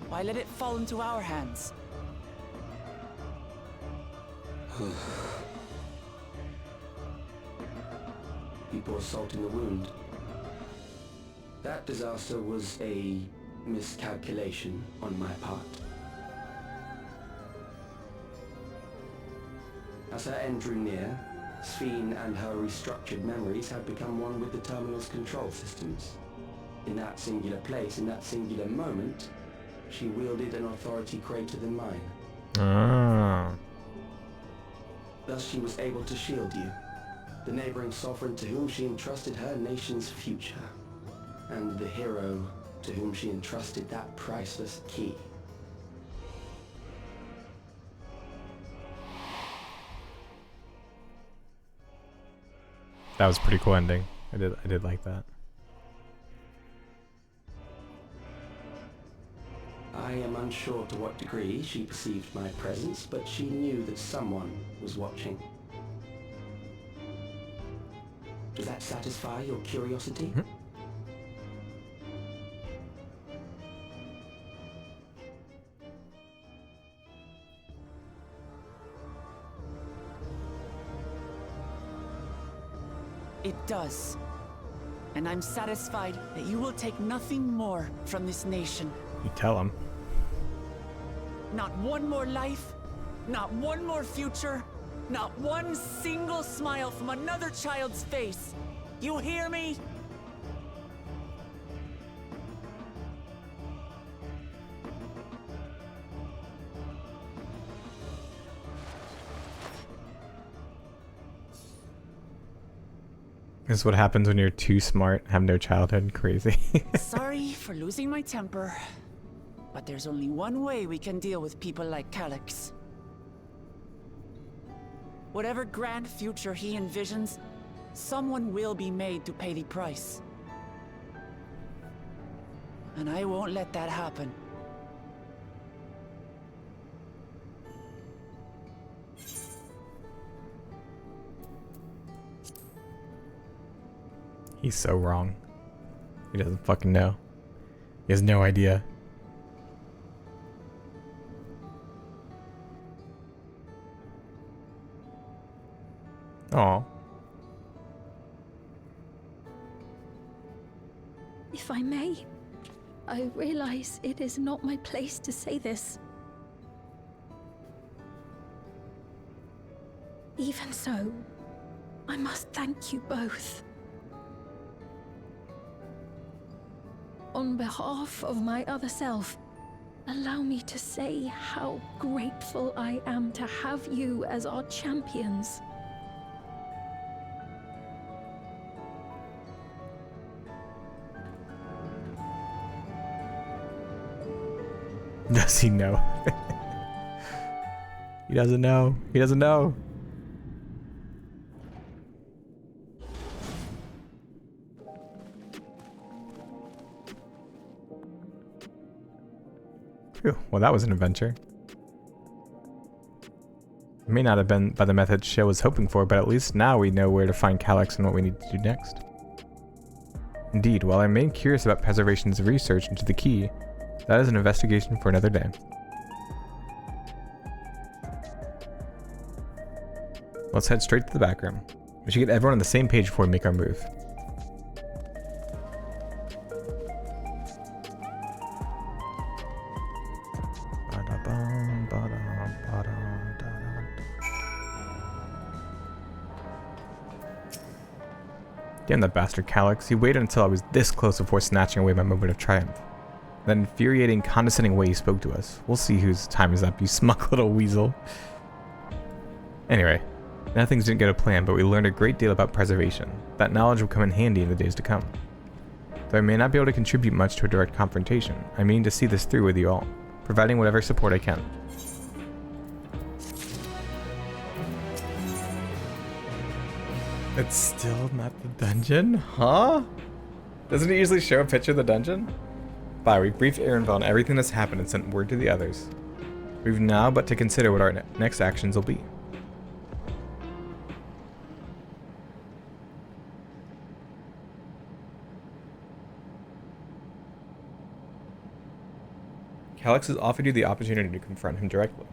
Why let it fall into our hands? You pour salt in the wound. That disaster was a miscalculation on my part. As her end drew near, Sphene and her restructured memories had become one with the terminal's control systems. In that singular place, in that singular moment, she wielded an authority greater than mine. Ah. Thus she was able to shield you, the neighboring sovereign to whom she entrusted her nation's future, and the hero to whom she entrusted that priceless key. That was a pretty cool ending. I did like that. I am unsure to what degree she perceived my presence, but she knew that someone was watching. Does that satisfy your curiosity? Mm-hmm. It does. And I'm satisfied that you will take nothing more from this nation. You tell him. Not one more life, not one more future, not one single smile from another child's face. You hear me? This is what happens when you're too smart, have no childhood, crazy. Sorry for losing my temper, but there's only one way we can deal with people like Calyx. Whatever grand future he envisions, someone will be made to pay the price. And I won't let that happen. He's so wrong. He doesn't fucking know. He has no idea. Aw. If I may, I realize it is not my place to say this. Even so, I must thank you both. On behalf of my other self, allow me to say how grateful I am to have you as our champions. Does he know? He doesn't know. He doesn't know. Phew, well, that was an adventure. It may not have been by the method Shale was hoping for, but at least now we know where to find Calyx and what we need to do next. Indeed, while I remain curious about Preservation's research into the key, that is an investigation for another day. Let's head straight to the back room. We should get everyone on the same page before we make our move. Damn that bastard Calyx. He waited until I was this close before snatching away my moment of triumph. That infuriating, condescending way he spoke to us. We'll see whose time is up, you smug little weasel. Anyway, now things didn't go to plan, but we learned a great deal about preservation. That knowledge will come in handy in the days to come. Though I may not be able to contribute much to a direct confrontation, I mean to see this through with you all, providing whatever support I can. It's still not the dungeon? Huh? Doesn't it usually show a picture of the dungeon? Bye, we briefed Ehrenfeld on everything that's happened and sent word to the others. We've now but to consider what our next actions will be. Calix has offered you the opportunity to confront him directly.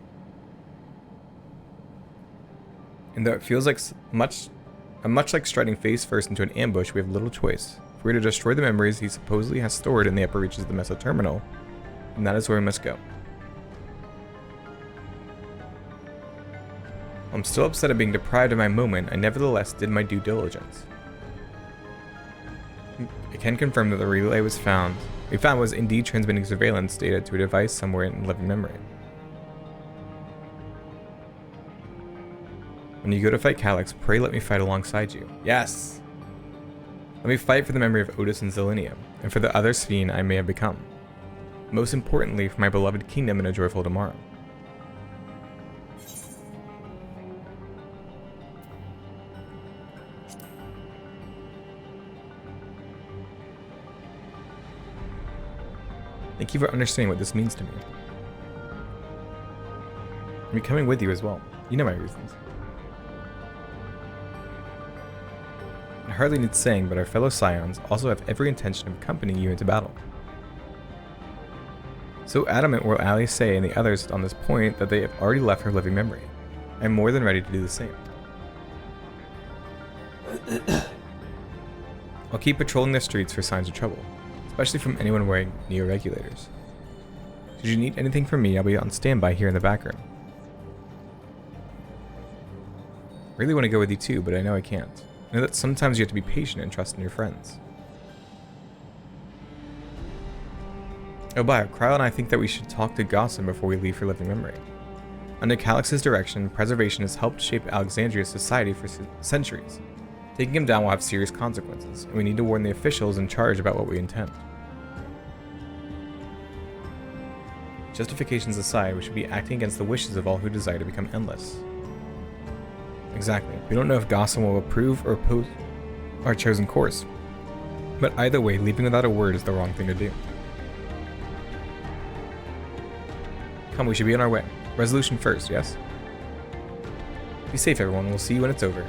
And though it feels like much like striding face first into an ambush, we have little choice. If we're to destroy the memories he supposedly has stored in the upper reaches of the Meso Terminal, then that is where we must go. I'm still upset at being deprived of my moment. I nevertheless did my due diligence. I can confirm that the relay we found was indeed transmitting surveillance data to a device somewhere in living memory. When you go to fight Calix, pray let me fight alongside you. Yes! Let me fight for the memory of Otis and Zelenium, and for the other Sphene I may have become. Most importantly, for my beloved kingdom and a joyful tomorrow. Thank you for understanding what this means to me. I'm coming with you as well. You know my reasons. It hardly needs saying, but our fellow Scions also have every intention of accompanying you into battle. So adamant were Ali Say and the others on this point that they have already left her living memory. I am more than ready to do the same. I'll keep patrolling the streets for signs of trouble, especially from anyone wearing neo-regulators. Should you need anything from me, I'll be on standby here in the back room. I really want to go with you too, but I know I can't. I know that sometimes you have to be patient and trust in your friends. Oh, Bio, Cryo and I think that we should talk to Gossen before we leave for living memory. Under Calix's direction, preservation has helped shape Alexandria's society for centuries. Taking him down will have serious consequences, and we need to warn the officials in charge about what we intend. Justifications aside, we should be acting against the wishes of all who desire to become endless. Exactly. We don't know if Gossen will approve or oppose our chosen course, but either way, leaving without a word is the wrong thing to do. Come, we should be on our way. Resolution first, yes? Be safe, everyone. We'll see you when it's over.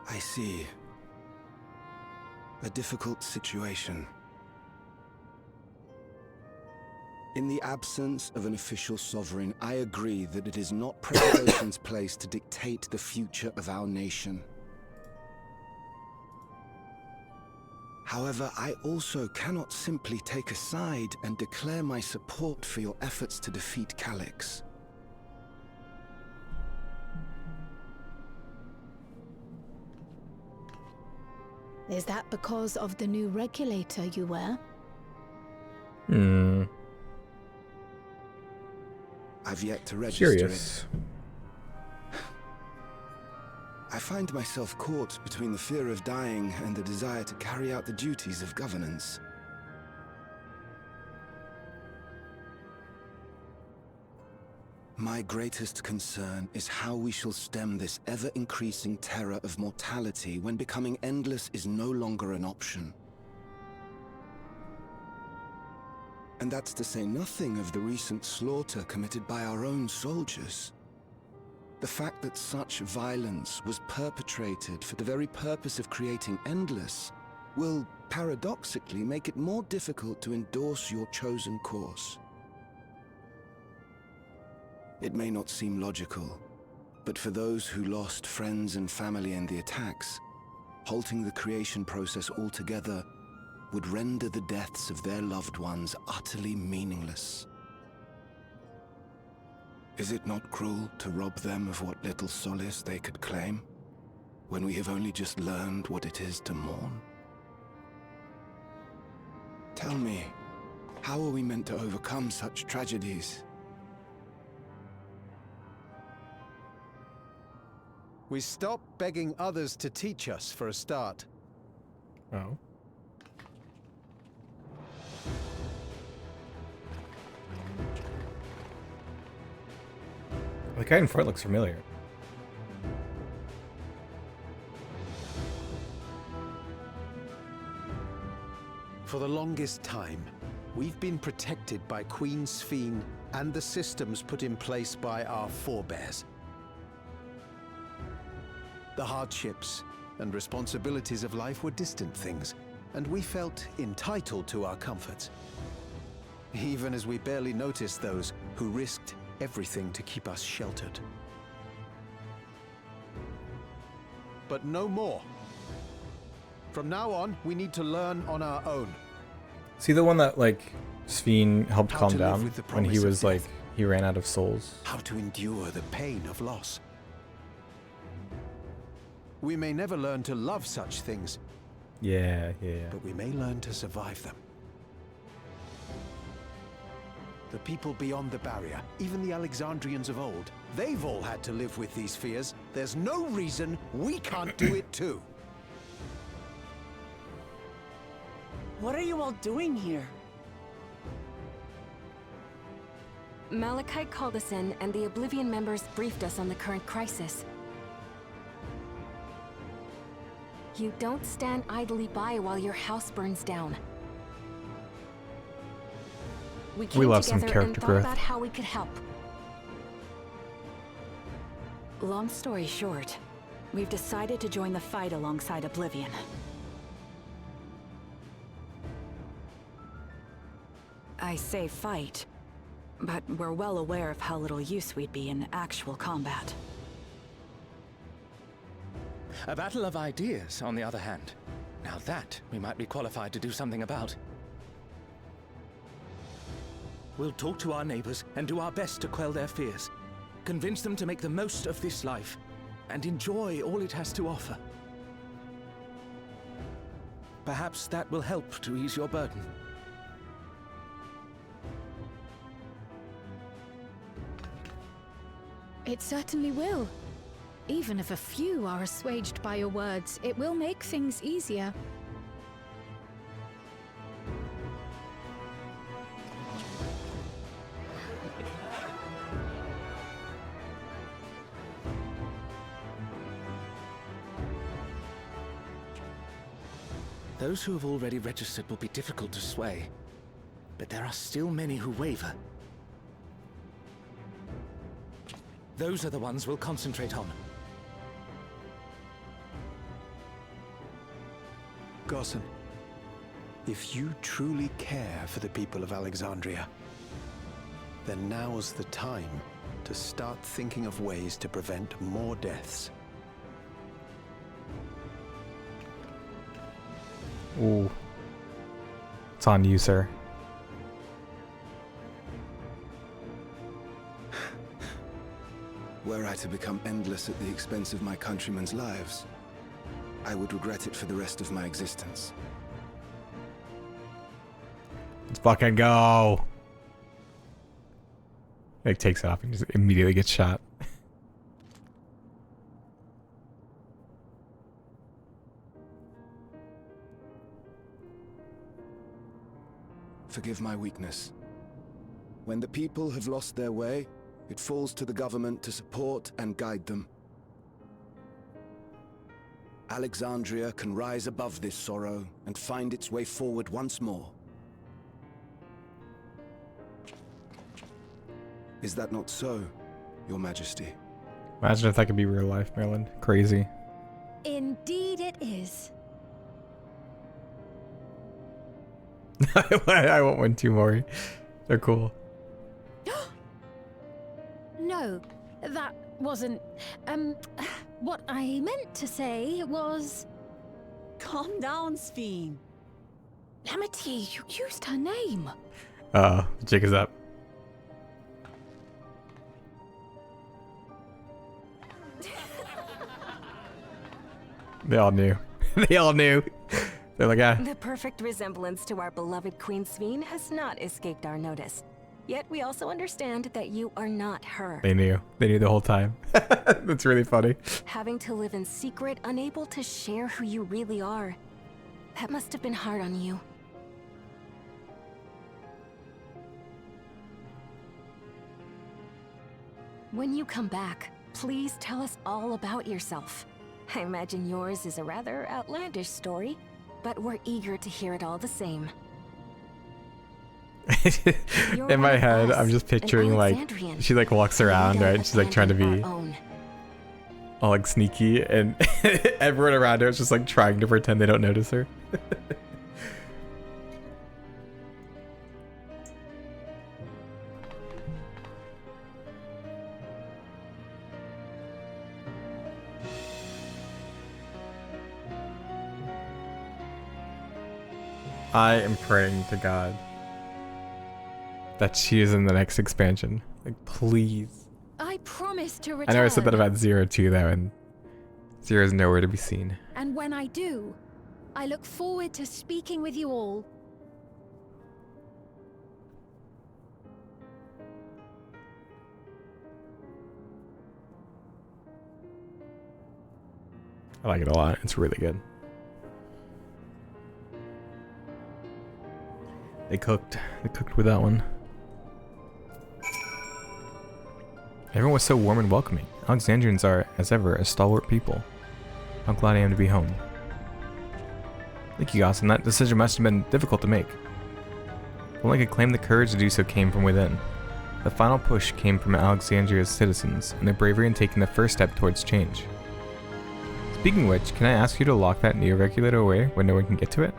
I see. A difficult situation. In the absence of an official sovereign, I agree that it is not Preservation's place to dictate the future of our nation. However, I also cannot simply take a side and declare my support for your efforts to defeat Calix. Is that because of the new regulator you wear? I've yet to register Curious. it. I find myself caught between the fear of dying and the desire to carry out the duties of governance. My greatest concern is how we shall stem this ever-increasing terror of mortality when becoming endless is no longer an option. And that's to say nothing of the recent slaughter committed by our own soldiers. The fact that such violence was perpetrated for the very purpose of creating Endless will, paradoxically, make it more difficult to endorse your chosen course. It may not seem logical, but for those who lost friends and family in the attacks, halting the creation process altogether would render the deaths of their loved ones utterly meaningless. Is it not cruel to rob them of what little solace they could claim, when we have only just learned what it is to mourn? Tell me, how are we meant to overcome such tragedies? We stop begging others to teach us for a start. Oh. The guy in front looks familiar. For the longest time, we've been protected by Queen Sphene and the systems put in place by our forebears. The hardships and responsibilities of life were distant things, and we felt entitled to our comforts, even as we barely noticed those who risked everything to keep us sheltered. But no more. From now on, we need to learn on our own. See the one that, like, Sphene helped How calm to live down with the when he promise of was, like, death. he ran out of souls? How to endure the pain of loss. We may never learn to love such things, Yeah. but we may learn to survive them. The people beyond the barrier, even the Alexandrians of old, they've all had to live with these fears. There's no reason we can't do it too. What are you all doing here? Malachite called us in, and the Oblivion members briefed us on the current crisis. You don't stand idly by while your house burns down. We came love some together and character thought growth. about how we could help. Long story short, we've decided to join the fight alongside Oblivion. I say fight, but we're well aware of how little use we'd be in actual combat. A battle of ideas, on the other hand. Now that we might be qualified to do something about. We'll talk to our neighbors and do our best to quell their fears. Convince them to make the most of this life and enjoy all it has to offer. Perhaps that will help to ease your burden. It certainly will. Even if a few are assuaged by your words, it will make things easier. Those who have already registered will be difficult to sway, but there are still many who waver. Those are the ones we'll concentrate on. Gossan, if you truly care for the people of Alexandria, then now's the time to start thinking of ways to prevent more deaths. Ooh. It's on you, sir. Were I to become endless at the expense of my countrymen's lives, I would regret it for the rest of my existence. Let's fucking go. Like, takes it off and just immediately gets shot. Forgive my weakness. When the people have lost their way, it falls to the government to support and guide them. Alexandria can rise above this sorrow and find its way forward once more. Is that not so, Your Majesty? Imagine if that could be real life, Maryland. Crazy. Indeed it is. I want one too, Maury. They're cool. No, that wasn't... what I meant to say was... Calm down, Sphene. Lamity, you used her name. Jig is up. They all knew. They all knew. They're like, ah. The perfect resemblance to our beloved Queen Sphene has not escaped our notice. Yet we also understand that you are not her. They knew. They knew the whole time. That's really funny. Having to live in secret, unable to share who you really are. That must have been hard on you. When you come back, please tell us all about yourself. I imagine yours is a rather outlandish story, but we're eager to hear it all the same. In my head, I'm just picturing like she like walks around, right? And she's like trying to be all like sneaky, and everyone around her is just like trying to pretend they don't notice her. I am praying to God that she is in the next expansion. Like, please. I promise to I return. know I said that about Zero too, though, and Zero's nowhere to be seen. And when I do, I look forward to speaking with you all. I like it a lot. It's really good. They cooked with that one. Everyone was so warm and welcoming. Alexandrians are, as ever, a stalwart people. How glad I am to be home. Thank you, Gossen. That decision must have been difficult to make. But when I could claim the courage to do so came from within. The final push came from Alexandria's citizens, and their bravery in taking the first step towards change. Speaking of which, can I ask you to lock that neo-regulator away where no one can get to it?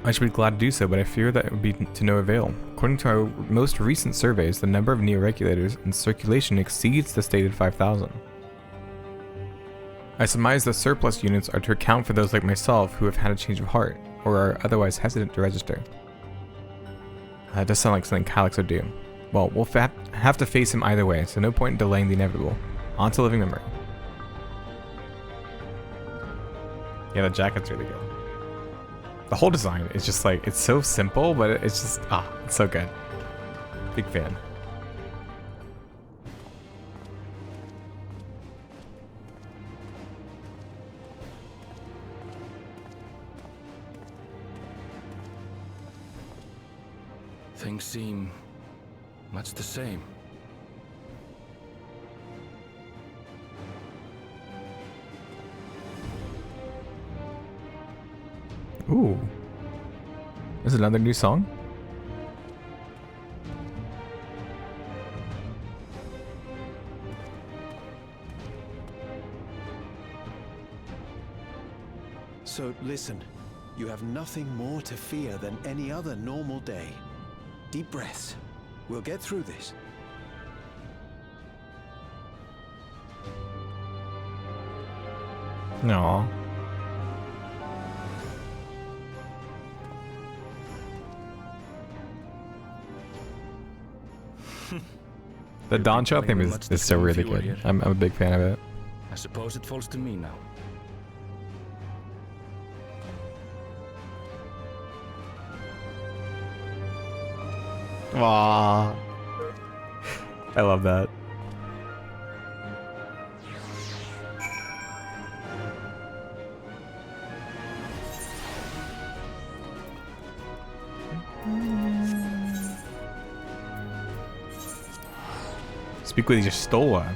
I should be glad to do so, but I fear that it would be to no avail. According to our most recent surveys, the number of neo-regulators in circulation exceeds the stated 5,000. I surmise the surplus units are to account for those like myself who have had a change of heart, or are otherwise hesitant to register. That does sound like something Calyx would do. Well, we'll have to face him either way, so no point in delaying the inevitable. On to living memory. Yeah, the jacket's really good. The whole design is just like, it's so simple, but it's just, it's so good. Big fan. Things seem much the same. Ooh. Is it another new song? So listen, you have nothing more to fear than any other normal day. Deep breaths. We'll get through this. No. The Dawn Child theme is so really good. I'm a big fan of it. I suppose it falls to me now. Aww. I love that. Speak with your Stola.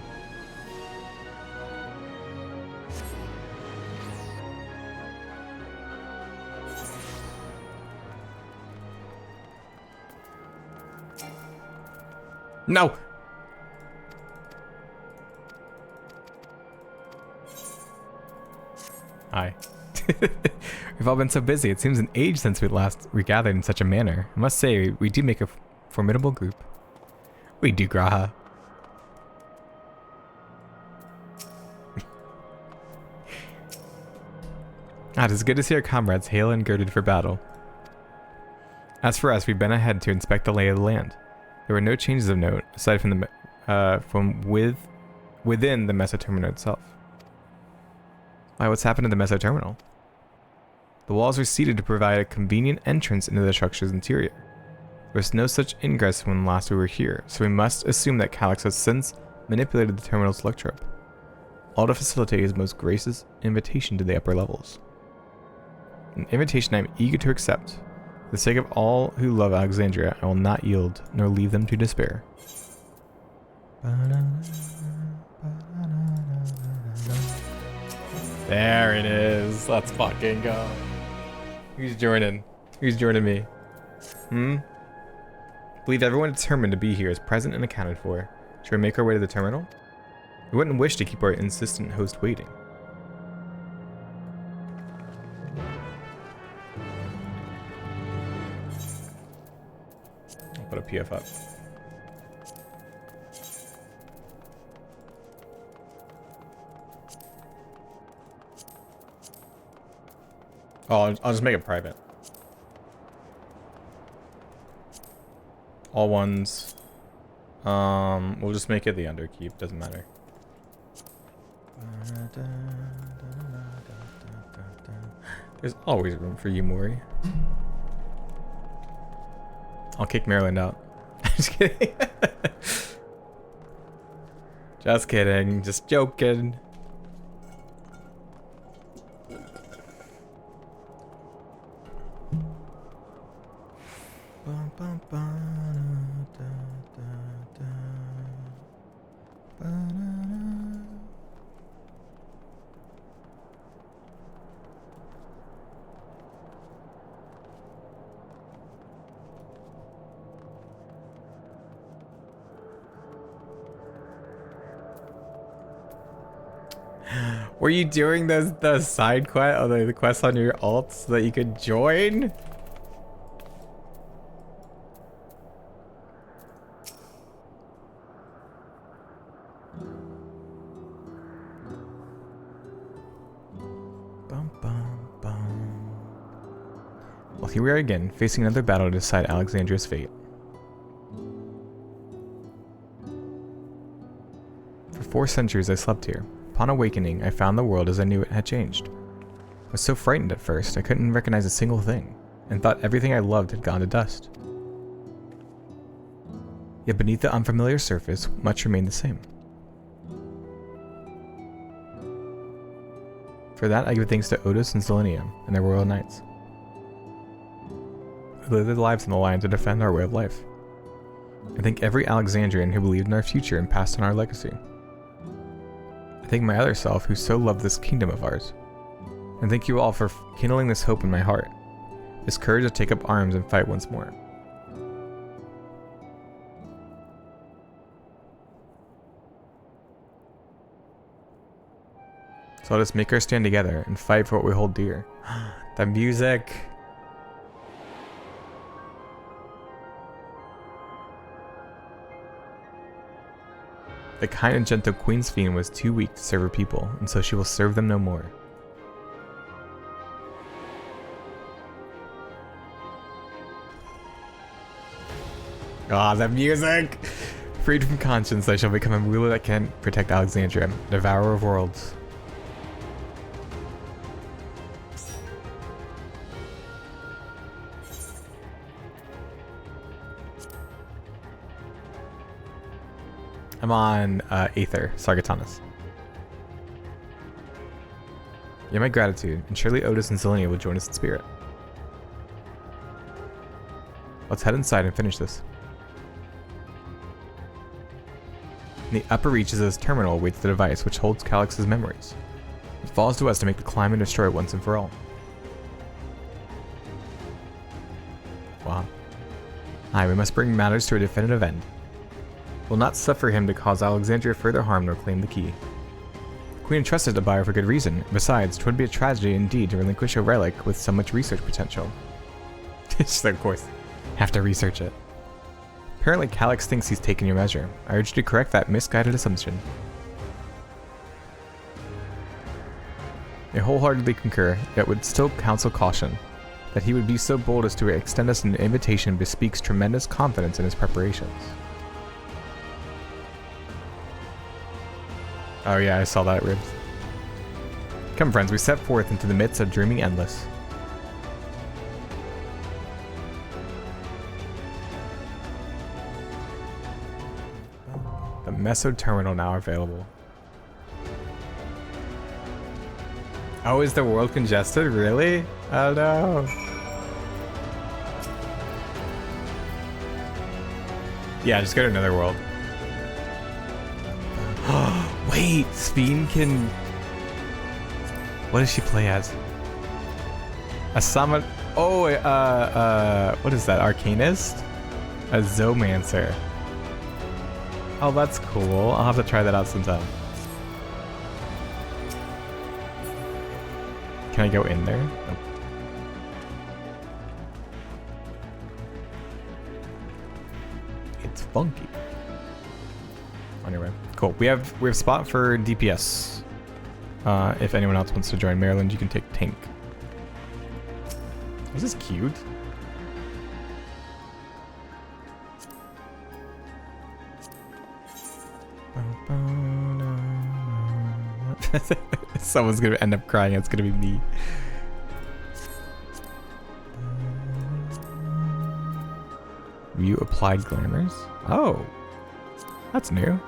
No! Hi. We've all been so busy. It seems an age since we last regathered in such a manner. I must say, we do make a formidable group. We do, Graha. It is good to see our comrades hale and girded for battle. As for us, we've been ahead to inspect the lay of the land. There were no changes of note, aside from within the Meso Terminal itself. Why, what's happened to the Meso Terminal? The walls were seeded to provide a convenient entrance into the structure's interior. There was no such ingress when last we were here, so we must assume that Calyx has since manipulated the terminal's electrope, all to facilitate his most gracious invitation to the upper levels. An invitation I am eager to accept. For the sake of all who love Alexandria, I will not yield, nor leave them to despair. There it is. Let's fucking go. Who's joining? Who's joining me? Believe everyone determined to be here is present and accounted for. Shall we make our way to the terminal? We wouldn't wish to keep our insistent host waiting. I'll put a PF up. Oh, I'll just make it private. All ones. We'll just make it the underkeep. Doesn't matter. There's always room for you, Mori. I'll kick Maryland out. Just kidding. Just kidding. Just joking. Were you doing the side quest or the quest on your alt so that you could join? Well, here we are again, facing another battle to decide Alexandria's fate. For 4 centuries I slept here. Upon awakening, I found the world as I knew it had changed. I was so frightened at first, I couldn't recognize a single thing, and thought everything I loved had gone to dust. Yet beneath the unfamiliar surface, much remained the same. For that, I give thanks to Otis and Selenium and their royal knights, who lived their lives on the line to defend our way of life. I thank every Alexandrian who believed in our future and passed on our legacy. I thank my other self who so loved this kingdom of ours. And thank you all for kindling this hope in my heart, this courage to take up arms and fight once more. So let us make our stand together and fight for what we hold dear. The music! The kind and gentle Queen's Fiend was too weak to serve her people, and so she will serve them no more. Ah, that music! Freed from conscience, I shall become a ruler that can protect Alexandria, devourer of worlds. I'm on Aether, Sargatanas. You have my gratitude, and surely Otis and Selenia will join us in spirit. Let's head inside and finish this. In the upper reaches of this terminal awaits the device which holds Calyx's memories. It falls to us to make the climb and destroy it once and for all. Wow. Aye, we must bring matters to a definitive end. will not suffer him to cause Alexandria further harm nor claim the key. The Queen entrusted the buyer for good reason. Besides, 'twould be a tragedy indeed to relinquish a relic with so much research potential. So of course, have to research it. Apparently Calyx thinks he's taken your measure. I urge you to correct that misguided assumption. I wholeheartedly concur, yet would still counsel caution. That he would be so bold as to extend us an invitation bespeaks tremendous confidence in his preparations. Oh yeah, I saw that, Ribs. Come friends, we set forth into the midst of dreaming endless. The Meso terminal now available. Oh, is the world congested? Really? Oh no. Yeah, just go to another world. Wait, Sphene can... What does she play as? A summon... Oh, what is that? Arcanist? A Zoomancer. Oh, that's cool. I'll have to try that out sometime. Can I go in there? Nope. It's funky. Anyway, cool. We have spot for DPS. If anyone else wants to join Maryland, you can take tank. This is cute. Someone's gonna end up crying. It's gonna be me. View applied glamours. Oh, that's new.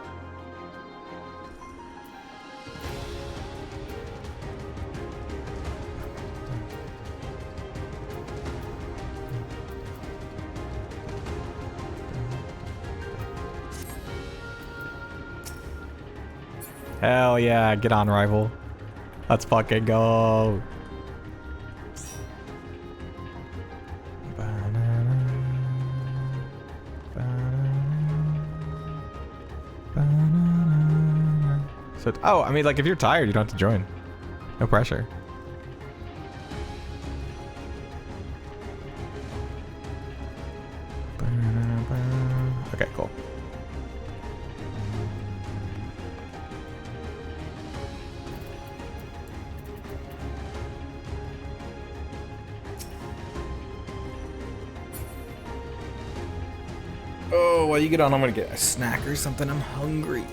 Hell yeah, get on, rival. Let's fucking go. So, oh, I mean, like, if you're tired, you don't have to join. No pressure. Okay, cool. Oh, while you get on, I'm gonna get a snack or something. I'm hungry.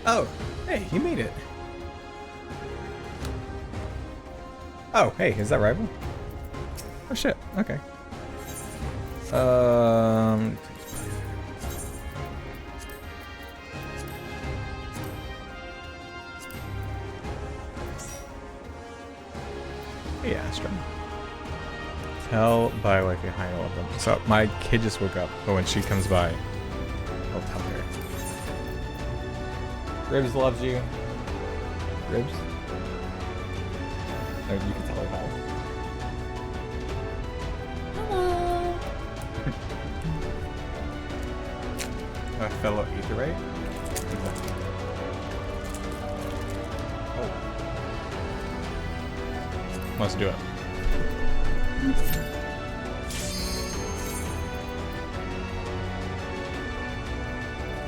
Oh, hey, you made it. Oh, hey, is that rival? Oh shit. Okay. Yeah, Astra. Tell Bio-Wi-Fi hi, I love them. So my kid just woke up, but when she comes by, I'll tell her. Ribs loves you. Ribs? Oh, you can tell her hi. Hello. A fellow Aetherite? Exactly. Oh. Let's do it.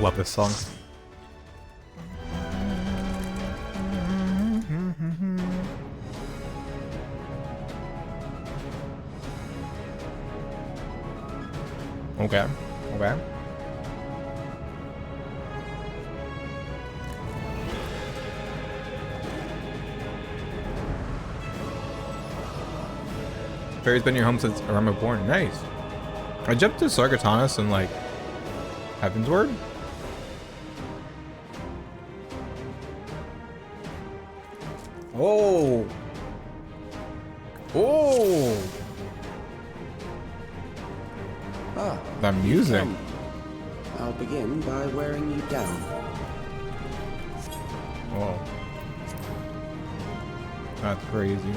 Love this song. Okay. Okay. Fairy's been your home since around my born. Nice. I jumped to Sargatanas and like Heaven's Word. Oh. Oh. Ah, The music. I'll begin by wearing you down. Whoa. That's crazy.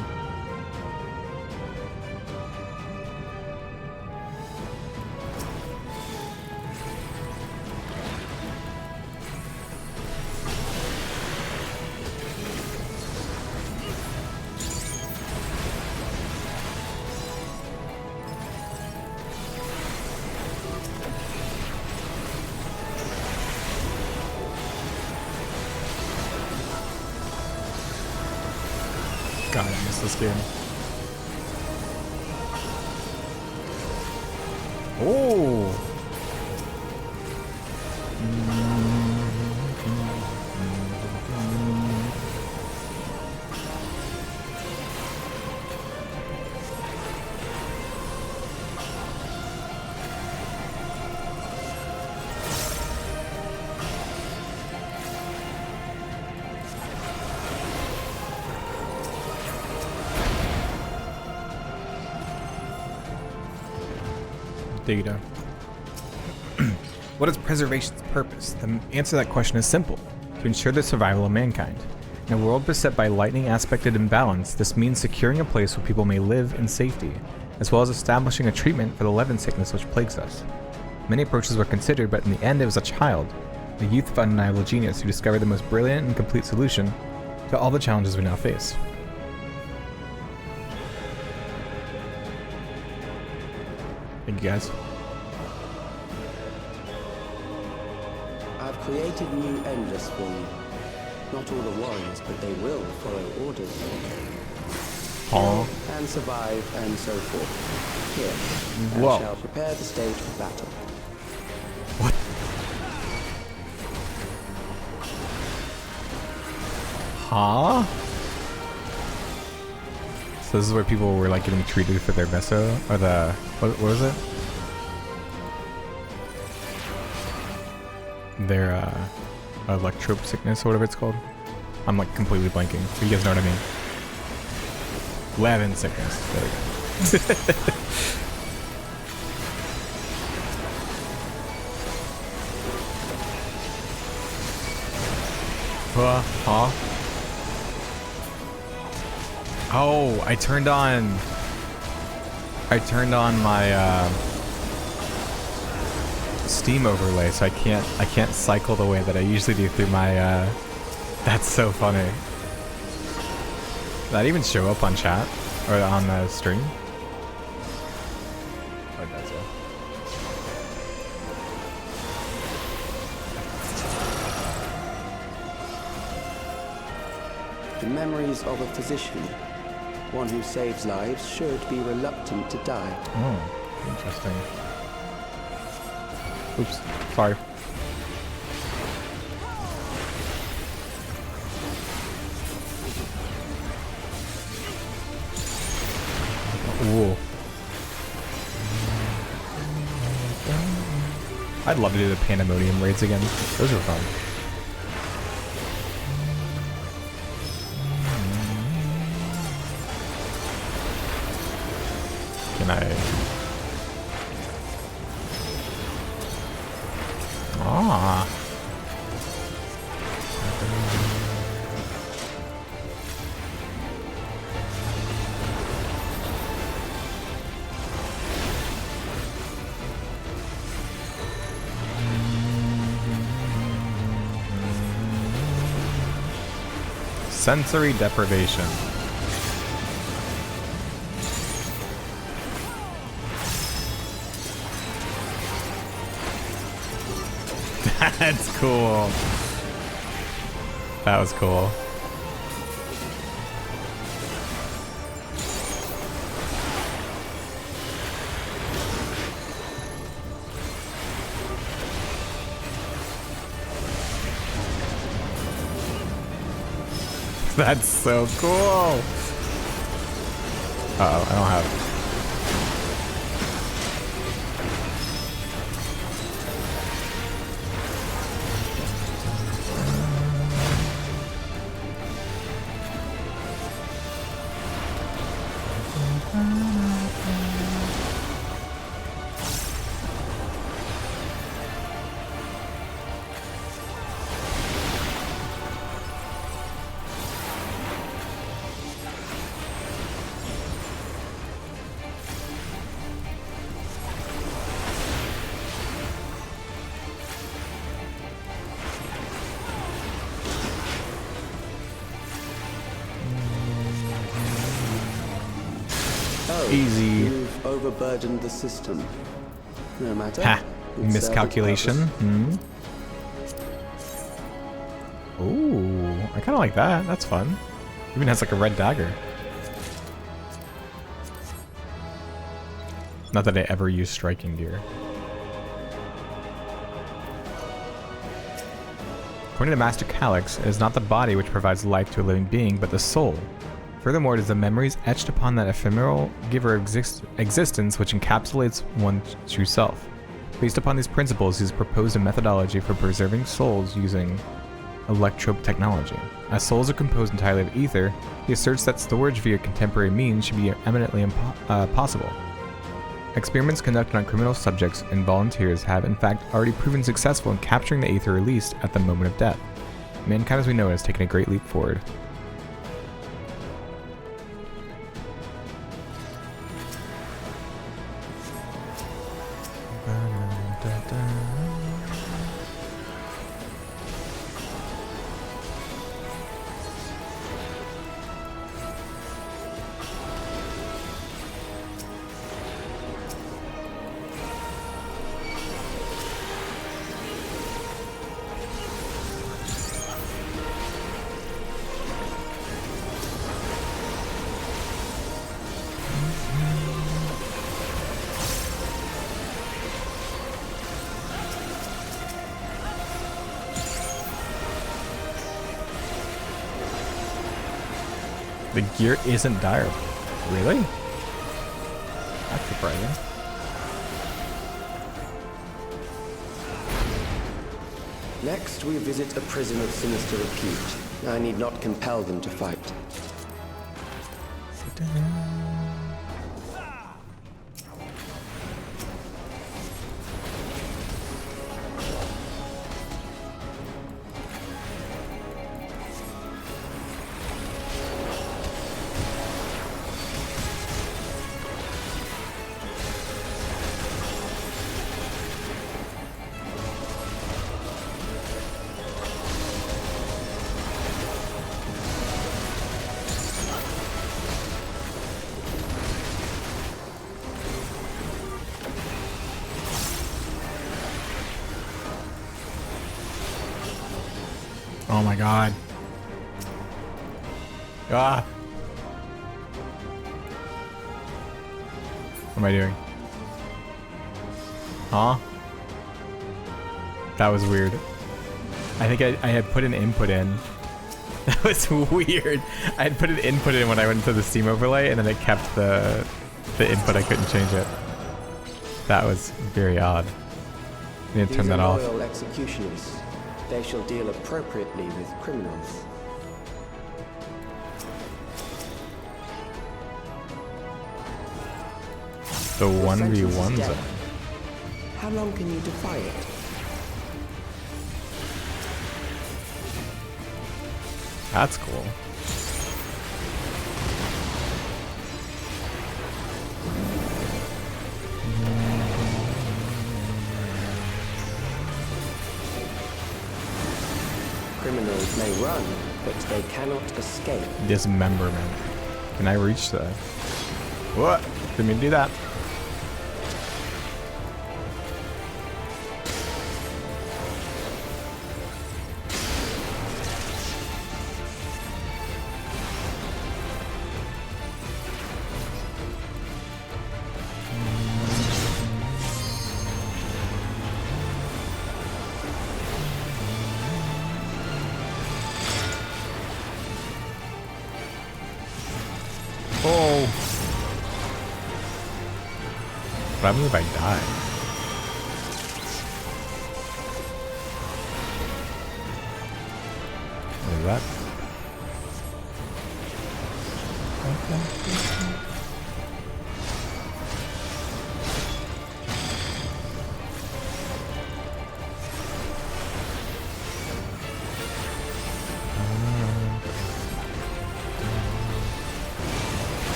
God, I miss this game. Oh. Data. What is preservation's purpose? The answer to that question is simple: to ensure the survival of mankind. In a world beset by lightning aspected imbalance, this means securing a place where people may live in safety, as well as establishing a treatment for the leaven sickness which plagues us. Many approaches were considered, but in the end it was a child, a youth of undeniable genius, who discovered the most brilliant and complete solution to all the challenges we now face. Thank you, guys. I've created new endless for you. Not all the warriors, but they will follow orders. Aww. Kill and survive and so forth. Here, I Whoa. shall prepare the stage for battle. What? Huh? So this is where people were like getting treated for their meso, or the what was it? Their electrope sickness or whatever it's called. I'm like completely blanking. But you guys know what I mean. Leaven sickness. There we go. Huh? Oh, I turned on my Steam overlay, so I can't cycle the way that I usually do through my that's so funny. Did that even show up on chat or on the stream? Oh, it does, yeah. The memories of a physician. One who saves lives should be reluctant to die. Oh, interesting. Oops, sorry. I'd love to do the Pandemonium raids again. Those are fun. Can I... Ah. Sensory deprivation. That's cool. That was cool. That's so cool. Uh-oh, I don't have... Easy. You've overburdened the system. No matter. Ha! Miscalculation. Hmm. Ooh, I kind of like that. That's fun. Even has like a red dagger. Not that I ever use striking gear. According to Master Calyx, it is not the body which provides life to a living being, but the soul. Furthermore, it is the memories etched upon that ephemeral giver existence which encapsulates one's true self. Based upon these principles, he has proposed a methodology for preserving souls using electrope technology. As souls are composed entirely of ether, he asserts that storage via contemporary means should be eminently possible. Experiments conducted on criminal subjects and volunteers have in fact already proven successful in capturing the ether released at the moment of death. Mankind as we know it has taken a great leap forward. The gear isn't dire. Really? That's surprising. Next, we visit a prison of sinister repute. I need not compel them to fight. Oh my god. Ah. What am I doing? Huh? That was weird. I think I had put an input in. That was weird. I had put an input in when I went to the Steam overlay and then it kept the input. I couldn't change it. That was very odd. need to turn that off. These are loyal executioners. They shall deal appropriately with criminals. The 1v1 zone. How long can you defy it? That's cool. Criminals may run, but they cannot escape. Dismemberment. Can I reach that? What? Didn't mean to do that. Oh. What happens if I die? What is that?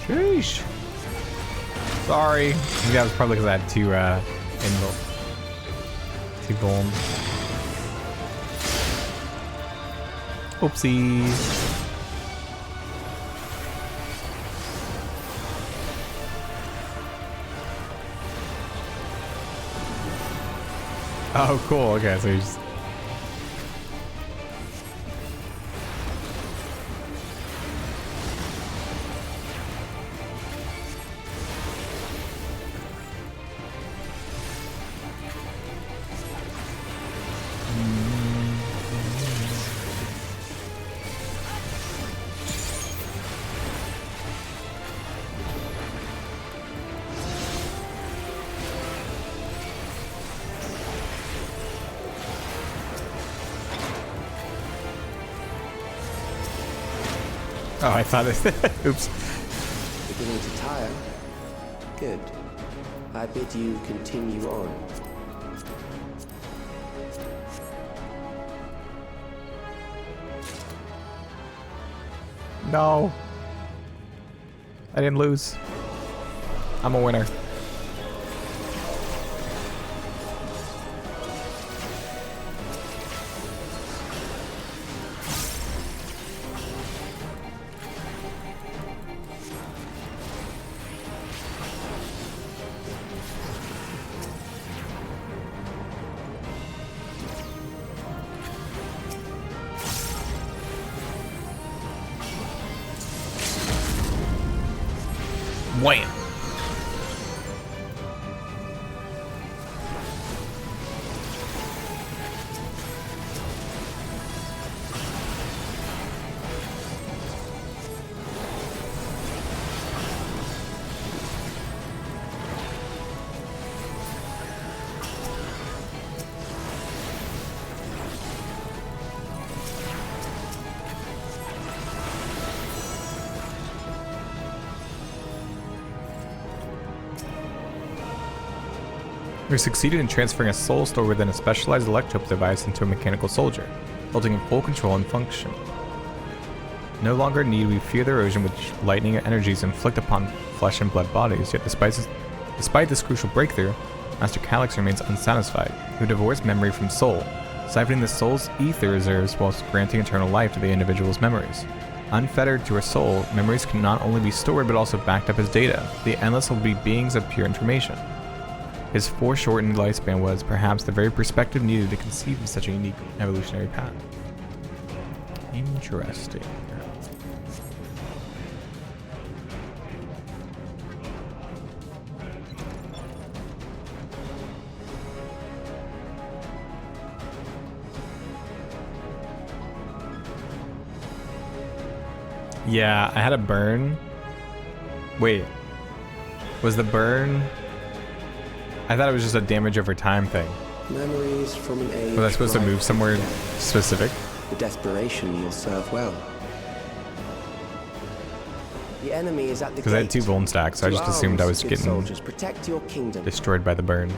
Sheesh. Sorry. Maybe that was probably because I had two bombs. Oopsies. Oh, cool. Okay, so you just... Oh, I thought it. Oops. Beginning to tire? Good. I bid you continue on. No. I didn't lose. I'm a winner. Wham! We succeeded in transferring a soul stored within a specialized electrode device into a mechanical soldier, holding in full control and function. No longer need we fear the erosion which lightning energies inflict upon flesh and blood bodies, yet despite this crucial breakthrough, Master Calyx remains unsatisfied. He would divorce memory from soul, siphoning the soul's ether reserves whilst granting eternal life to the individual's memories. Unfettered to a soul, memories can not only be stored but also backed up as data. The Endless will be beings of pure information. His foreshortened lifespan was perhaps the very perspective needed to conceive of such a unique evolutionary path. Interesting. Yeah, I had a burn. Wait, was the burn I thought it was just a damage over time thing. Memories from an age. Was I supposed to move somewhere specific? The desperation will serve well. The enemy is at the Because I had 2 Vuln stacks, so I just assumed I was getting soldiers, protect your kingdom. destroyed by the burn.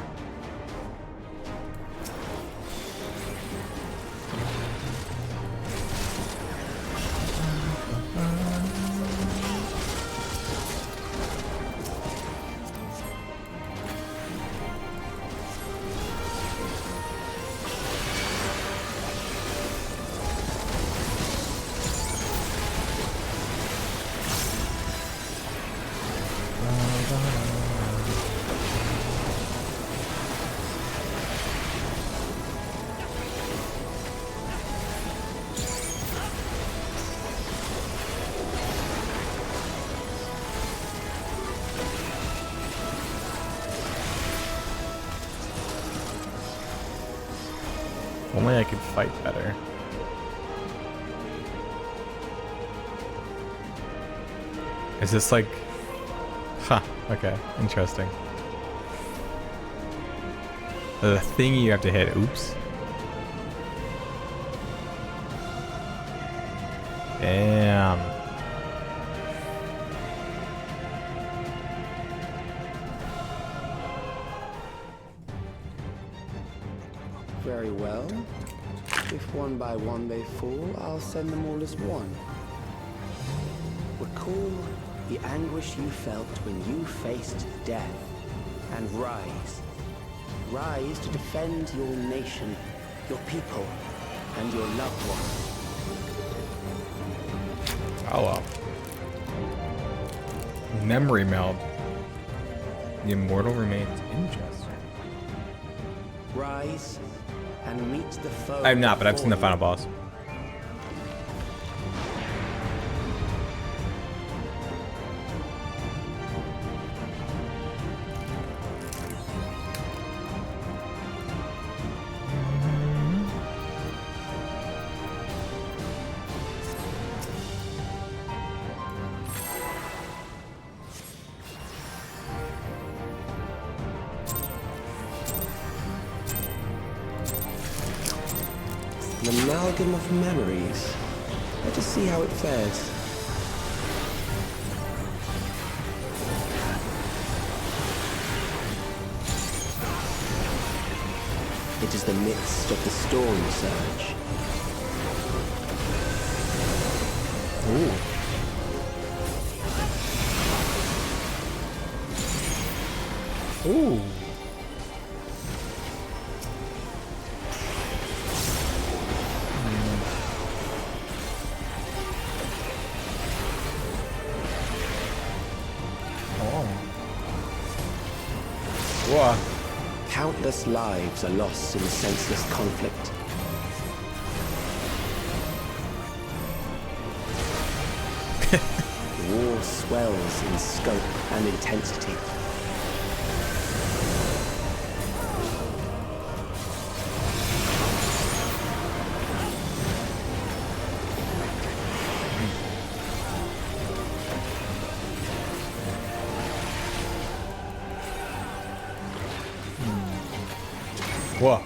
Only I could fight better. Is this like... Huh, okay, interesting. The thing you have to hit, oops. Damn. Very well. If one by one they fall, I'll send them all as one. Recall the anguish you felt when you faced death, and rise. Rise to defend your nation, your people, and your loved ones. Oh well. Memory meld. The immortal remains. Interesting. Rise and meet the foe. I'm not, but I've seen the final boss. An amalgam of memories. Let us see how it fares. It is the midst of the storm surge. Ooh. Ooh. Whoa. Countless lives are lost in the senseless conflict. War swells in scope and intensity. Whoa.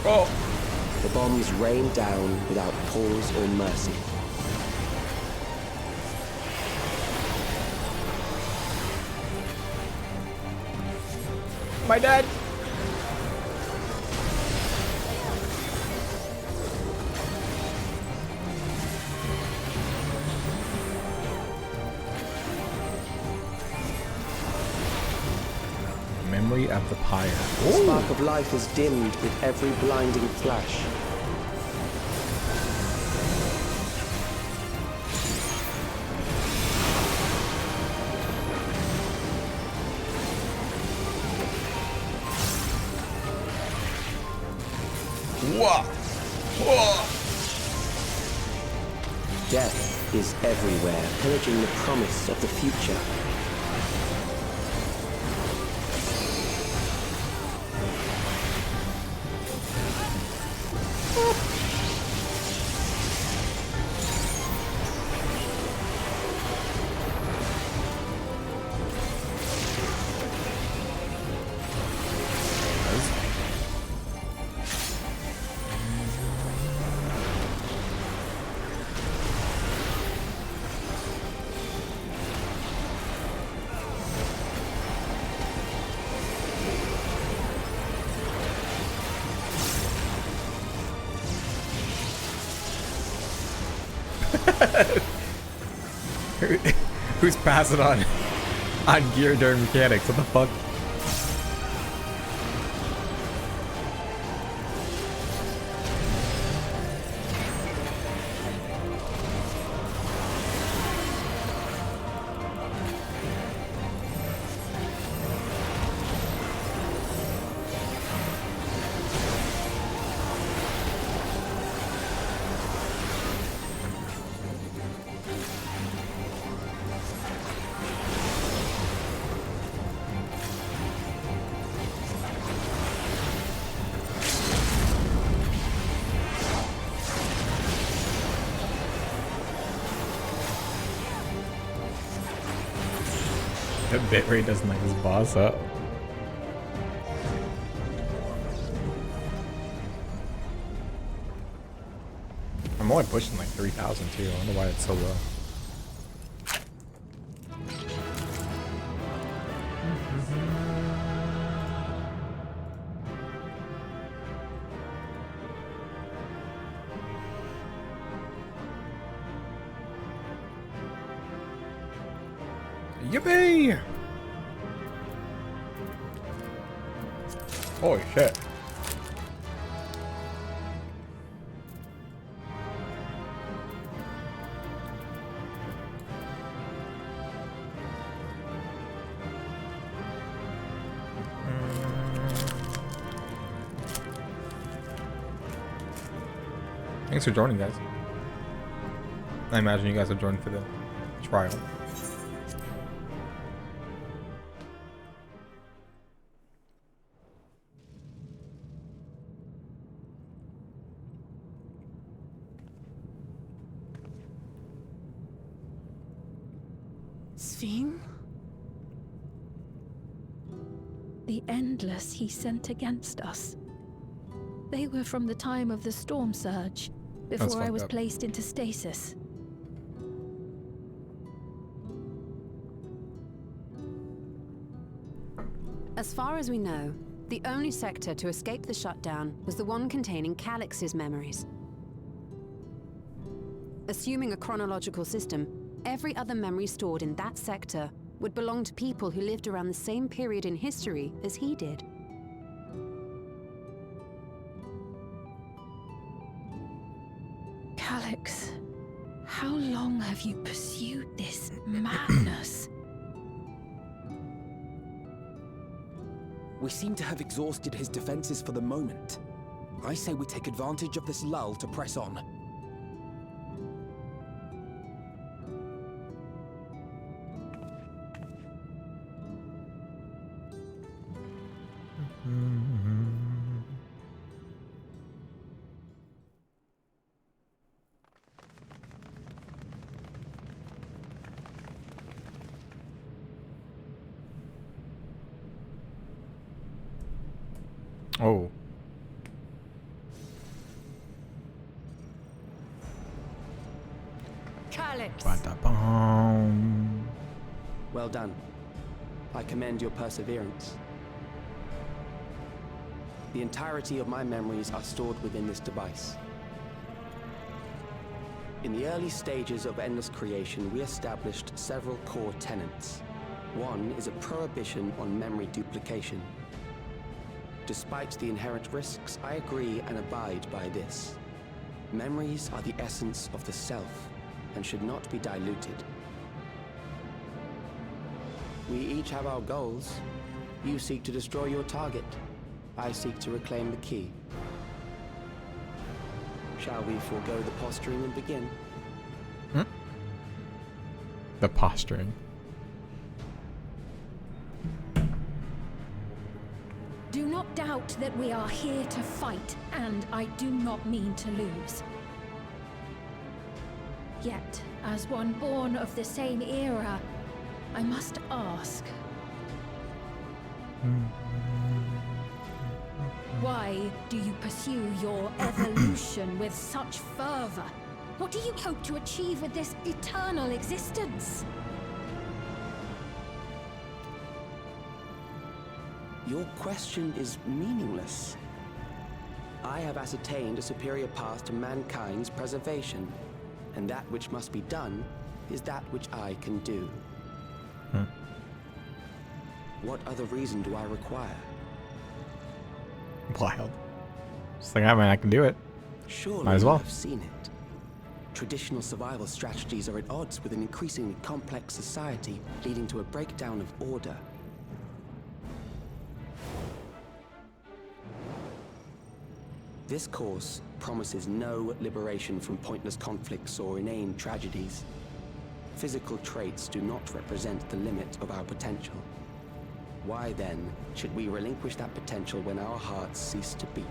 Oh. The bombs rain down without pause or mercy. My dad. Memory of the pyre. The spark of life is dimmed with every blinding flash. Whoa. Whoa. Death is everywhere, pillaging the promise of the future. Who's passing on gear during mechanics? What the fuck? Bitrate doesn't like his boss up. I'm only pushing like 3,000 too. I wonder why it's so low. Yippee! Holy shit. Thanks for joining, guys. I imagine you guys have joined for the trial. Sven? The Endless he sent against us. They were from the time of the storm surge, before I was placed into stasis. As far as we know, the only sector to escape the shutdown was the one containing Calix's memories. Assuming a chronological system, every other memory stored in that sector would belong to people who lived around the same period in history as he did. Calix, how long have you pursued this madness? We seem to have exhausted his defenses for the moment. I say we take advantage of this lull to press on. Oh. Calix! Well done. I commend your perseverance. The entirety of my memories are stored within this device. In the early stages of Endless creation, we established several core tenets. One is a prohibition on memory duplication. Despite the inherent risks, I agree and abide by this. Memories are the essence of the self and should not be diluted. We each have our goals. You seek to destroy your target. I seek to reclaim the key. Shall we forego the posturing and begin? The posturing. Do not doubt that we are here to fight, and I do not mean to lose. Yet, as one born of the same era, I must ask. Why do you pursue your evolution with such fervor? What do you hope to achieve with this eternal existence? Your question is meaningless. I have ascertained a superior path to mankind's preservation. And that which must be done is that which I can do. What other reason do I require? Wild. Just like, I mean, I can do it. Surely Might as well. you have seen it. Traditional survival strategies are at odds with an increasingly complex society, leading to a breakdown of order. This course promises no liberation from pointless conflicts or inane tragedies. Physical traits do not represent the limit of our potential. Why then should we relinquish that potential when our hearts cease to beat?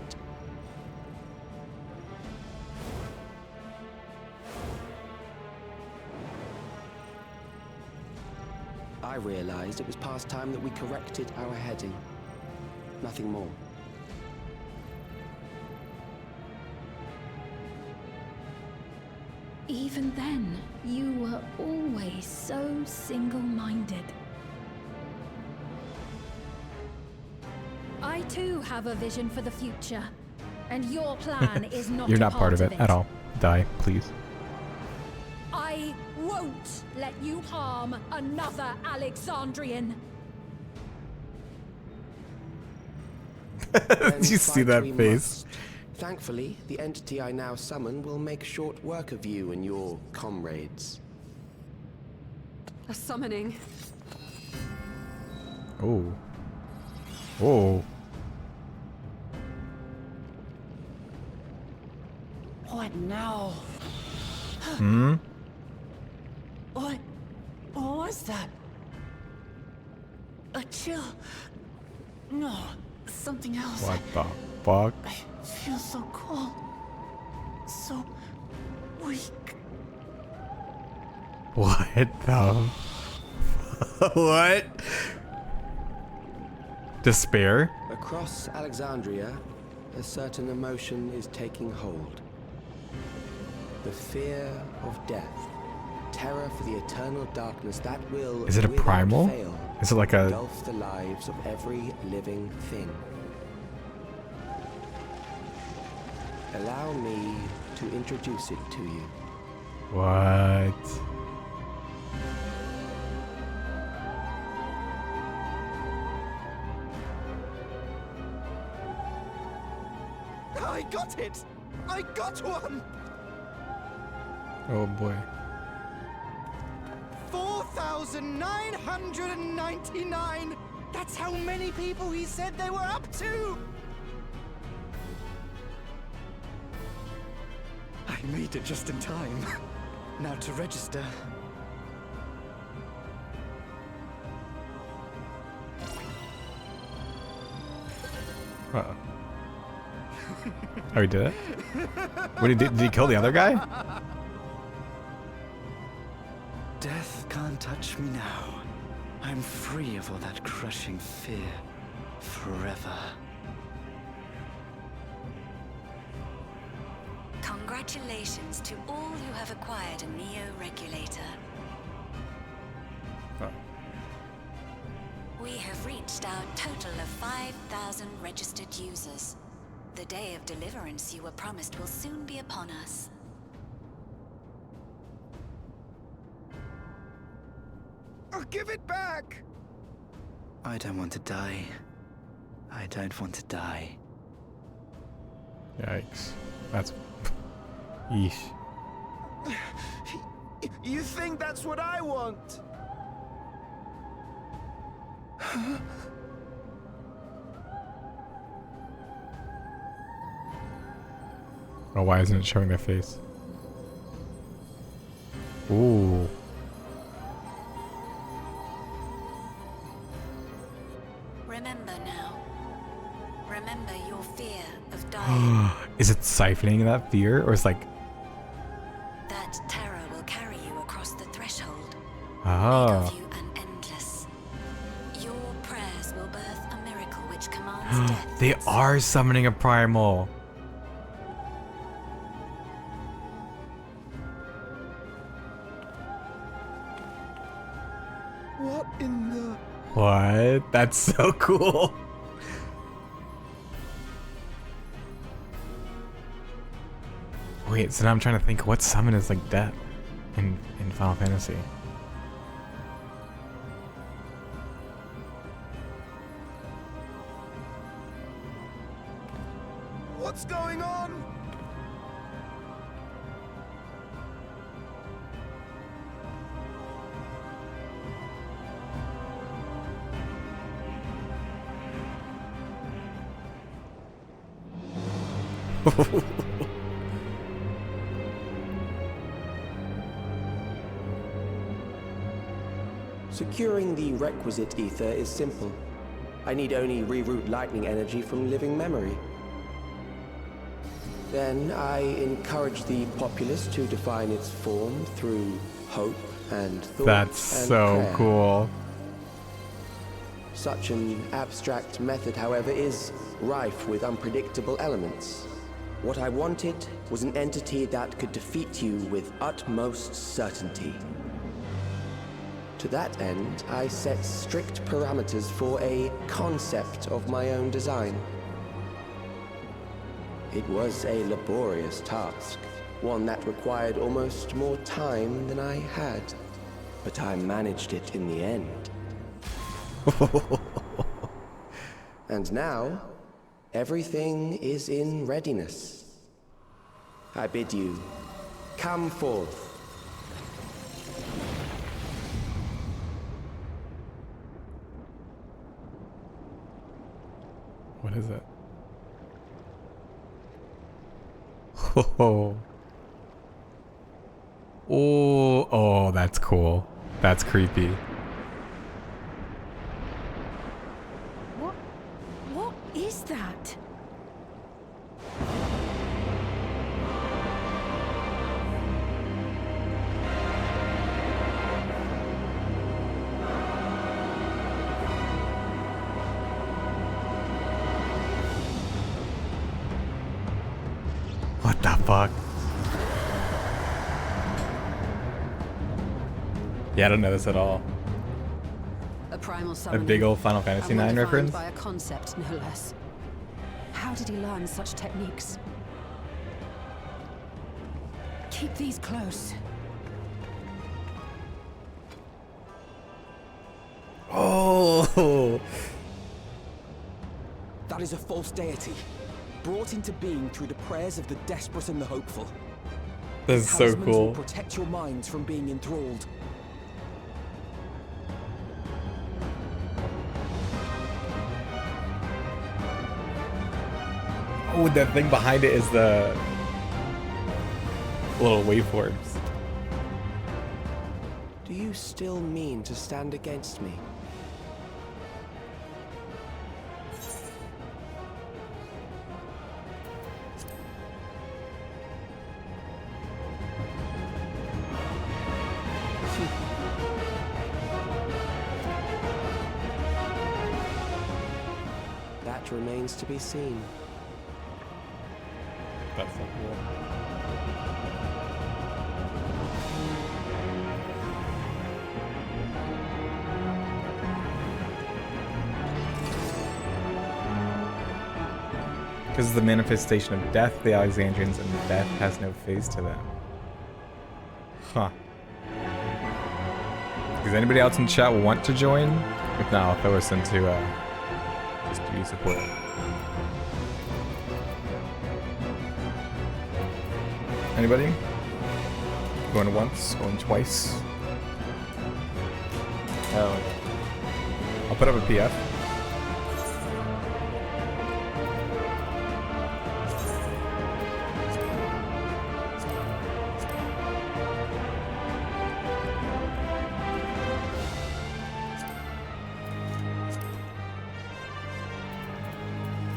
I realized it was past time that we corrected our heading. Nothing more. Even then, you were always so single-minded. I too have a vision for the future, and your plan is not You're a not part of it at all. Die, please. I won't let you harm another Alexandrian. Did you see that face? Thankfully, the entity I now summon will make short work of you and your comrades. A summoning. Oh. Oh. What now? Hmm? What was that? A chill? No, something else. What the fuck? I feel so cold. So weak. What the? What? Despair? Across Alexandria, a certain emotion is taking hold. The fear of death. Terror for the eternal darkness that will, Is it a without primal? fail, Is it like a... engulf the lives of every living thing. Allow me to introduce it to you. What? I got it! I got one! Oh boy. 4,999! That's how many people he said they were up to! I made it just in time. Now to register. Uh-oh. Oh, he did it? What did he kill the other guy? Death can't touch me now. I'm free of all that crushing fear. Forever. Congratulations to all who have acquired a Neo-Regulator. Oh. We have reached our total of 5,000 registered users. The day of deliverance you were promised will soon be upon us. Oh, give it back! I don't want to die. I don't want to die. Yikes. That's... Yeesh. You think that's what I want? Oh, why isn't it showing their face? Ooh. Remember now. Remember your fear of dying. Is it siphoning that fear? Or it's like... That terror will carry you across the threshold. Ah. Make of you an endless. Your prayers will birth a miracle which commands death. They are summoning a primal. What in the... What? That's so cool. Wait, so now I'm trying to think what summon is like death in Final Fantasy. What's going on? Securing the requisite ether is simple. I need only reroute lightning energy from living memory. Then I encourage the populace to define its form through hope and thought. That's and so prayer. cool. Such an abstract method, however, is rife with unpredictable elements. What I wanted was an entity that could defeat you with utmost certainty. To that end, I set strict parameters for a concept of my own design. It was a laborious task, one that required almost more time than I had, but I managed it in the end. And now, everything is in readiness. I bid you, come forth. What is it? Oh, oh, that's cool. That's creepy. What is that? What the fuck? Yeah, I don't know this at all. A primal A summoning. big old Final Fantasy And one IX defined reference? by a concept, no less. How did he learn such techniques? Keep these close. Oh! That is a false deity, brought into being through the prayers of the desperate and the hopeful. This is so Talismans will cool. protect your minds from being enthralled. Oh, that thing behind it is the little waveforms. Do you still mean to stand against me? That remains to be seen. That's so cool. Because of the manifestation of death, the Alexandrians, and death has no phase to them. Huh. Does anybody else in chat want to join? If not, I'll throw us into just to support. Anybody? Going once, going twice. Oh. I'll put up a PF.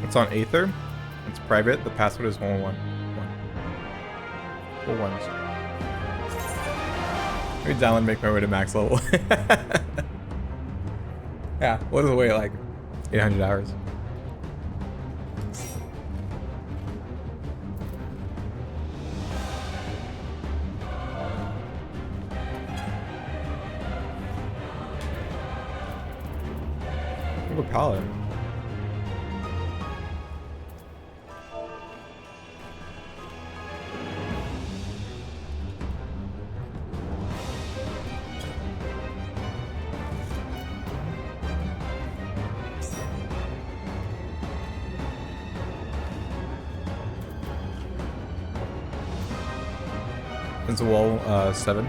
It's on Aether. It's private. The password is 111. 4 ones. Maybe download and make my way to max level. Yeah, what is the wait, like 800 hours? Overpowered. It's wall 7.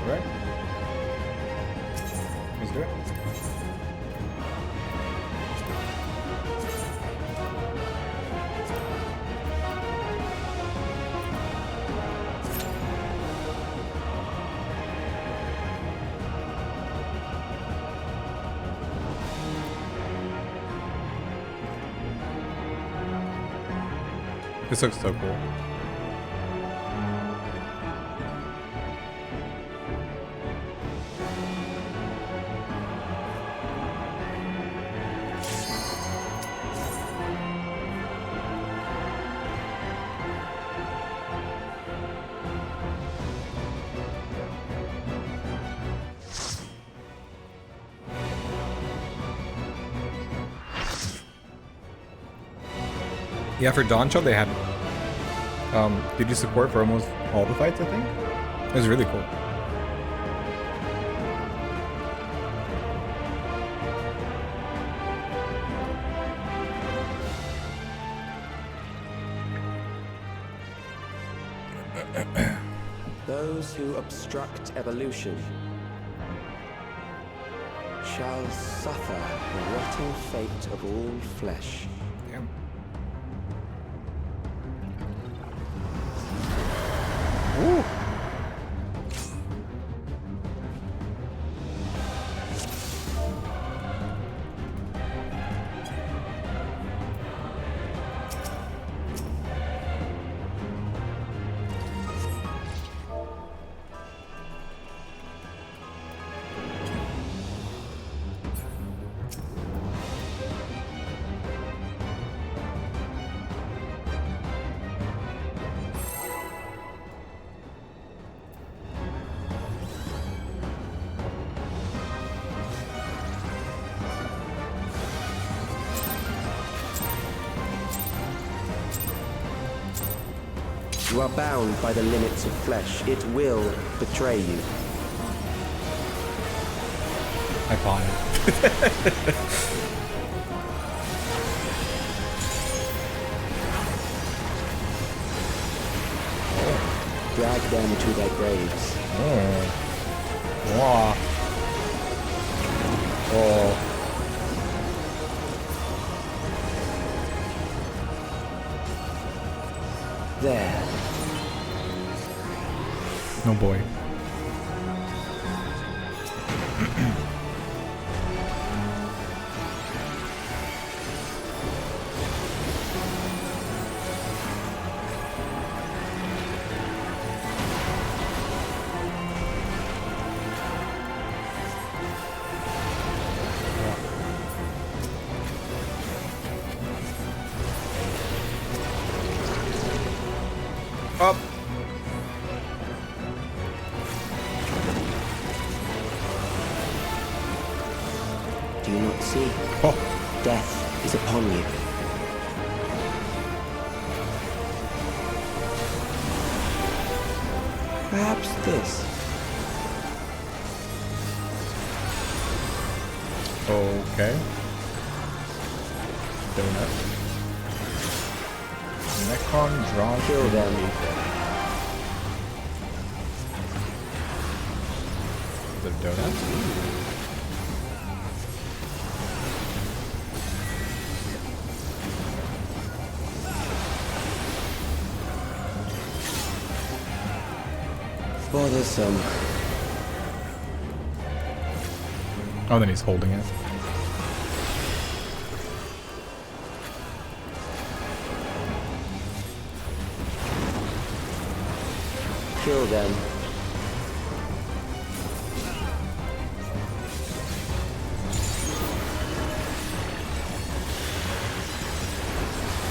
Right. Let's do it. This looks so cool. Yeah, for Doncho they had did you support for almost all the fights, I think? It was really cool. Those who obstruct evolution shall suffer the rotting fate of all flesh. Damn. Ooh. You are bound by the limits of flesh. It will betray you. I fought Drag them to their graves. Wow. Oh. There. Oh boy. Up. Do you not see? Oh. Death is upon you. Perhaps this. Okay. Donut. Necron draw. Kill them. The donut. Bothersome. Oh, then he's holding it. Kill them.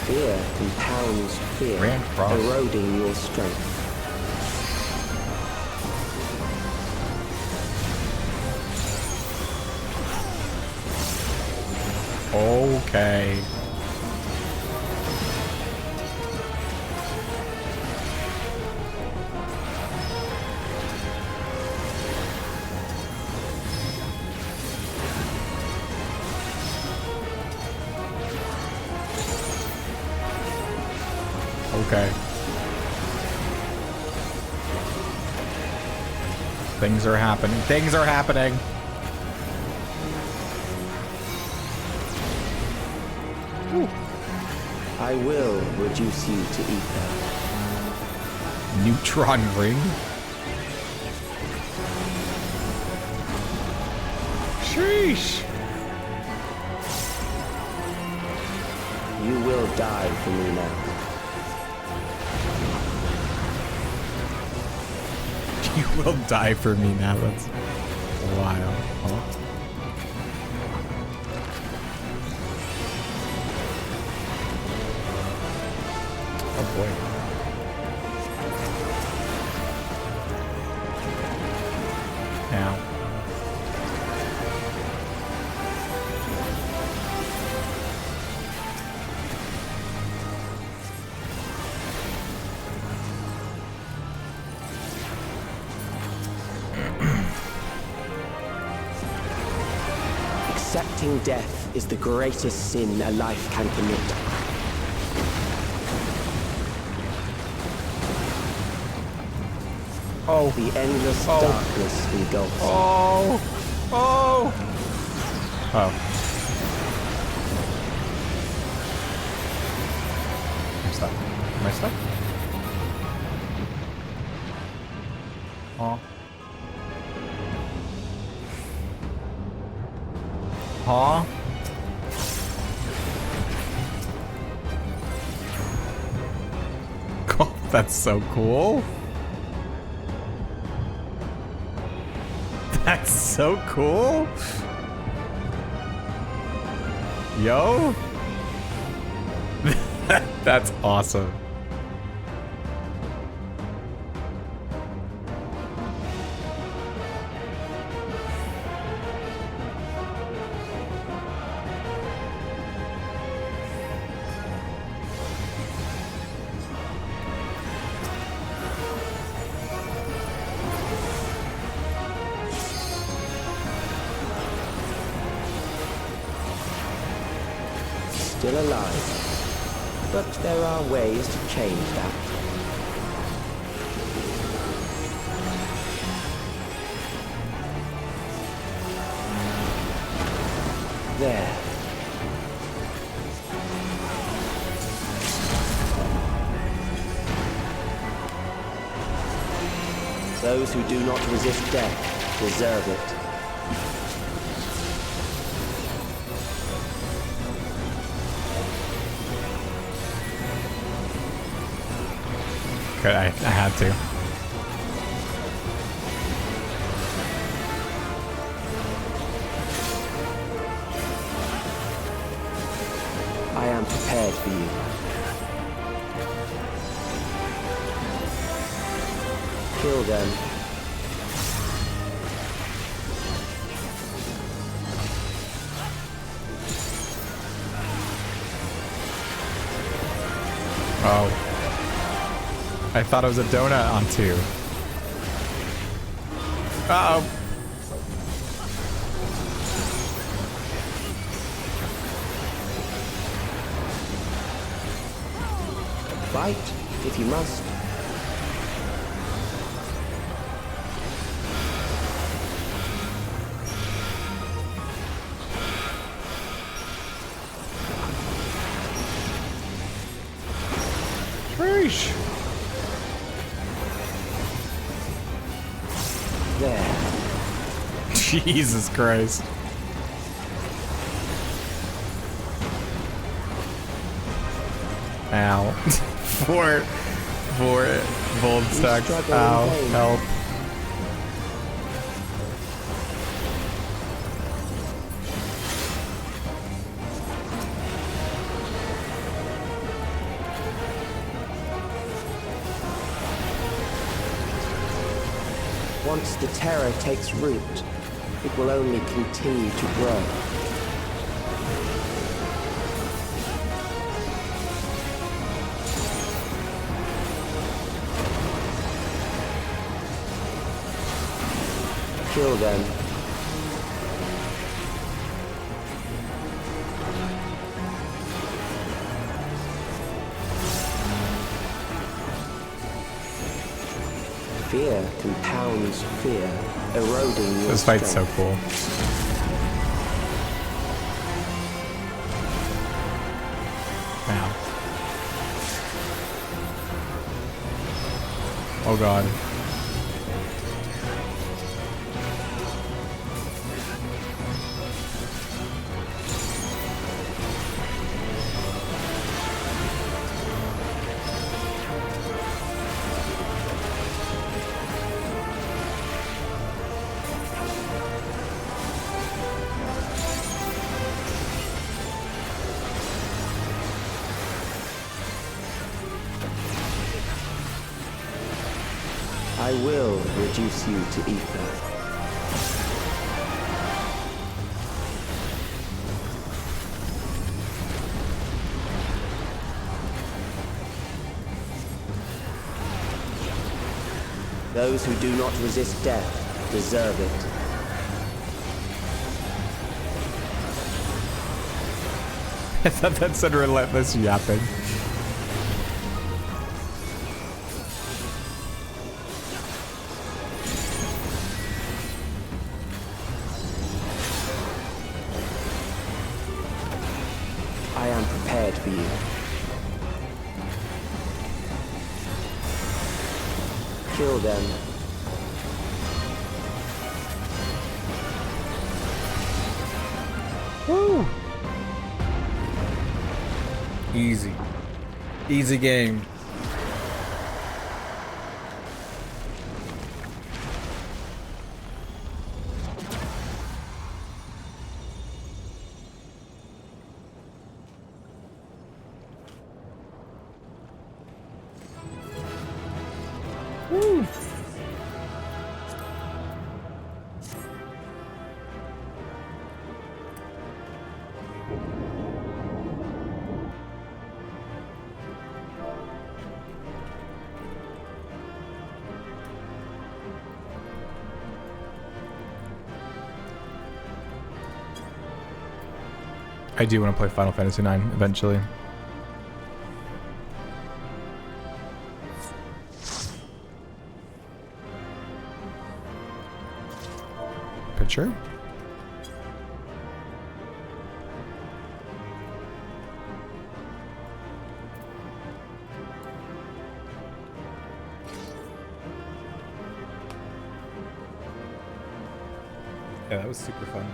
Fear compounds fear, eroding your strength. Okay. Okay. Things are happening. Things are happening. I will reduce you to ether. Neutron ring? Sheesh! You will die for me now. You will die for me now. That's wild. Huh? Oh boy. Now. Accepting death is the greatest sin a life can commit. Oh. The endless darkness engulfs you. Oh. Oh. Oh. I'm stuck. Am I stuck? Oh. Huh? Oh, that's so cool. That's so cool. Yo. That's awesome. Still alive. But there are ways to change that. There. Those who do not resist death deserve it. Okay, I had to. I am prepared for you. Kill them. Oh. I thought it was a donut on 2. Uh-oh. Fight, if you must. Sheesh. There. Jesus Christ. Ow. Four bold stacks. Ow. Help. Once the terror takes root, it will only continue to grow. Kill them. Fear compounds fear, eroding your This fight's so strength. cool. Now. Oh god. I will reduce you to ether. Those who do not resist death deserve it. I thought that said relentless yapping. I am prepared for you. Kill them. Woo! Easy. Easy game. Woo! I do want to play Final Fantasy IX eventually. Picture? Yeah, that was super fun.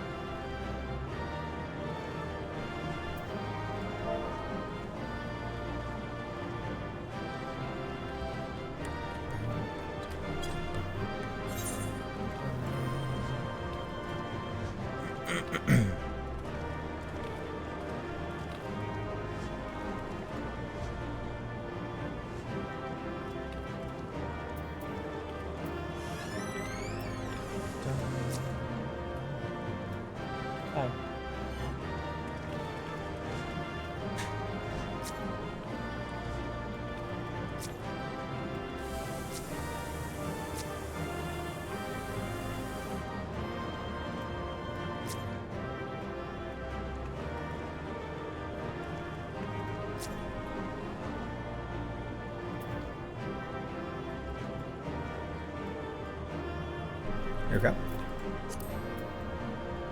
Okay.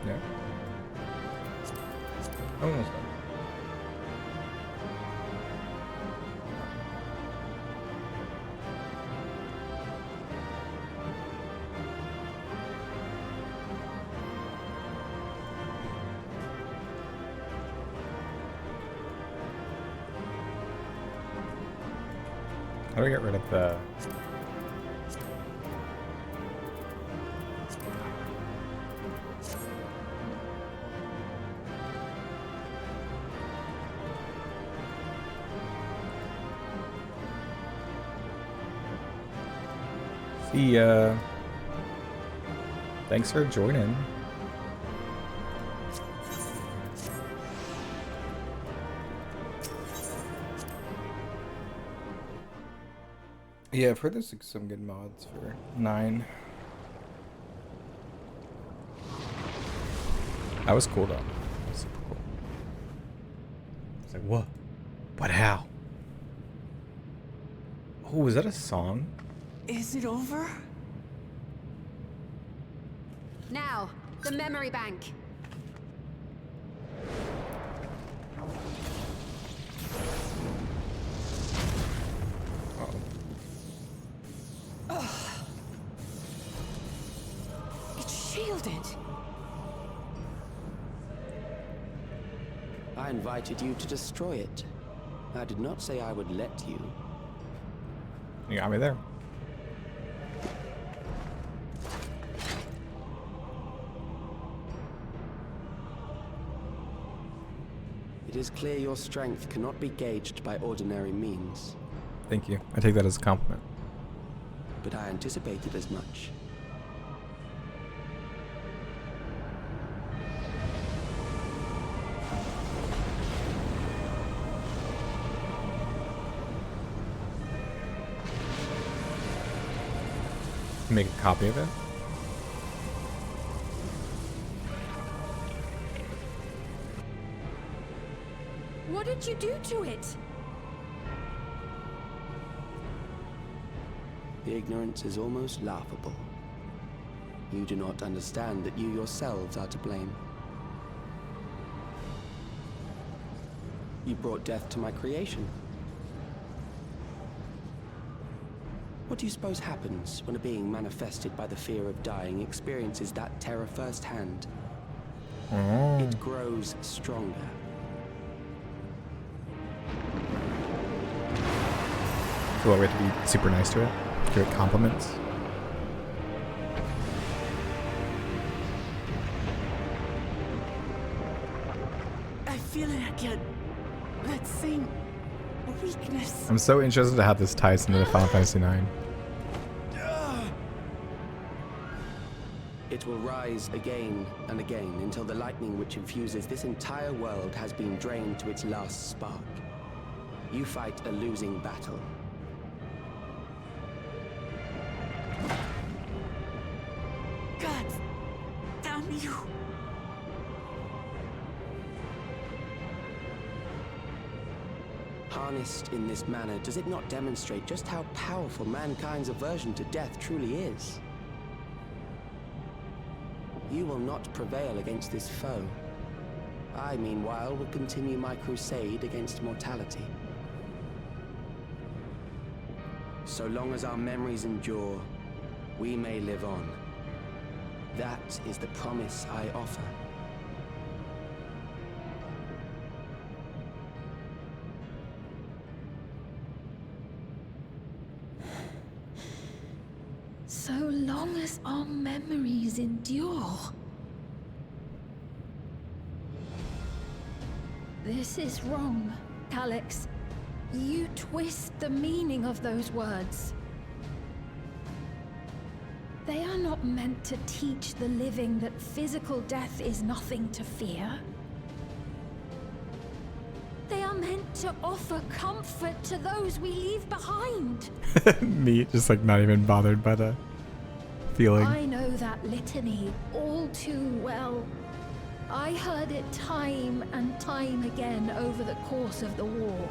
Yeah. Almost done. How do we get rid of the... See ya. Thanks for joining. Yeah, I've heard there's like some good mods for 9. That was cool though. That was super cool. It's like, what? What? How? Oh, is that a song? Is it over? Now, the memory bank. It's shielded. I invited you to destroy it. I did not say I would let you. You got me there. It is clear your strength cannot be gauged by ordinary means. Thank you. I take that as a compliment. But I anticipated as much. Make a copy of it. What did you do to it? The ignorance is almost laughable. You do not understand that you yourselves are to blame. You brought death to my creation. What do you suppose happens when a being manifested by the fear of dying experiences that terror firsthand? Oh. It grows stronger. So we have to be super nice to it. Give it compliments. I feel it again. That same weakness. I'm so interested to have this ties into the Final Fantasy IX. It will rise again and again until the lightning which infuses this entire world has been drained to its last spark. You fight a losing battle. God damn you. Harnessed in this manner, does it not demonstrate just how powerful mankind's aversion to death truly is? You will not prevail against this foe. I, meanwhile, will continue my crusade against mortality. So long as our memories endure, we may live on. That is the promise I offer. So long as our memories endure. This is wrong, Alex. You twist the meaning of those words. They are not meant to teach the living that physical death is nothing to fear. They are meant to offer comfort to those we leave behind. Me, just like not even bothered by the feeling. I know that litany all too well. I heard it time and time again over the course of the war.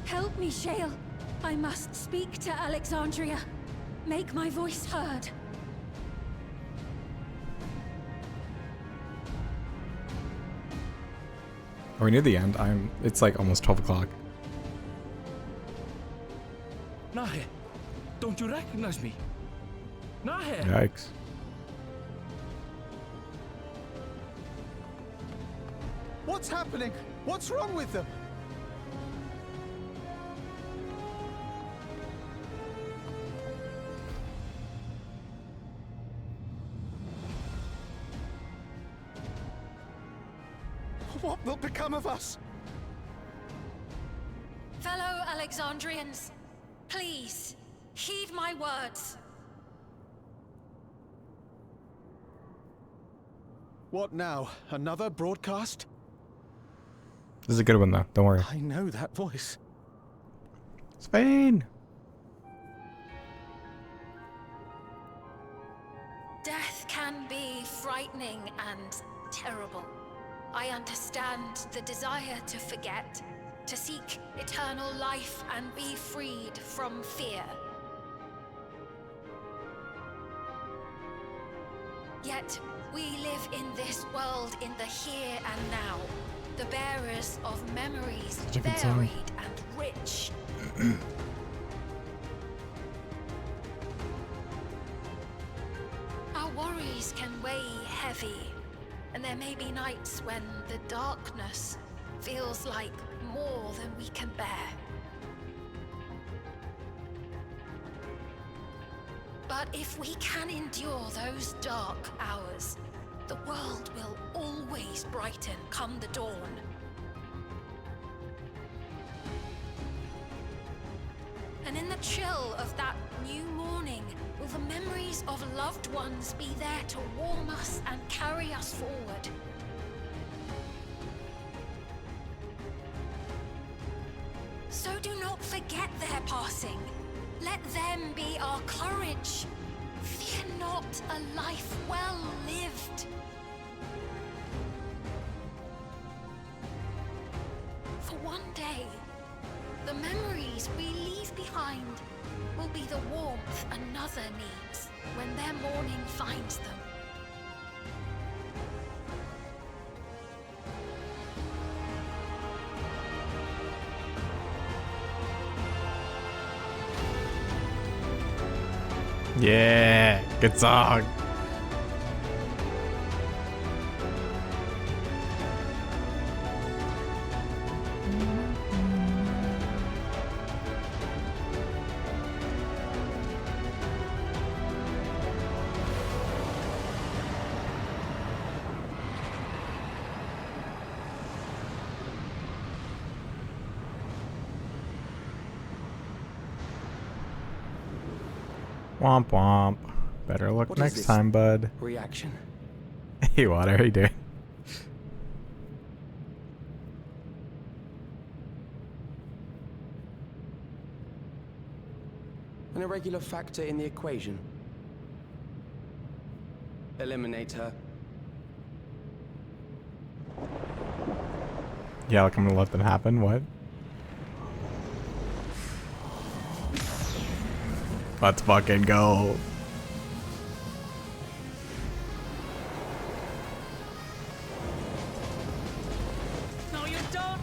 Help me, Shale. I must speak to Alexandria. Make my voice heard. Are we near the end? It's like almost 12 o'clock. Nahe, don't you recognize me? Nahe! Yikes. What's happening? What's wrong with them? What will become of us? Fellow Alexandrians, please, heed my words. What now? Another broadcast? This is a good one though, don't worry. I know that voice. Spain! Death can be frightening and terrible. I understand the desire to forget, to seek eternal life and be freed from fear. Yet, we live in this world in the here and now, the bearers of memories varied and rich. Our worries can weigh heavy, and there may be nights when the darkness feels like more than we can bear. But if we can endure those dark hours, the world will always brighten come the dawn. And in the chill of that new morning, will the memories of loved ones be there to warm us and carry us forward? So do not forget their passing. Let them be our courage. Fear not a life well lived. For one day, the memories we leave behind will be the warmth another needs when their morning finds them. Yeah, good song. Womp womp. Better luck What is next this? time, bud. Reaction. Hey, what are you doing? An irregular factor in the equation. Eliminate her. Yeah, like I'm gonna let them happen. What? Let's fucking go. No, you don't.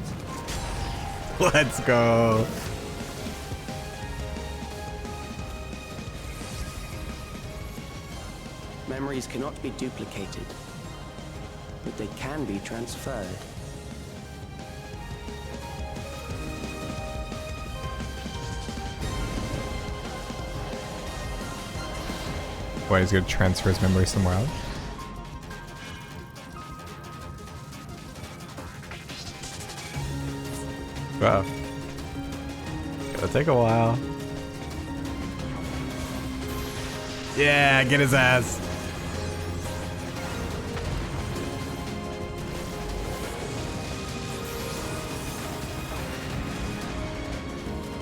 Let's go. Memories cannot be duplicated, but they can be transferred. Wait, he's gonna transfer his memory somewhere else? Wow. Gonna take a while. Yeah, get his ass.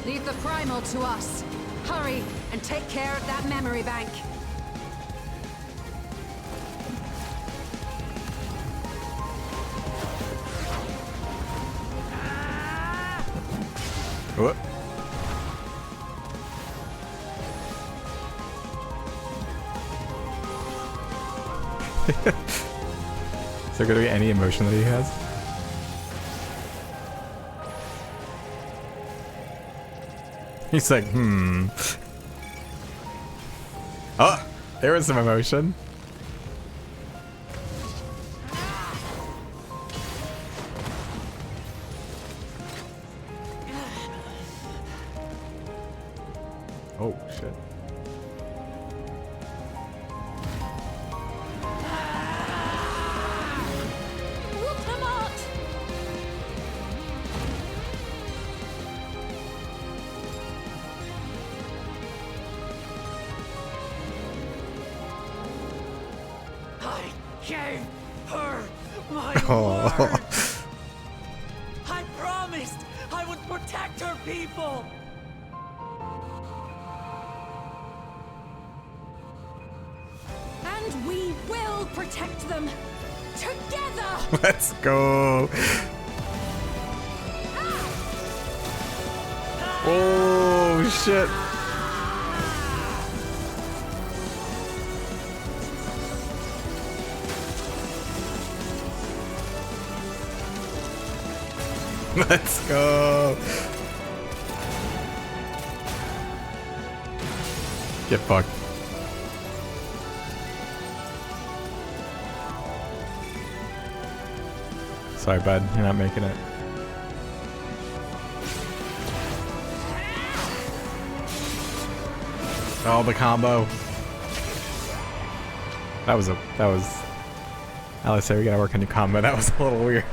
Leave the primal to us. Hurry and take care of that memory bank. What? Is there gonna be any emotion that he has? He's like, Oh, there was some emotion. Oh, shit. I gave her my Oh. word. I promised I would protect her people. And we will protect them together. Let's go. Oh shit. Let's go. Get fucked. Sorry, bud. You're not making it. Oh, the combo. That was Alice, we gotta work on your combo. That was a little weird.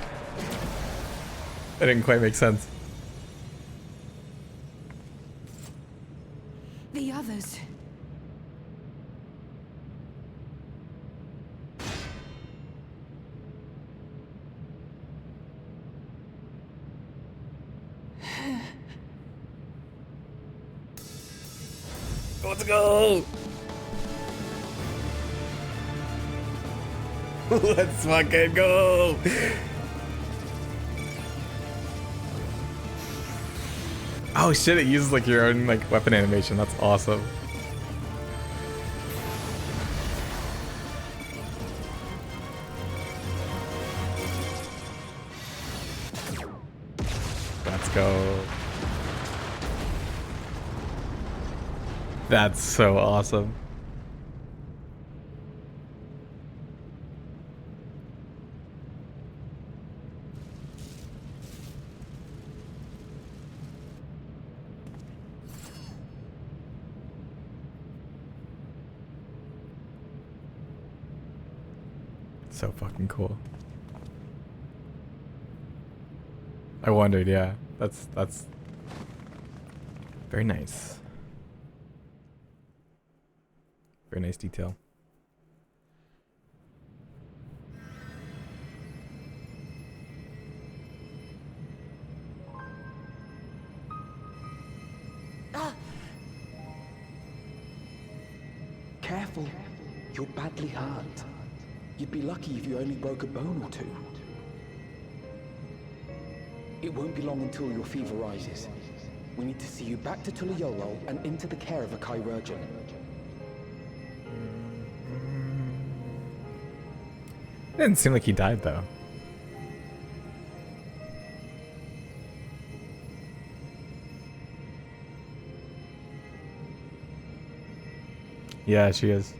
That didn't quite make sense. The others. Let's go! Let's fucking go! Oh shit, it uses like your own like weapon animation. That's awesome. Let's go. That's so awesome. So fucking cool. I wondered, yeah. That's very nice. Very nice detail. Careful. You're badly hurt. You'd be lucky if you only broke a bone or two. It won't be long until your fever rises. We need to see you back to Tulayolo and into the care of a chirurgeon. It didn't seem like he died though. Yeah, she is.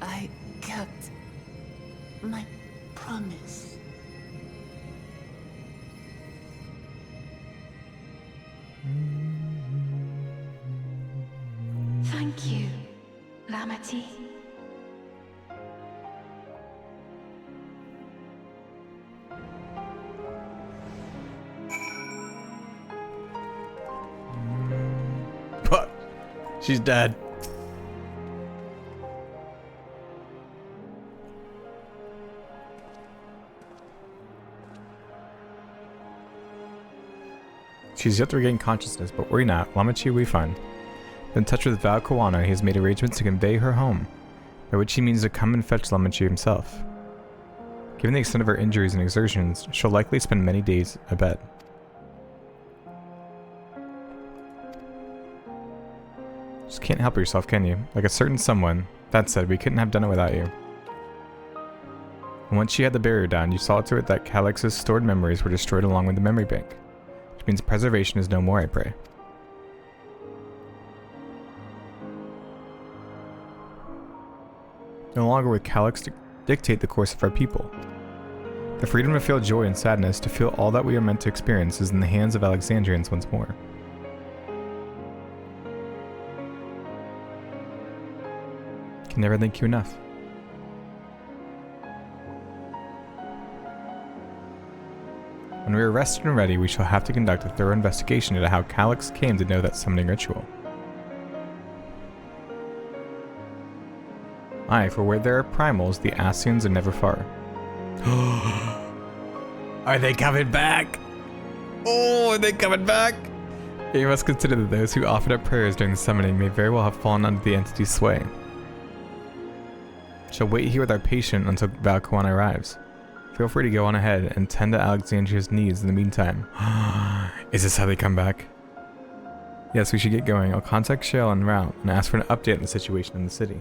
I kept my promise. Thank you, Lamity. But she's dead. She's yet to regain consciousness, but worry not. Lamachi we find. In touch with Val Kawana, he has made arrangements to convey her home, by which he means to come and fetch Lamachi himself. Given the extent of her injuries and exertions, she'll likely spend many days abed. Just can't help yourself, can you? Like a certain someone. That said, we couldn't have done it without you. And once she had the barrier down, you saw to it that Calix's stored memories were destroyed along with the memory bank. Which means preservation is no more, I pray. No longer will Calix dictate the course of our people. The freedom to feel joy and sadness, to feel all that we are meant to experience, is in the hands of Alexandrians once more. Can never thank you enough. When we are rested and ready, we shall have to conduct a thorough investigation into how Calix came to know that summoning ritual. Aye, for where there are primals, the Ascians are never far. Are they coming back? Oh, are they coming back? You must consider that those who offered up prayers during the summoning may very well have fallen under the entity's sway. Shall wait here with our patient until Val Kawana arrives. Feel free to go on ahead and tend to Alexandria's needs in the meantime. Is this how they come back? Yes, we should get going. I'll contact Shale en route and ask for an update on the situation in the city.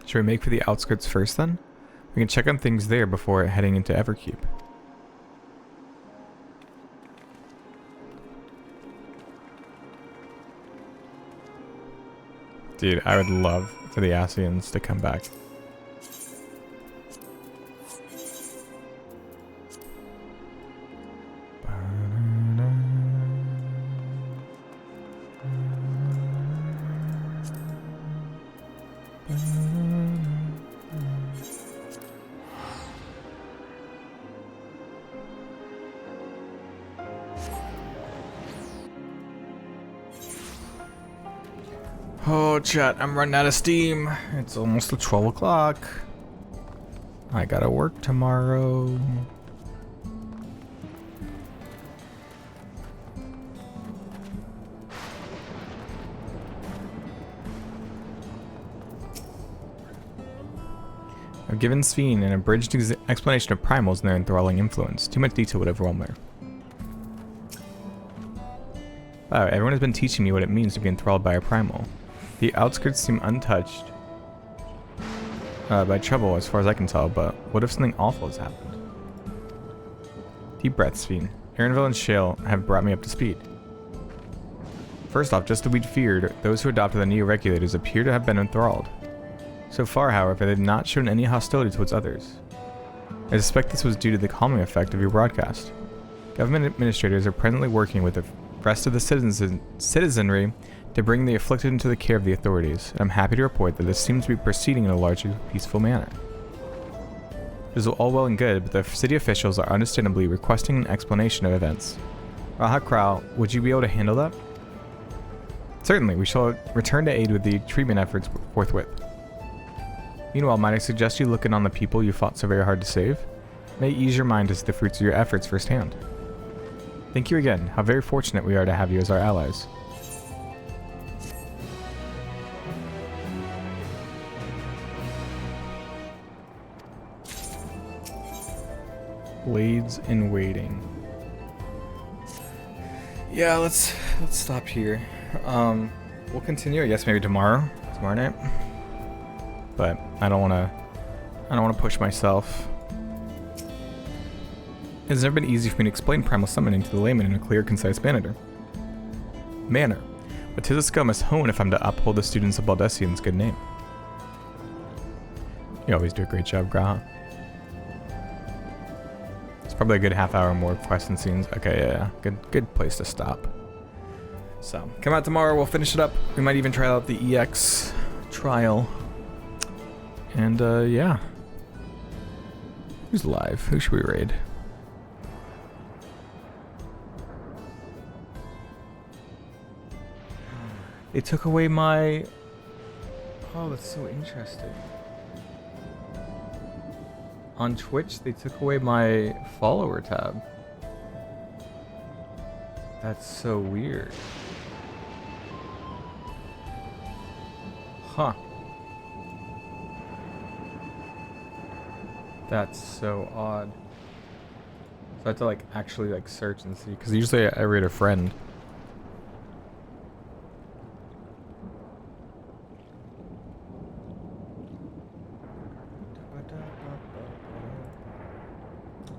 Should we make for the outskirts first then? We can check on things there before heading into Everkeep. Dude, I would love for the Ascians to come back. Oh, chat, I'm running out of steam. It's almost 12 o'clock. I gotta work tomorrow. I've given Sphene an abridged explanation of primals and their enthralling influence. Too much detail would overwhelm her. Wow, everyone has been teaching me what it means to be enthralled by a primal. The outskirts seem untouched by trouble as far as I can tell, but what if something awful has happened? Deep breath, Sphene. Aaronville and Shale have brought me up to speed. First off, just as we'd feared, those who adopted the neo-regulators appear to have been enthralled. So far, however, they have not shown any hostility towards others. I suspect this was due to the calming effect of your broadcast. Government administrators are presently working with the rest of the citizenry to bring the afflicted into the care of the authorities, and I'm happy to report that this seems to be proceeding in a largely peaceful manner. This is all well and good, but the city officials are understandably requesting an explanation of events. Raha Kral, would you be able to handle that? Certainly, we shall return to aid with the treatment efforts forthwith. Meanwhile, might I suggest you look in on the people you fought so very hard to save? It may ease your mind to see the fruits of your efforts firsthand. Thank you again. How very fortunate we are to have you as our allies. Blades in waiting. Yeah, let's stop here. We'll continue, I guess maybe tomorrow night. But I don't wanna push myself. It's never been easy for me to explain primal summoning to the layman in a clear, concise manner. But 'tis a skill I must hone if I'm to uphold the students of Baldessian's good name. You always do a great job, Graha. It's probably a good half hour more of quests and scenes. Okay, yeah. Good place to stop. So, come out tomorrow, we'll finish it up. We might even try out the EX trial. And, yeah. Who's live? Who should we raid? It took away my... Oh, that's so interesting. On Twitch, they took away my follower tab. That's so weird. Huh. That's so odd. So I have to like actually like search and see, because usually I raid a friend.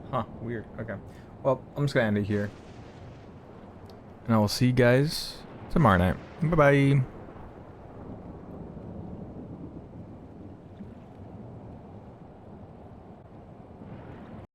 Huh, weird. Okay. Well, I'm just gonna end it here. And I will see you guys tomorrow night. Bye-bye.